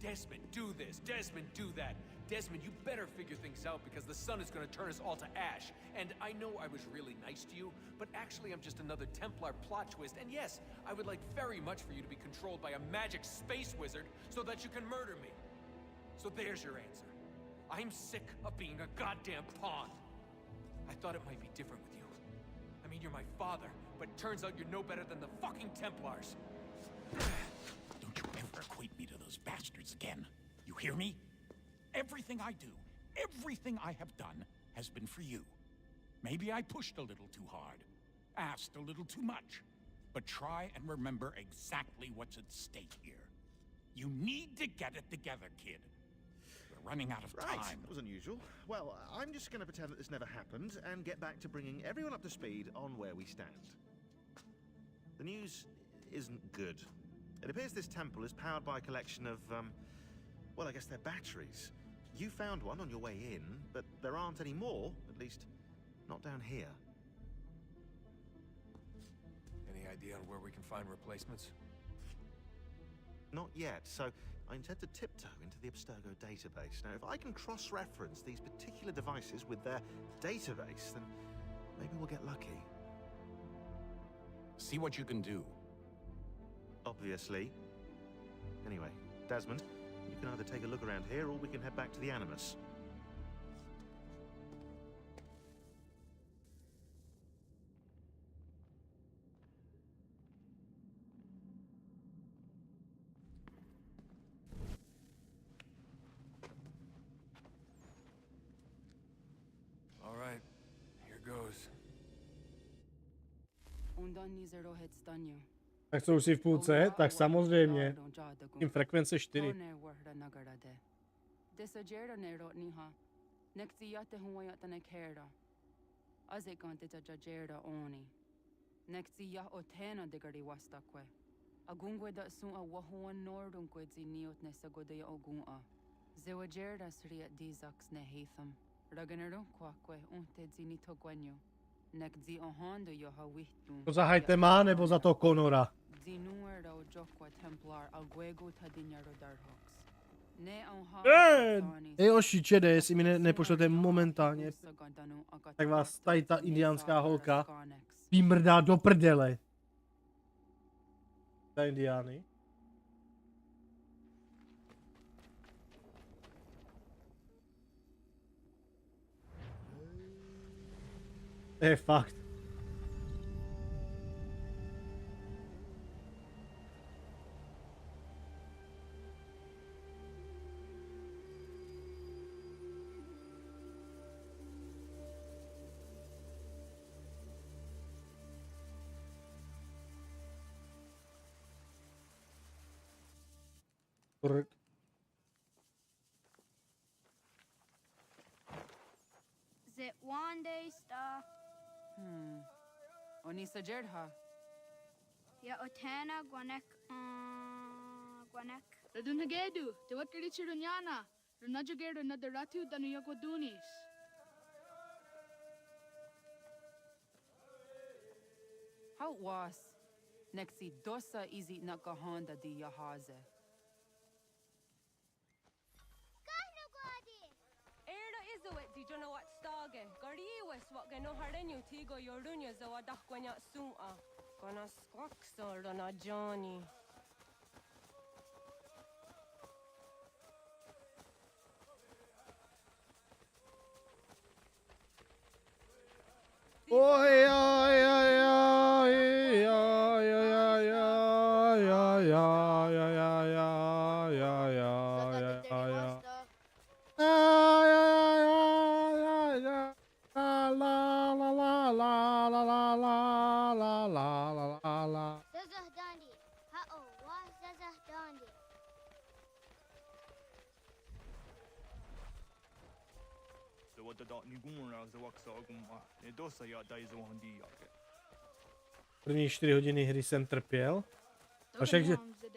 Desmond, do this. Desmond, do that. Desmond, you better figure things out because the sun is going to turn us all to ash. And I know I was really nice to you, but actually I'm just another Templar plot twist. And yes, I would like very much for you to be controlled by a magic space wizard so that you can murder me. So there's your answer. I'm sick of being a goddamn pawn. I thought it might be different with you. I mean, you're my father, but it turns out you're no better than the fucking Templars. Don't you ever equate me to those bastards again. You hear me? Everything I do, everything I have done, has been for you. Maybe I pushed a little too hard, asked a little too much, but try and remember exactly what's at stake here. You need to get it together, kid. We're running out of Right, time. that was unusual. Well, I'm just going to pretend that this never happened and get back to bringing everyone up to speed on where we stand. The news isn't good. It appears this temple is powered by a collection of, well, I guess they're batteries. You found one on your way in, but there aren't any more, at least not down here. Any idea on where we can find replacements? Not yet, so I intend to tiptoe into the Abstergo database. Now, if I can cross-reference these particular devices with their database, then maybe we'll get lucky. See what you can do. Obviously. Anyway, Desmond, you can either take a look around here or we can head back to the Animus. All right, here goes. Tak co už si v půlce? Tak samozřejmě. Tím frekvence 4. Agungwe da sun a wahuan nordun kwedzi niot ne sagode ya ogun a. Zewajerda sriat dizax ne hatham. Raganero kwakwe untedzi ni togwanyo. Nekdzi ohando yo hawihtun. To za Hajtema nebo za to Konora? Zinuerda o jokwa templar alguego tadinyaro darhox. Ne onha. Ej, oši, čede, jestli mi nepošlete momentálně, tak vás tady ta indiánská holka vymrdá do prdele. Ta indiány. To je fakt. Zit one day star. Onisa Jerdha. Ya otana gwanek gwanek. Radunhagedu, te wakili chirunyana. Runajagedu na daratu danu yagodunis. How was? Nexi dosa izi nakahanda di yahaze. Di jono wat stage. Gari wes wat geno harenyu tigo yorunya zo adak kwanya sua. Kona squaxor na Johnny. Oi, oi, oi, oi, oi, oi, oi, První 4 hodiny hry jsem trpěl.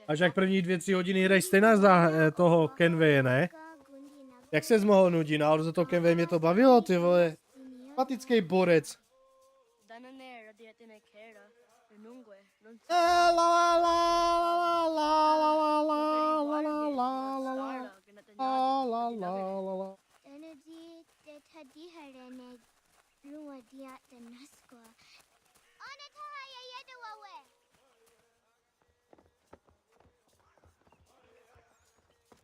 Až jak první 2-3 hodiny hraj stejná za toho Kenveje, ne? Jak se mohl nudit, ale za toho Kenveje mě to bavilo, ty vole. Patický borec.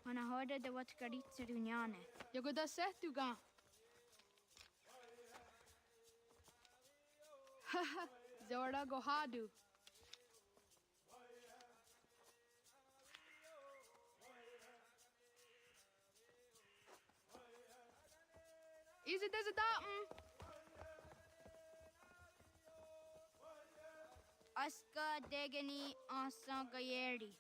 Ana horde de wat karit serunyane. Jogo da sehtuga. Haha, Zora gohadu. Easy does it Aska degani asa gayeri.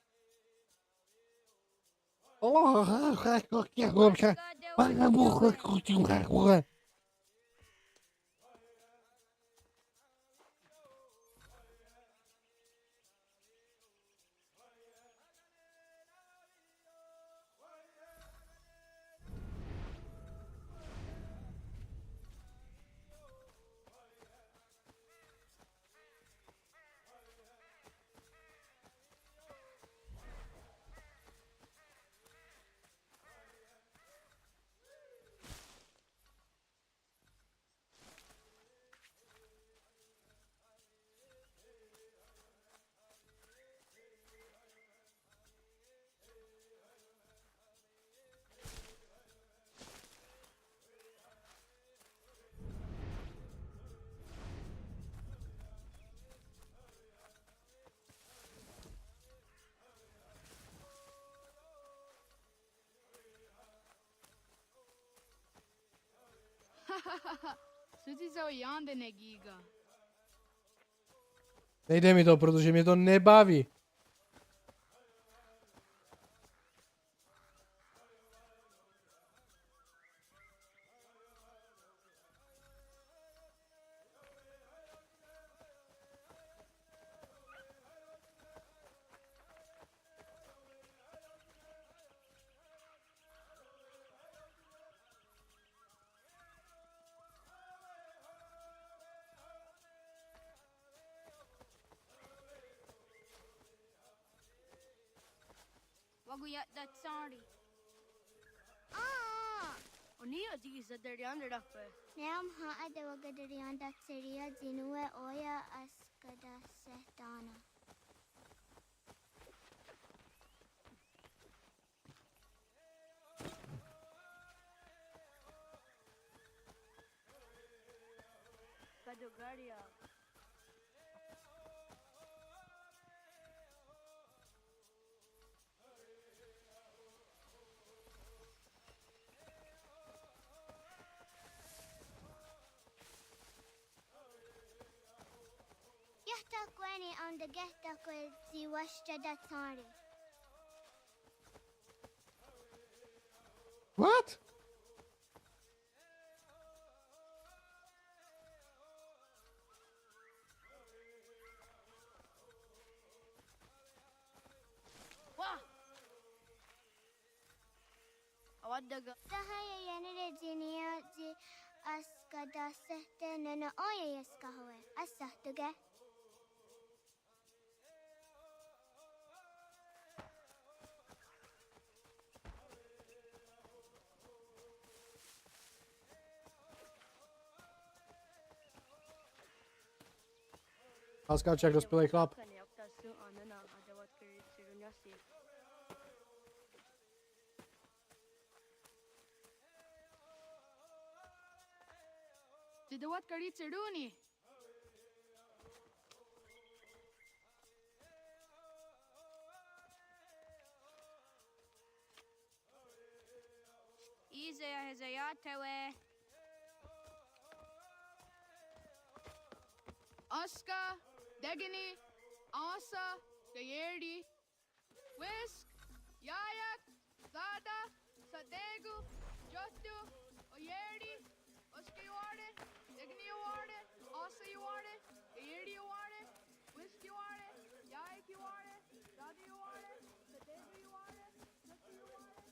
Suzi zo yande negiga. Nejde mi to, protože mě to nebaví. Waguya that sorry. Onia di sa derian rafa. Neam ha ada wagadarian that seria zinue oya askada sehtana. Kadogaria. Yahtakweni on the gehtakwe ziwashta that sorry. What? Awadaga. Sahaya yanere jinia ji askada sehte nana oya yaskahoe. Asahtuge. A skáče jak dospělý chlap. Tidawat kari chiduni. Izaya hezayatawe. Aska, Degini, Asa, Gayerdi, Whisk, Yayak, Zada, Sadegu, Jotu, Oyerdi, Oska you are it, Degini you are it, Asa you are it, Gayerdi you are it, Whisk you are it, Yayak you are it, Zada you are it, Sadegu you are it, Jotu you are it.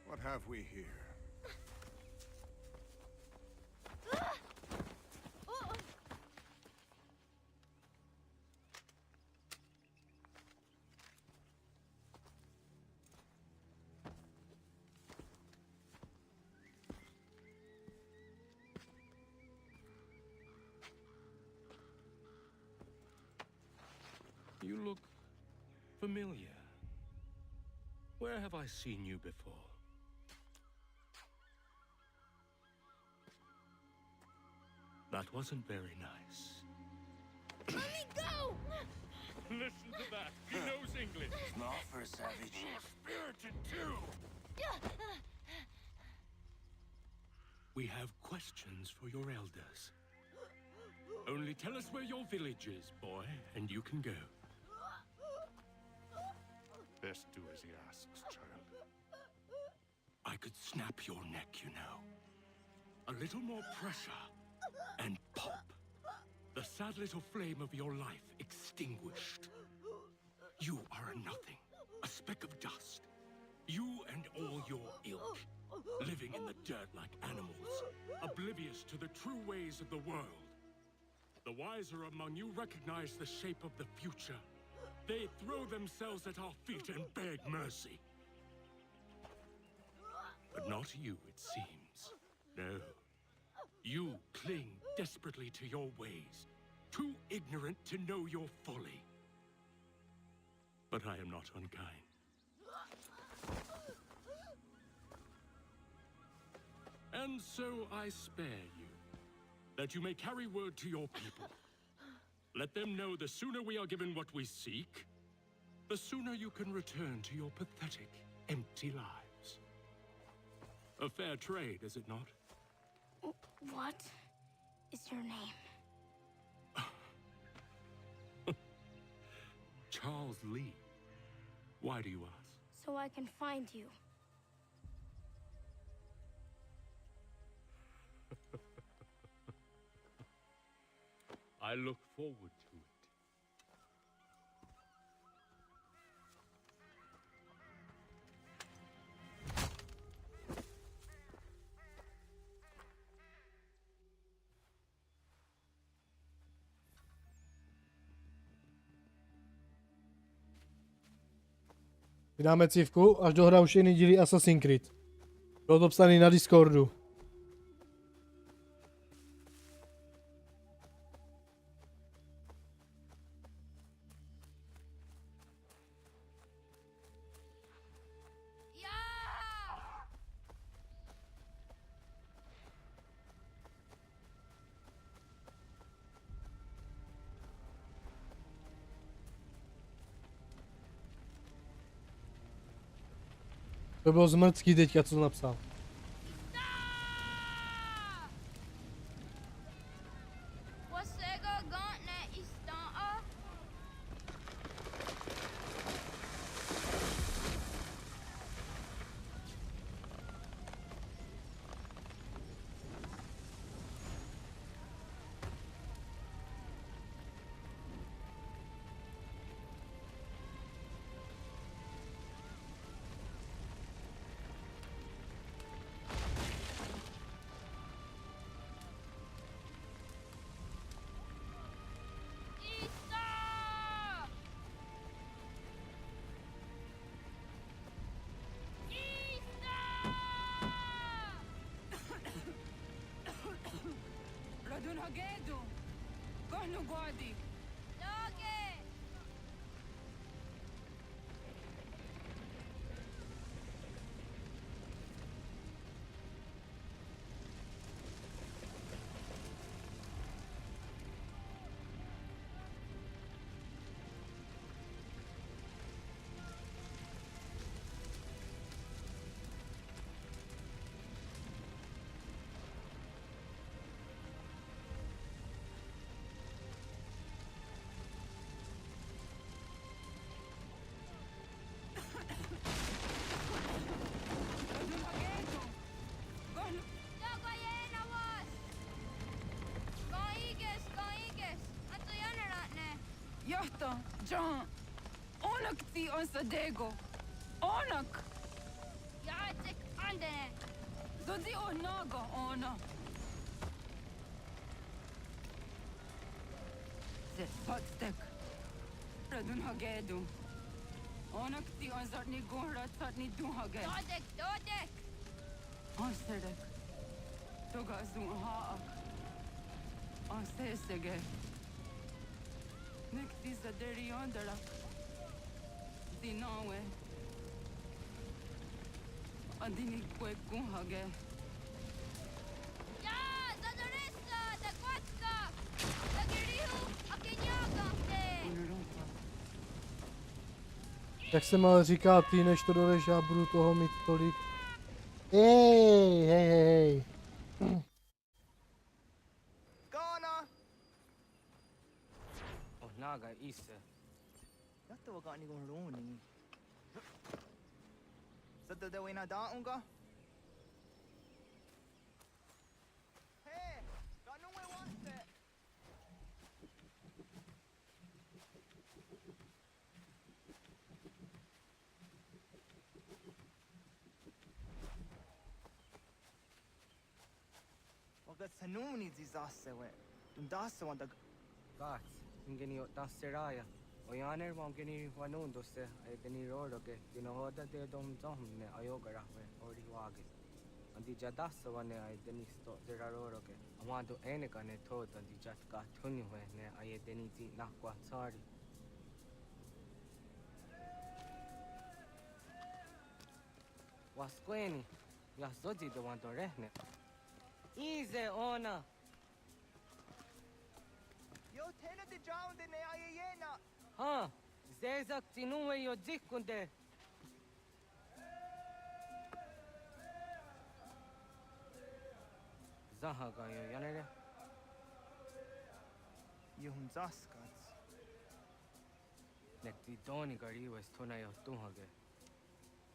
What have we here? You look familiar. Where have I seen you before? That wasn't very nice. Let me go! Listen to that. He knows English. Smart for a savage. Spirited too. We have questions for your elders. Only tell us where your village is, boy, and you can go. Best do as he asks, child. I could snap your neck, you know. A little more pressure, and pop. The sad little flame of your life extinguished. You are a nothing, a speck of dust. You and all your ilk, living in the dirt like animals, oblivious to the true ways of the world. The wiser among you recognize the shape of the future. They throw themselves at our feet and beg mercy. But not not you, it seems. No. You cling desperately to your ways, too ignorant to know your folly. But I am not unkind. And so I spare you, that you may carry word to your people. Let them know the sooner we are given what we seek, the sooner you can return to your pathetic, empty lives. A fair trade, is it not? What is your name? Charles Lee. Why do you ask? So I can find you. I look forward to it. Vydáme cívku, až dohraju všechny díly Assassin's Creed. Bylo to psaný na Discordu. To bylo zmrcký teďka, co napsal. Johto, John, onak ti on sadego, onak. Jacek andene. Zodi onago ona. Zet patstek. Radun hagedu. Onak ti on zartni gohrat zartni duhage. Dodek, dodek. Ansedek. Toga zun haak. Ansesege. Nekti zaderi ondarak. Dinawe. Andini kwekun hage. Ja, zadoresa, da kotska. Da girihu, akenyaga te. Jak se mal říká, ty než to dodeš, já budu toho mít tolik. Hej, hej, hej. Naga isse. Yatta wa gani gon roni. Sadda da wena da unga. Hey, ganu we waste. Waga sanuni disasse we. Dun dasse wanda gat. Ingeni tasseraya. Oyaner mongeni wanundo se. Ay deni rodo ke. Dinohoda de dom zomne ayogara we. Ori wage. Andi jadasa wane ay denisto zeraroro ke. Amado ene kane to andi jatka tunywe ne ay deniti nakwa tsari. Waskweni, ya zoji do wanto rehne. Ize ona. Yo tena de drowned in ayena. Ha, zezak tinuwe yo zikunde. Zahaga yo yanere. Yuhun zaskats. Nekti doni gariwe stona yo tuhage.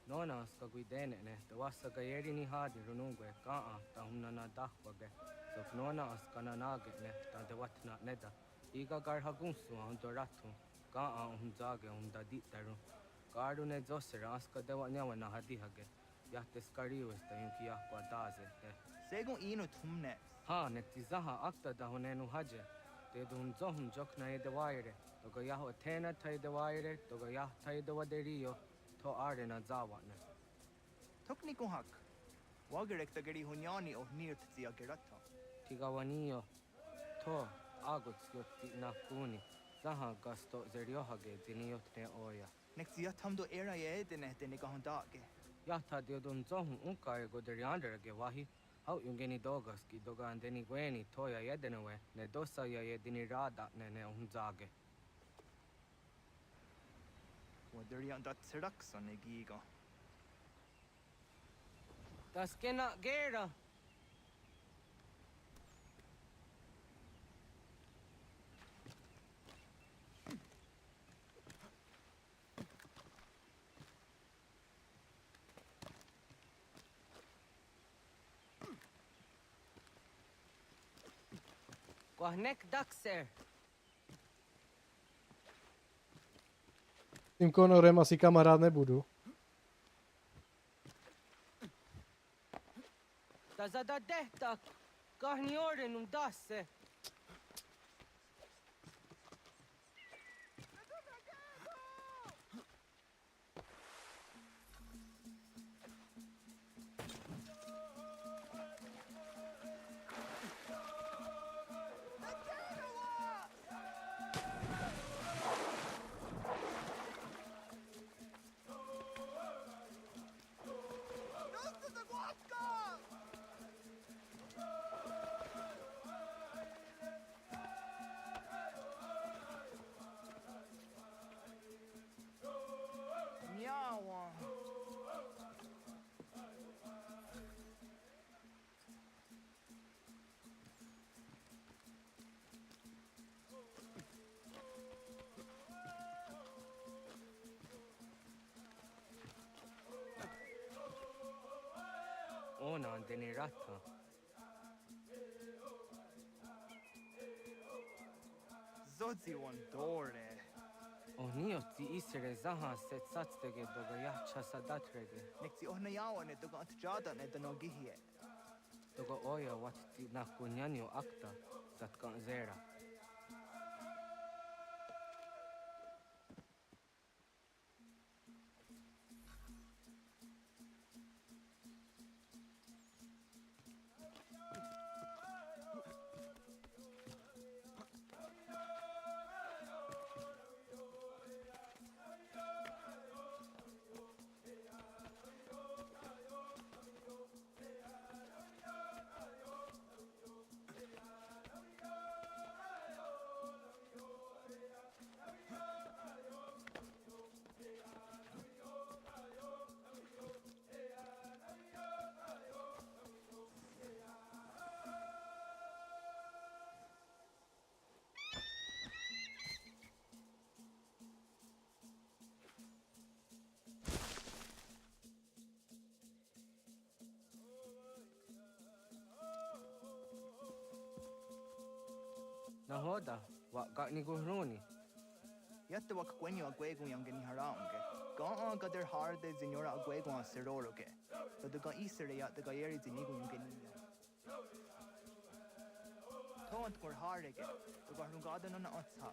Nona ska guidene ne, te wassa gayeri ni hadi runungwe kaa ta humnana dahwage. Sok nona askana nage ne, ta te watna neda. Iga garhagunsu hunto ratu, kaa humzage humdaditaru. Garu ne zosera aska dewa nyawa na hadihage. Yahte skariwe sta yunki yahkwa daze te. Segun ino tumne. Ha, nekti zaha akta da hunenu haje. Te dun zohum jokna e dewaire. Toga yahu atena tai dewaire, toga yah tai dewa deriyo. To are na zawatne. Tokni kuhak. Wagerek tagari hunyani o nirt zia gerata. Tigawaniyo. To aguts yotti nakuni. Zaha gasto zeriohage ziniyotne oya. Nekzia tamdo era ye dene dene kahondage. Yahta diodun zohum unkaye goderianderage wahi. Hau yungeni dogaski doga andeni gweni toya yedenewe. Ne dosa ya yedini rada ne unzage. Waderian dat serakson e giga. Das kena gera. Quahnek daxer. Tím Conorem asi kamarád nebudu. Tazada dehtak. Kahni orenum dasse. Ona andeni rata. Zodzi wan dore. Onioti isere zaha set satstege doga yahcha sadatrege. Nekzi ohnayawa ne doga atjada ne danogihie. Doga oya watti nakunyanyo akta satkan zera. Nahoda, wa ni guhruni. Yatte wak kwenyo agwego yang geni haraunge. Ga gader harde zinora agwego an seroroge. But the ga isere yat the gayeri zinigo yang geni. Tont kor harege. The ga rungada nona otsa.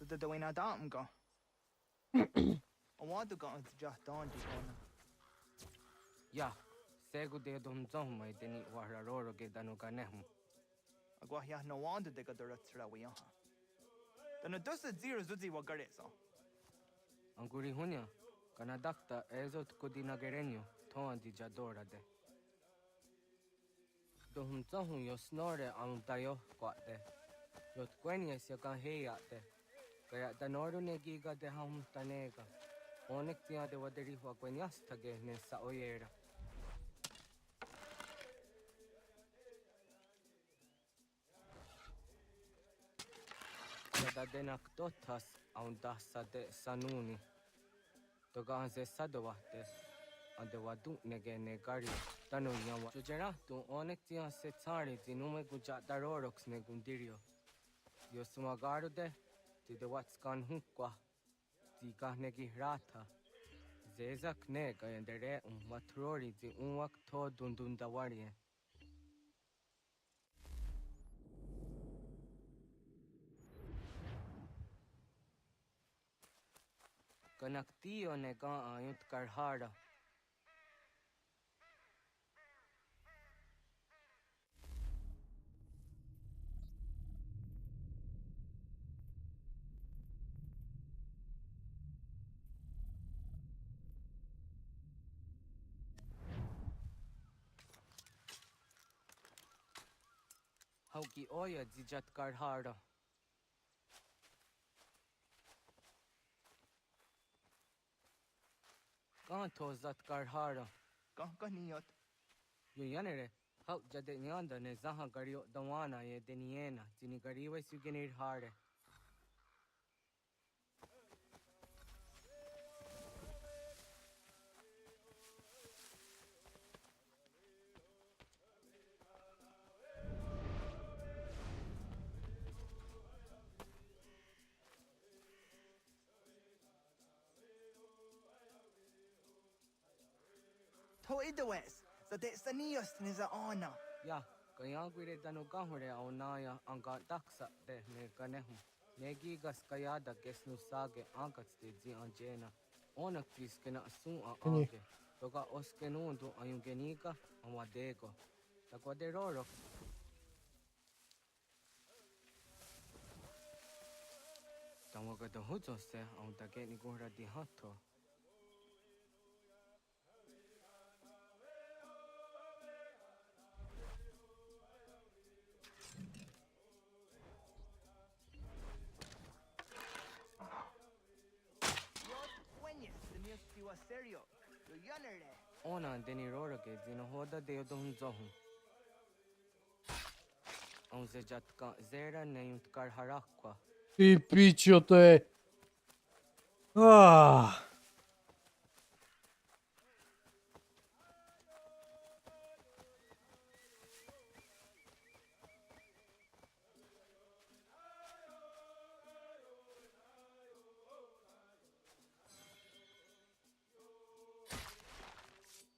det då ena dagen gå. Och vad du går inte just dagen till honom. Ja, segu de dom zomma ideni wararoro ge danuga nehm. Agwa ya no wanda de gadara tsrawiya. Dana dosa zero zuzi wa garesa. Anguri hunya, kana dakta ezot kudina gerenyo, toan di jadora de. Dohum zohum yo snore am dayo kwate. Yot kwenye se kan heya de. Kaya danoru ne giga de ham tanega. Onek tia de waderi wa kwenyas tage ne sa oyera. Kada denak dotas aun dasa de sanuni. Toga anse sadovate. Ande wadu nege negari tanu yawa. Jojera tu onek tia se tsari zinume guja darorox ne gundirio. Yo sumagaru de ti de watskan hunkwa. Ti kahnegi rata. Zezak nega yendere matrori ti unwak to dundundawarie. Kanaktiyo nega ayut karhara. Hauki oya zijat karhara. Kahan to zat karhara. Kah niyot. Yo yanere, hauk jade nyanda ne zaha gario dawana ye deniena, zini gariwe sugenir hare. To idawes. Så det saniyos ni za ona. Ja, kaya gwire danu gahure au naya anga daksa de ne ganehu. Negi gas kayada gesnu sage angats de zi anjena. Onak tiskena sun a ange. Toga oskenundu ayungenika amadego. Takwa de roro. Tamaga de huzo se au tage ni gura di hatto. Serio. Yo yanere. Ona deni roro ke zino hoda de odon zohum. On se jatka zera ne yunt karharakwa. Ty pičo, to je...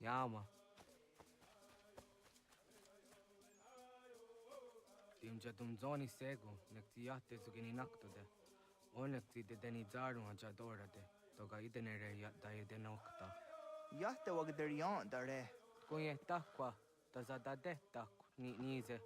Yama. Timja tum zoni sego, nekti yatte zugini nakto de. Onekti de deni zaru anja dora de. Toga idenere yatta ide nokta. Yatte wagderian dare. Kunye takwa, tazada de tak ni nize.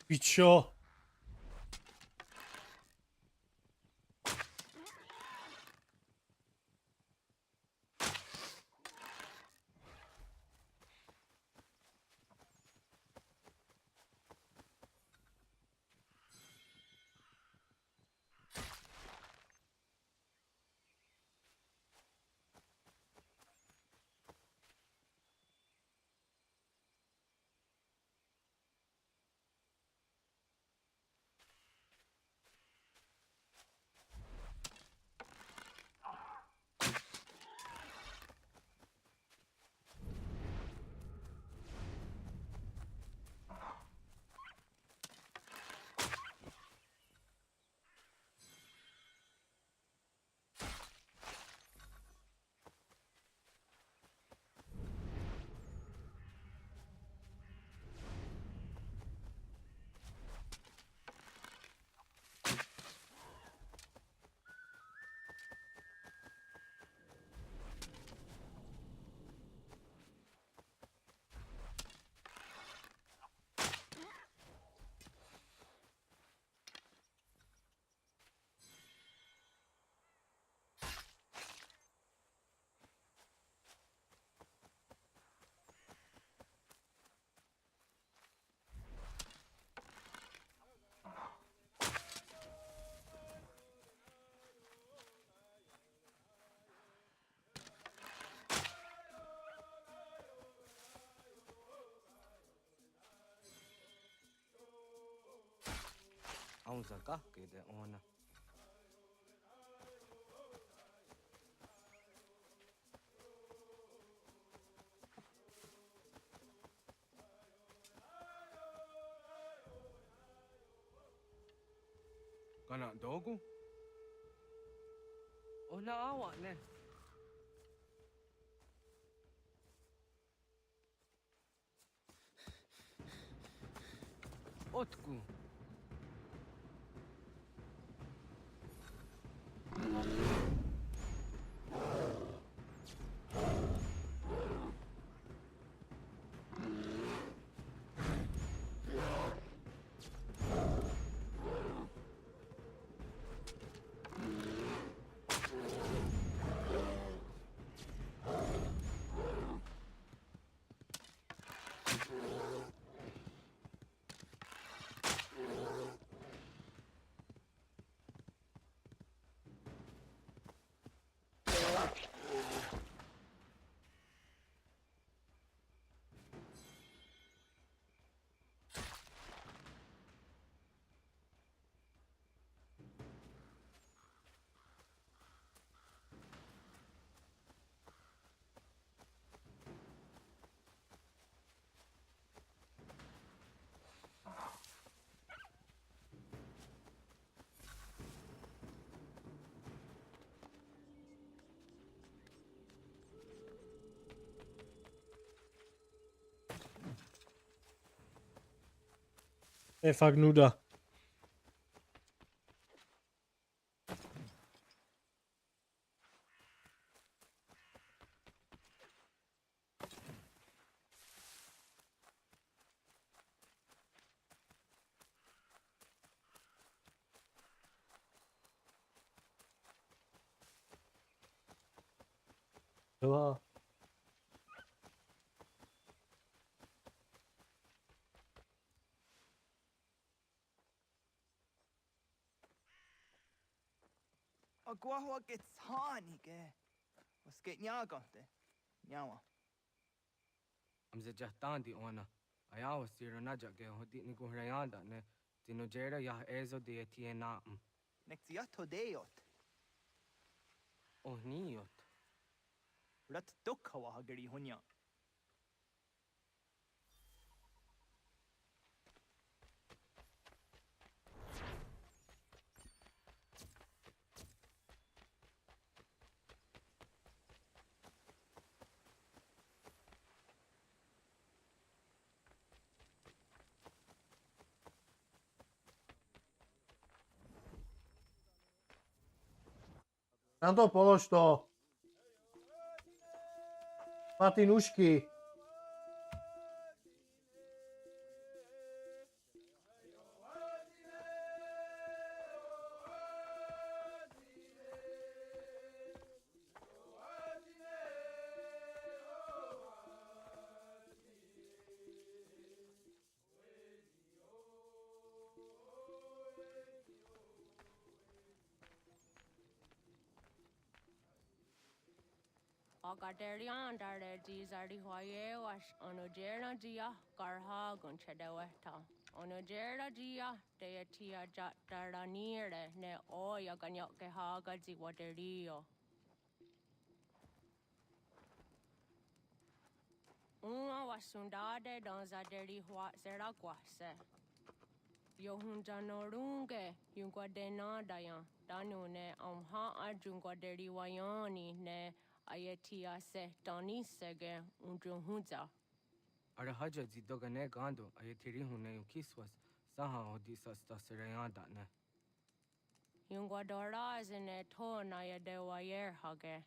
Pičo. Aunza kahke de ona. Kana dogu? Ona awak ne. Otku. Je fakt nuda. Jo. Agua que tsani ke. Was geht nyagante? Nyawa. Amze jahtandi ona. Ayawa siro najage hodi ni guhrayanda ne. Tinojera yah ezo de etiena. Nektiato deot. Oh niot. Rat dukhawa hageri hunya. Na to polož to. Má ty nůžky. Agaderian dare dizardi hoye was onojera dia garha gunchedeweta. Onojera dia deetia jattaranire ne oya ganyoke haga ziwaderio. Uma wasundade donzaderi hua zeraguase. Yohunjanorunge yungwadenadayan danune amha ajungwaderi wayani ne Ayetia se Donisege Undruhunza. Arahaja zidogane gando ayetiri hune yukiswas saha odisas tasirayanda ne. Yungwadora zine to na yadewayer hage.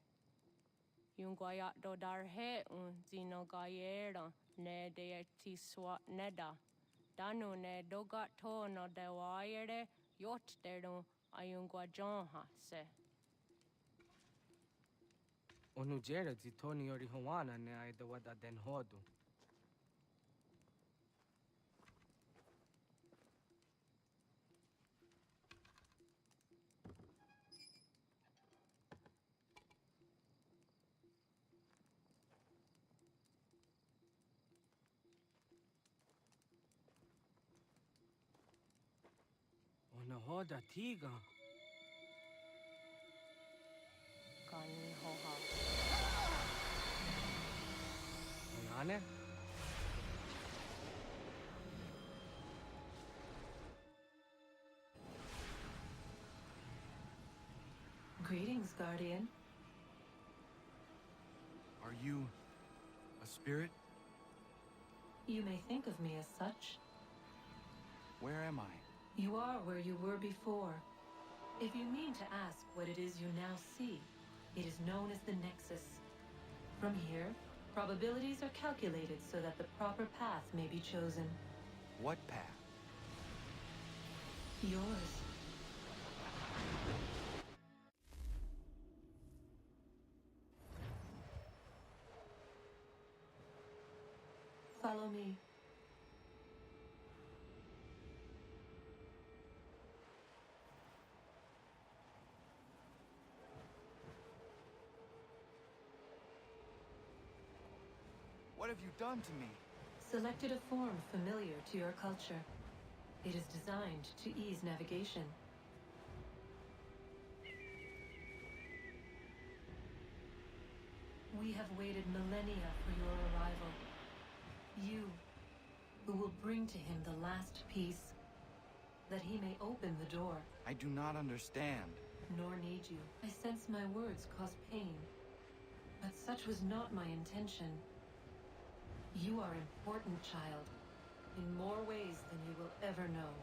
Yungwayat dodarhe zinogayera ne deetiswa neda. Danu ne dogat to no dewayere yot deru ayungwajonha se. Onujera zitoni yori hawana ne aidawada den hodu. nahoda tiga. Kani hoha. Nane? Greetings, Guardian. Are you a spirit? You may think of me as such. Where am I? You are where you were before. If you mean to ask what it is you now see, it is known as the Nexus. From here, probabilities are calculated so that the proper path may be chosen. What path? Yours. Follow me. What have you done to me? Selected a form familiar to your culture. It is designed to ease navigation. We have waited millennia for your arrival. You, who will bring to him the last piece, that he may open the door. I do not understand. Nor need you. I sense my words cause pain, but such was not my intention. You are important, child, in more ways than you will ever know.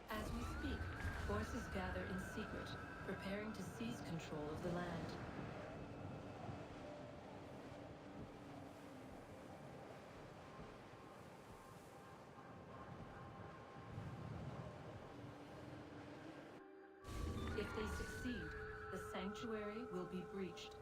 As we speak, forces gather in secret, preparing to seize control of the land. If they succeed, the sanctuary will be breached.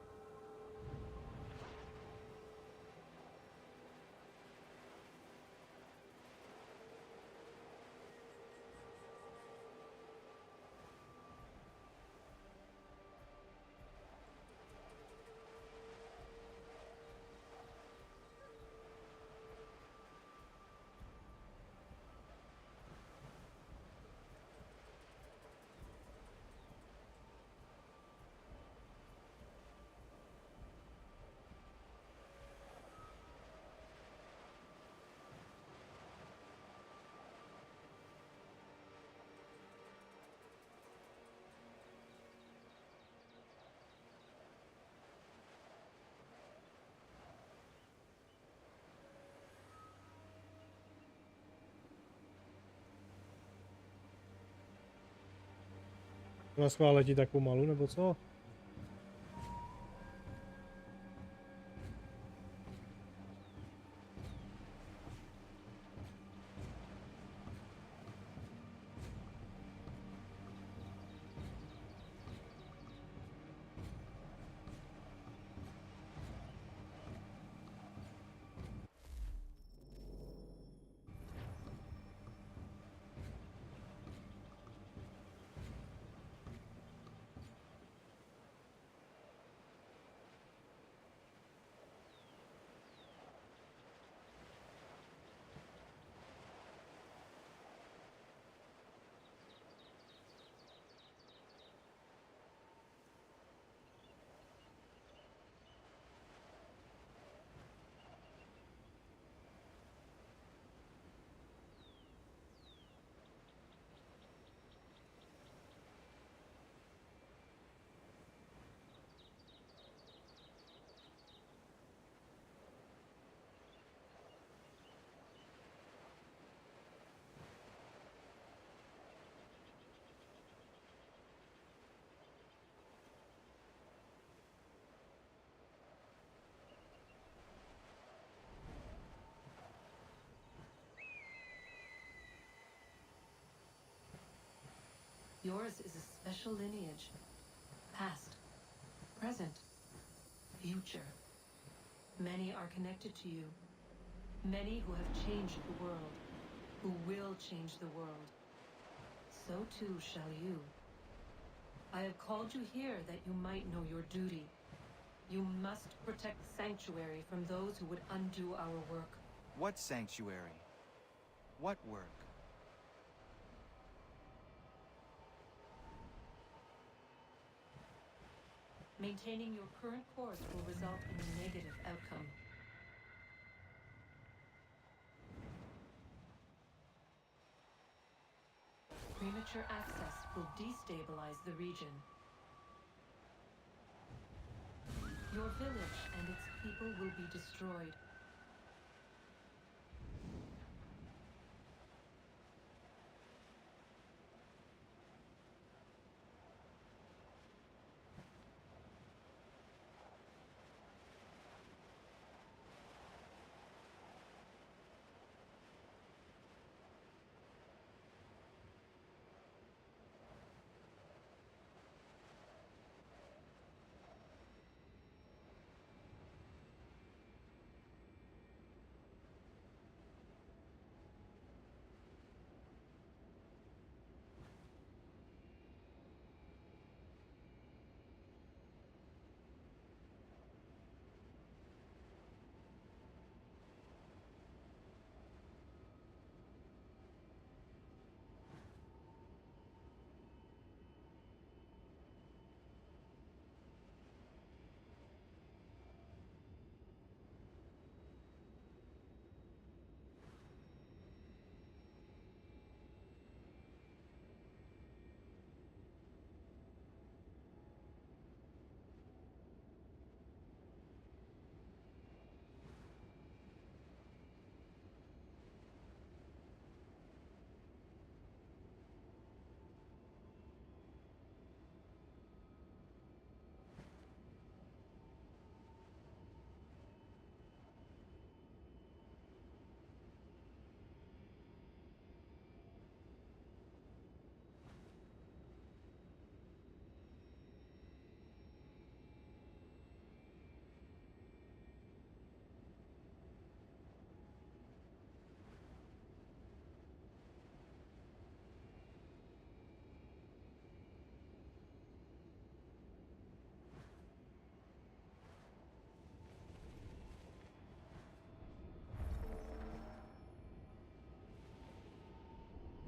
Na schvál letí tak pomalu, nebo co? Yours is a special lineage. Past, present, future. Many are connected to you. Many who have changed the world, who will change the world. So too shall you. I have called you here that you might know your duty. You must protect Sanctuary from those who would undo our work. What sanctuary? What work? Maintaining your current course will result in a negative outcome. Premature access will destabilize the region. Your village and its people will be destroyed.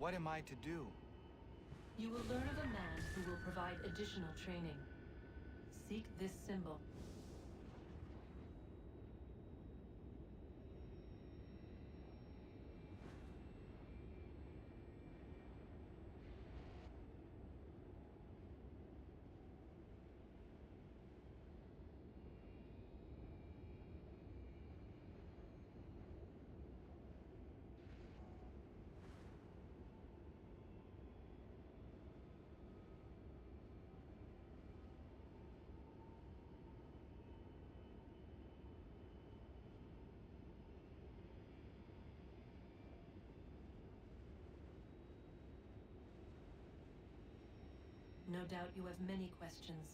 What am I to do? You will learn of a man who will provide additional training. Seek this symbol. No doubt you have many questions.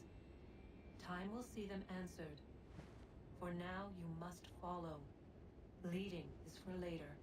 Time will see them answered. For now, you must follow. Leading is for later.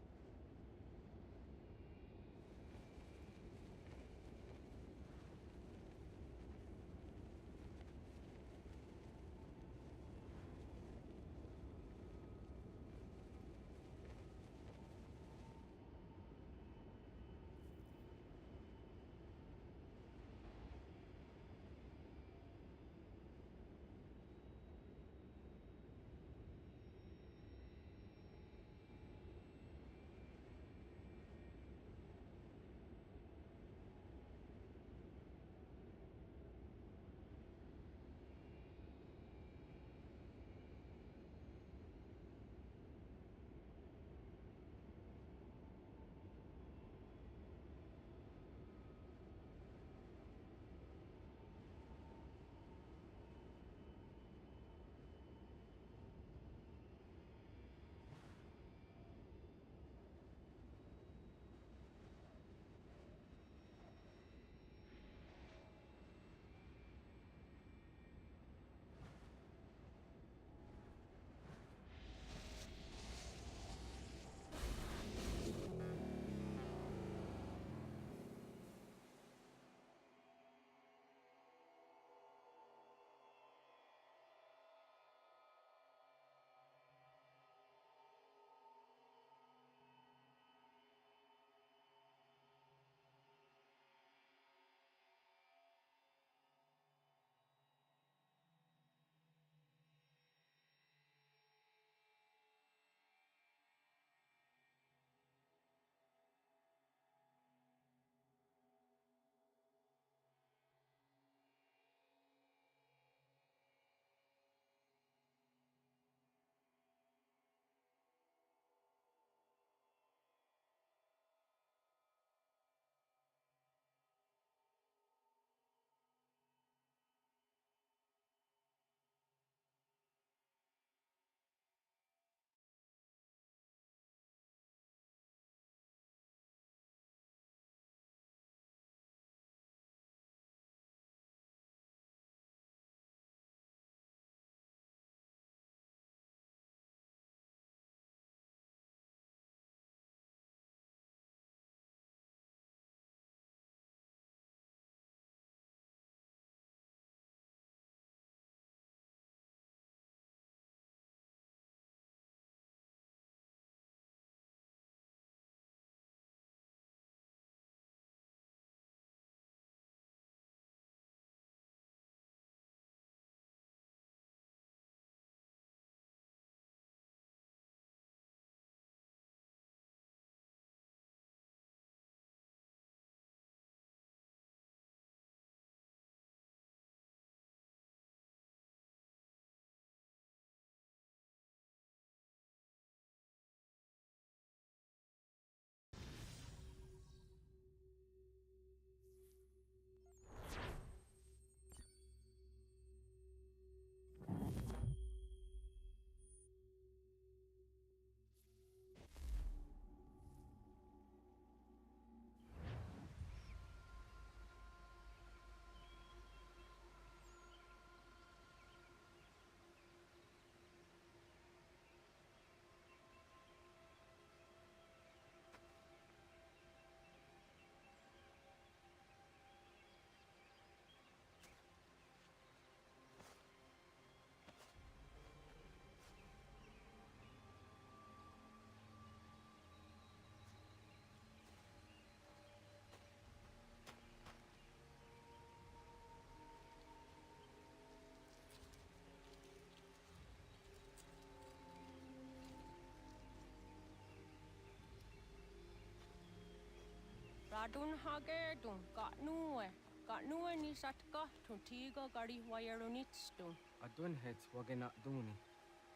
Radun hagedun, got nue ni satka, tuntigo gari wayarunitstu. Adun hets wagena duni.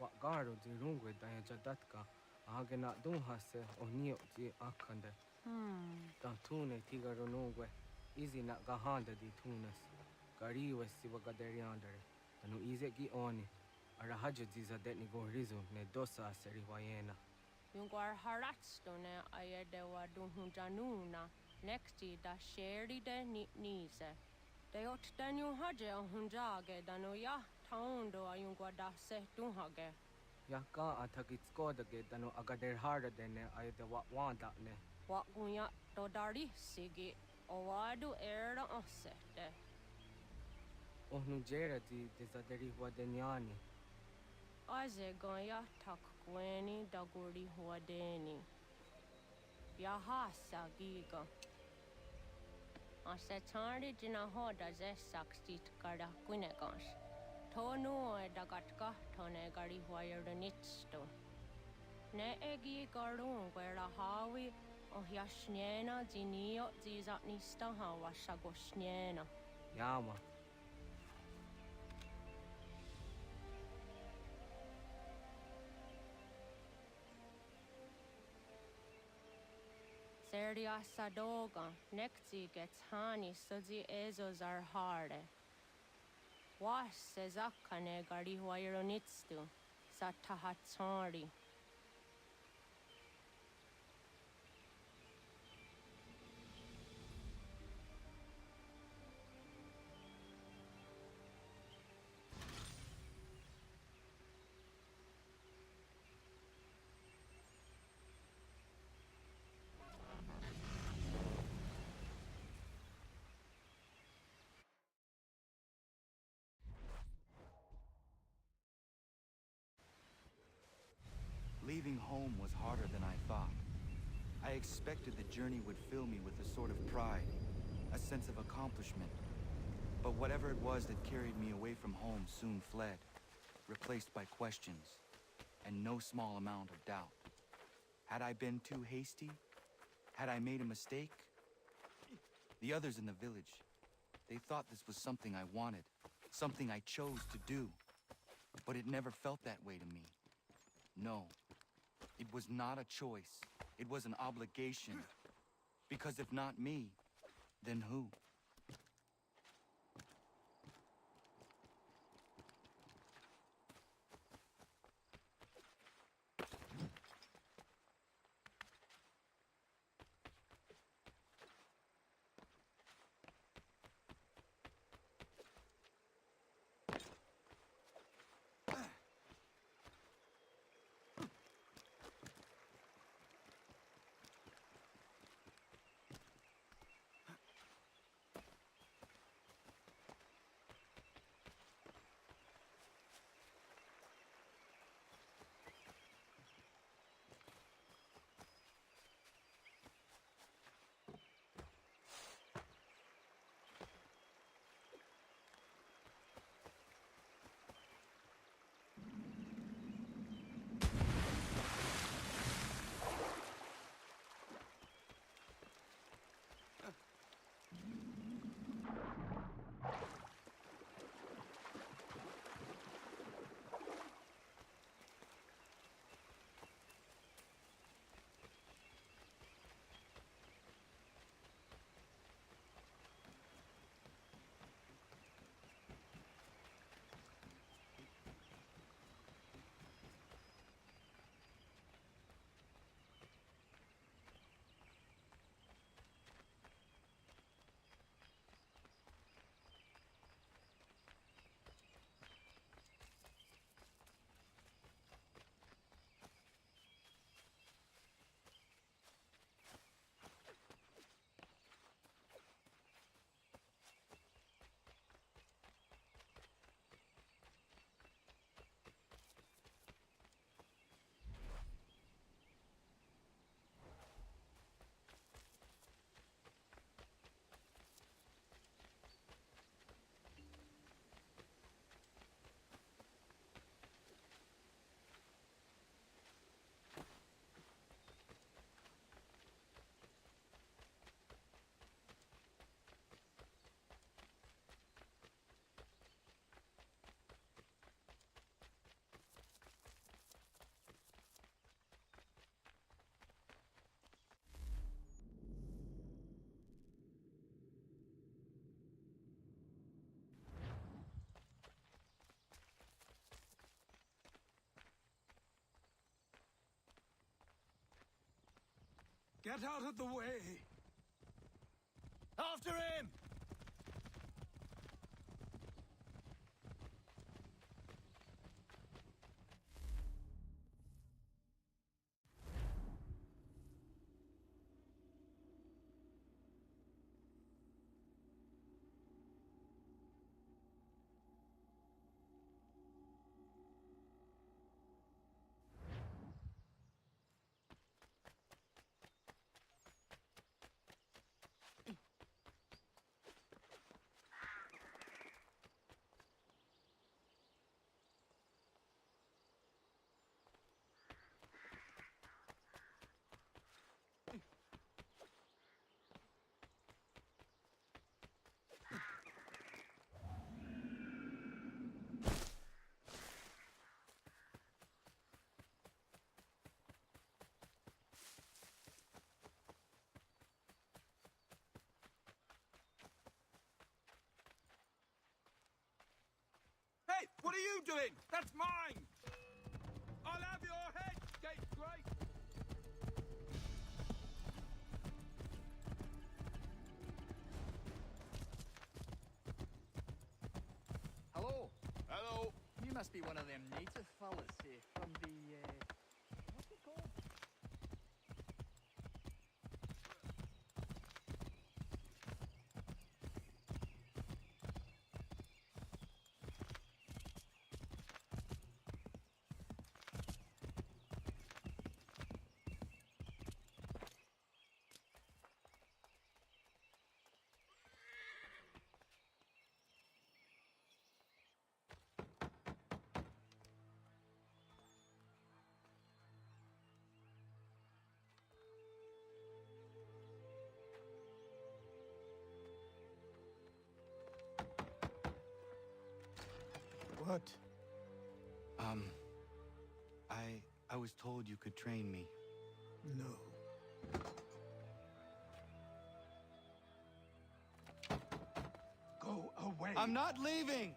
Wa garo di rungwe daya jadatka. Ahagena dun hase onio di akande. Tantune tiga runungwe. Izi na gahanda di tunas. Gariwe si wagaderiandere. Tanu ize gi oni. Arahaja zizadet ni gorizu ne dosa seri wayena. Yungwar haratstune ayede wadun hunjanuna. Nekti da sheri de nitnise. De ot danu haje hunjage danu ya taundo ayungwa da se dunhage. Ya ka atakitskoda ge danu agader harda dene ayede wa wanda ne. Wa gunya do dari sigi owadu era osete. Ohnu jera di dizaderi wadenyani. Aze gonya tak kweni daguri wadeni. Ya hasa giga. Ase tari jina hoda ze sakstit kada kunegans. Tonu e dagatka tone gari wayarunitsto. Ne egi garun gwera hawi o yashnena zinio zizatnista hawa shagoshnena. Yama. Seria sadoga, nekti gets hani suzi ezos are harde. Was sezakane gari wayronitstu, satahatsari. Leaving home was harder than I thought. I expected the journey would fill me with a sort of pride, a sense of accomplishment. But whatever it was that carried me away from home soon fled, replaced by questions, and no small amount of doubt. Had I been too hasty? Had I made a mistake? The others in the village, they thought this was something I wanted, something I chose to do. But it never felt that way to me. No. It was not a choice. It was an obligation. Because if not me, then who? Get out of the way! After him! Hey, what are you doing? That's mine! I'll have your head, scapegrace! Hello. Hello. You must be one of them native fellas from the, what's it called? What? I was told you could train me. No. Go away. I'm not leaving!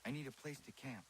I need a place to camp.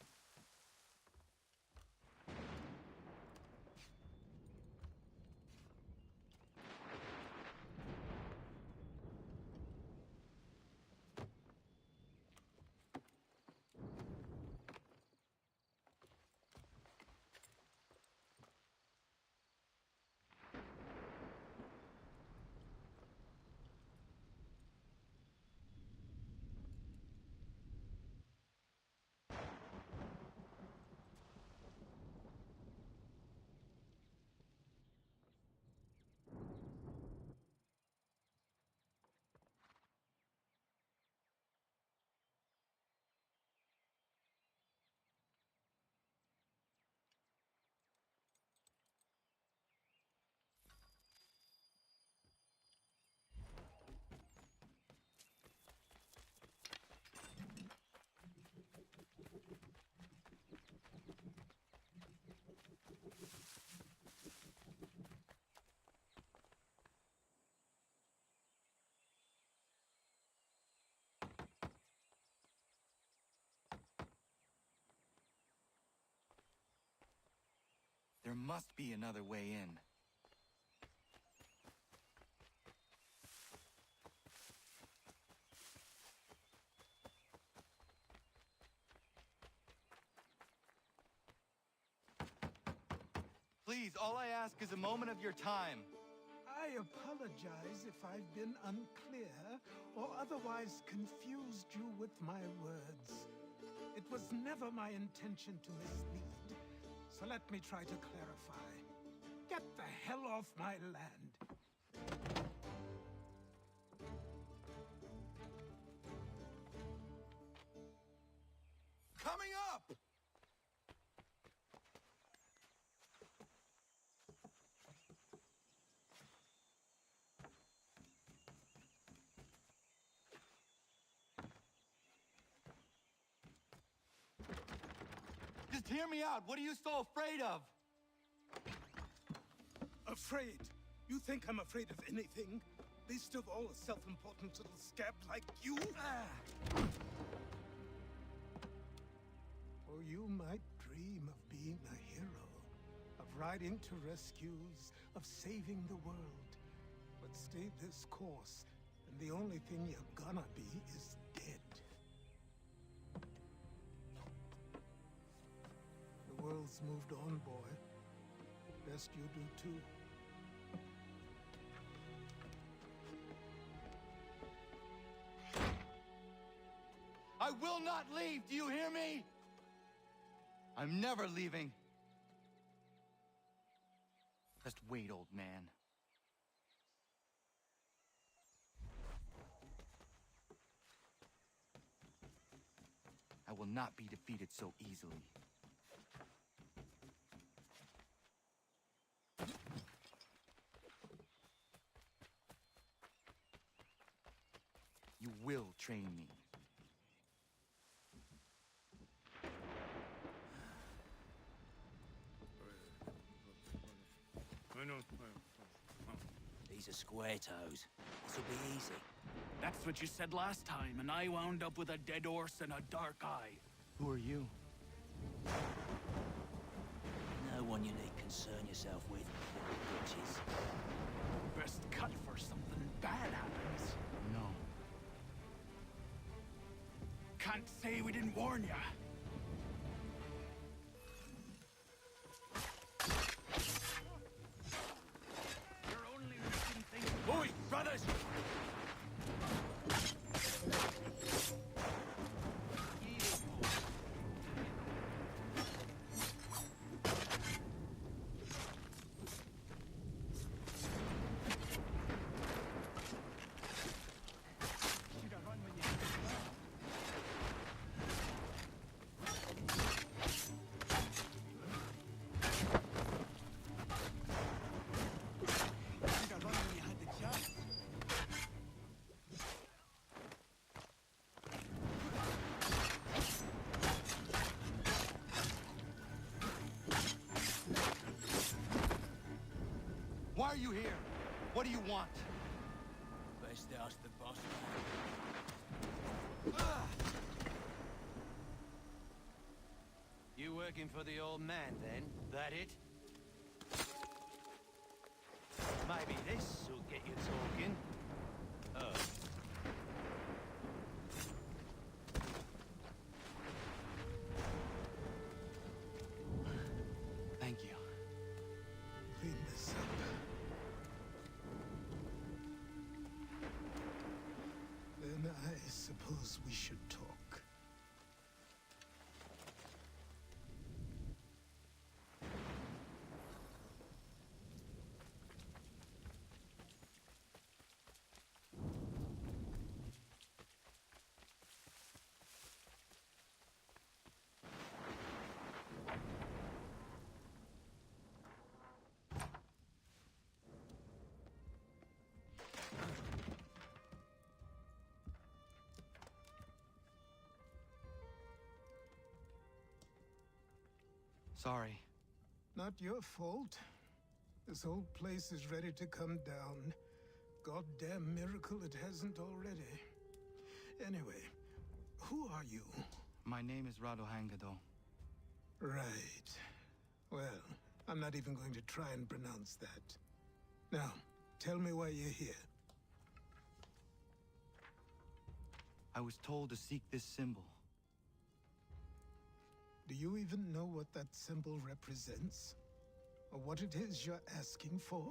There must be another way in. Please, all I ask is a moment of your time. I apologize if I've been unclear or otherwise confused you with my words. It was never my intention to mislead, so let me try to clarify. Get the hell off my land. Coming up! Just hear me out. What are you so afraid of? Afraid? You think I'm afraid of anything? Least of all a self-important little scab like you? Or you might dream of being a hero, of riding to rescues, of saving the world. But stay this course, and the only thing you're gonna be is dead. The world's moved on, boy. Best you do too. I will not leave, do you hear me? I'm never leaving. Just wait, old man. I will not be defeated so easily. You will train me. These are square toes. This'll be easy. That's what you said last time, and I wound up with a dead horse and a dark eye. Who are you? No one you need concern yourself with, little bitches. Best cut for something bad happens. No. Can't say we didn't warn ya. Oi, brothers! Why are you here? What do you want? Best ask the boss man. You working for the old man, then? That it? Maybe this will get you talking. Oh. Thank you. Clean this up. Then I suppose we should talk. Sorry. Not your fault. This whole place is ready to come down. Goddamn miracle it hasn't already. Anyway, who are you? My name is Rado Hangado. Right. Well, I'm not even going to try and pronounce that. Now, tell me why you're here. I was told to seek this symbol. Do you even know what that symbol represents? Or what it is you're asking for?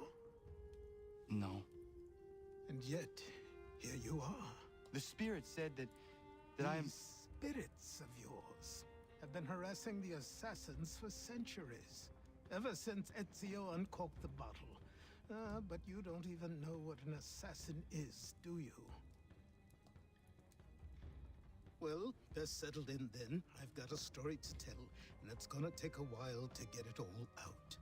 No. And yet, here you are. The spirit said that I am... These spirits of yours have been harassing the assassins for centuries. ever since Ezio uncorked the bottle. But you don't even know what an assassin is, do you? Well, best settled in then. I've got a story to tell, and it's gonna take a while to get it all out.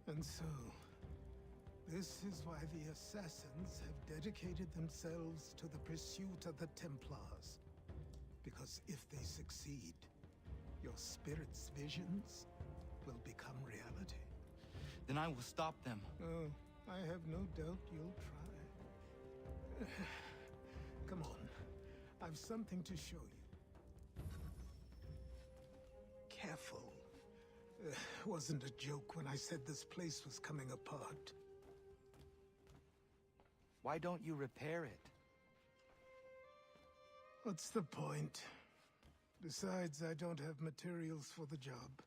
And so, this is why the Assassins have dedicated themselves to the pursuit of the Templars. Because if they succeed, your spirit's visions will become reality. Then I will stop them. Oh, I have no doubt you'll try. Come on, I've something to show you. Careful. Wasn't a joke when I said this place was coming apart. Why don't you repair it? What's the point? Besides, I don't have materials for the job.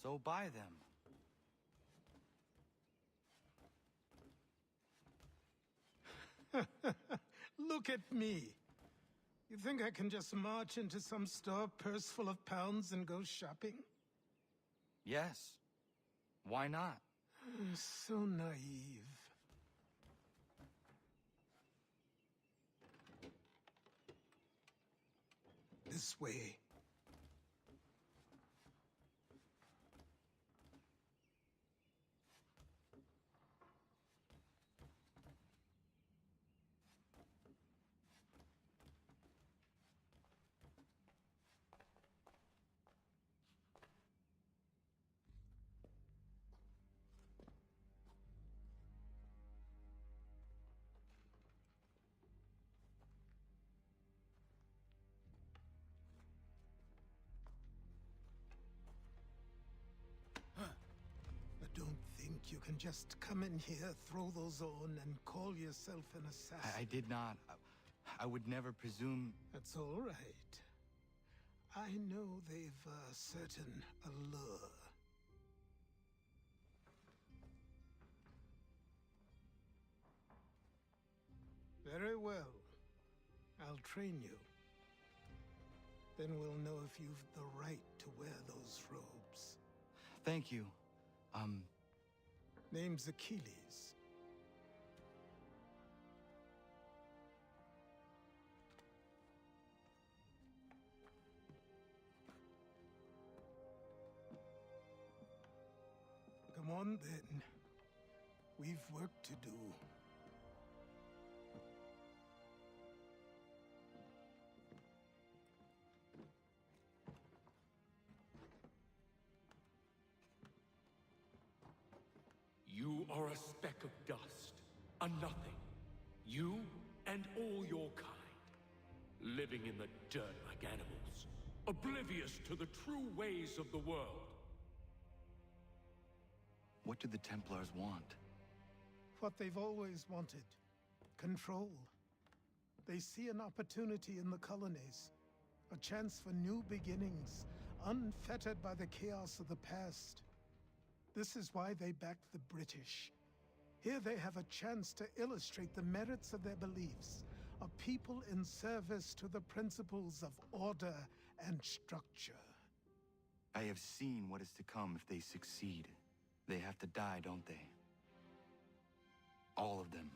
So buy them. Look at me. You think I can just march into some store, purse full of pounds, and go shopping? Yes. Why not? So naive. This way. Don't think you can just come in here, throw those on, and call yourself an assassin. I did not. I would never presume... That's all right. I know they've a certain allure. Very well. I'll train you. Then we'll know if you've the right to wear those robes. Thank you. Name's Achilles. Come on then. We've work to do. You are a speck of dust, a nothing. You and all your kind, living in the dirt like animals, oblivious to the true ways of the world. What do the Templars want? What they've always wanted. Control. They see an opportunity in the colonies. A chance for new beginnings, unfettered by the chaos of the past. This is why they backed the British. Here they have a chance to illustrate the merits of their beliefs. A people in service to the principles of order and structure. I have seen what is to come if they succeed. They have to die, don't they? All of them.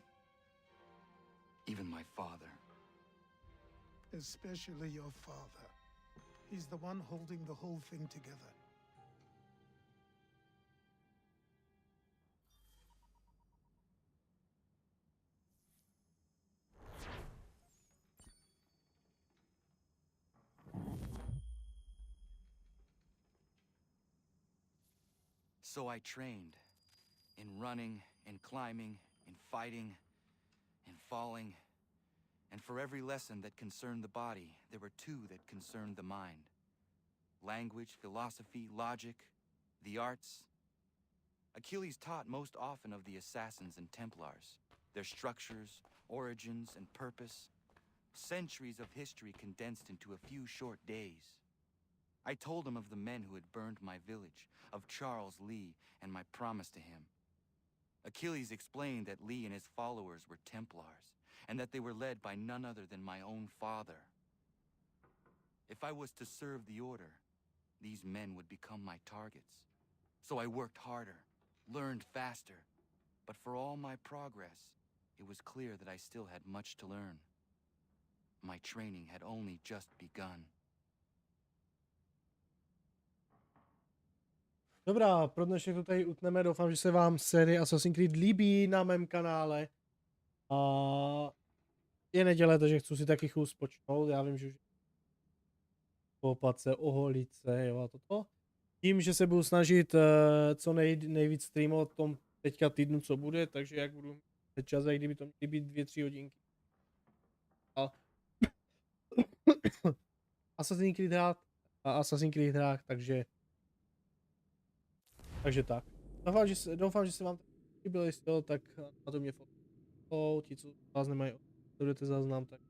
Even my father. Especially your father. He's the one holding the whole thing together. So I trained. In running, in climbing, in fighting, in falling. And for every lesson that concerned the body, there were two that concerned the mind. Language, philosophy, logic, the arts. Achilles taught most often of the Assassins and Templars, their structures, origins, and purpose. Centuries of history condensed into a few short days. I told him of the men who had burned my village, of Charles Lee, and my promise to him. Achilles explained that Lee and his followers were Templars, and that they were led by none other than my own father. If I was to serve the order, these men would become my targets. So I worked harder, learned faster, but for all my progress, it was clear that I still had much to learn. My training had only just begun. Dobrá, pro dnešek to tady utneme. Doufám, že se vám série Assassin's Creed líbí na mém kanále. A je neděle, takže chci si taky chůz počnout. Já vím, že už kopat se, oholit se, jo a toto. Tím, že se budu snažit co nejvíc streamovat v tom teďka týdnu, co bude, takže jak budu mít čas, i kdyby to měly být 2-3 hodinky. A Assassin's Creed hrát, takže tak. Doufám, že se vám to líbilo, jestli jo, tak na to mě fotkou, ti, co vás nemají, sledujete záznam, tak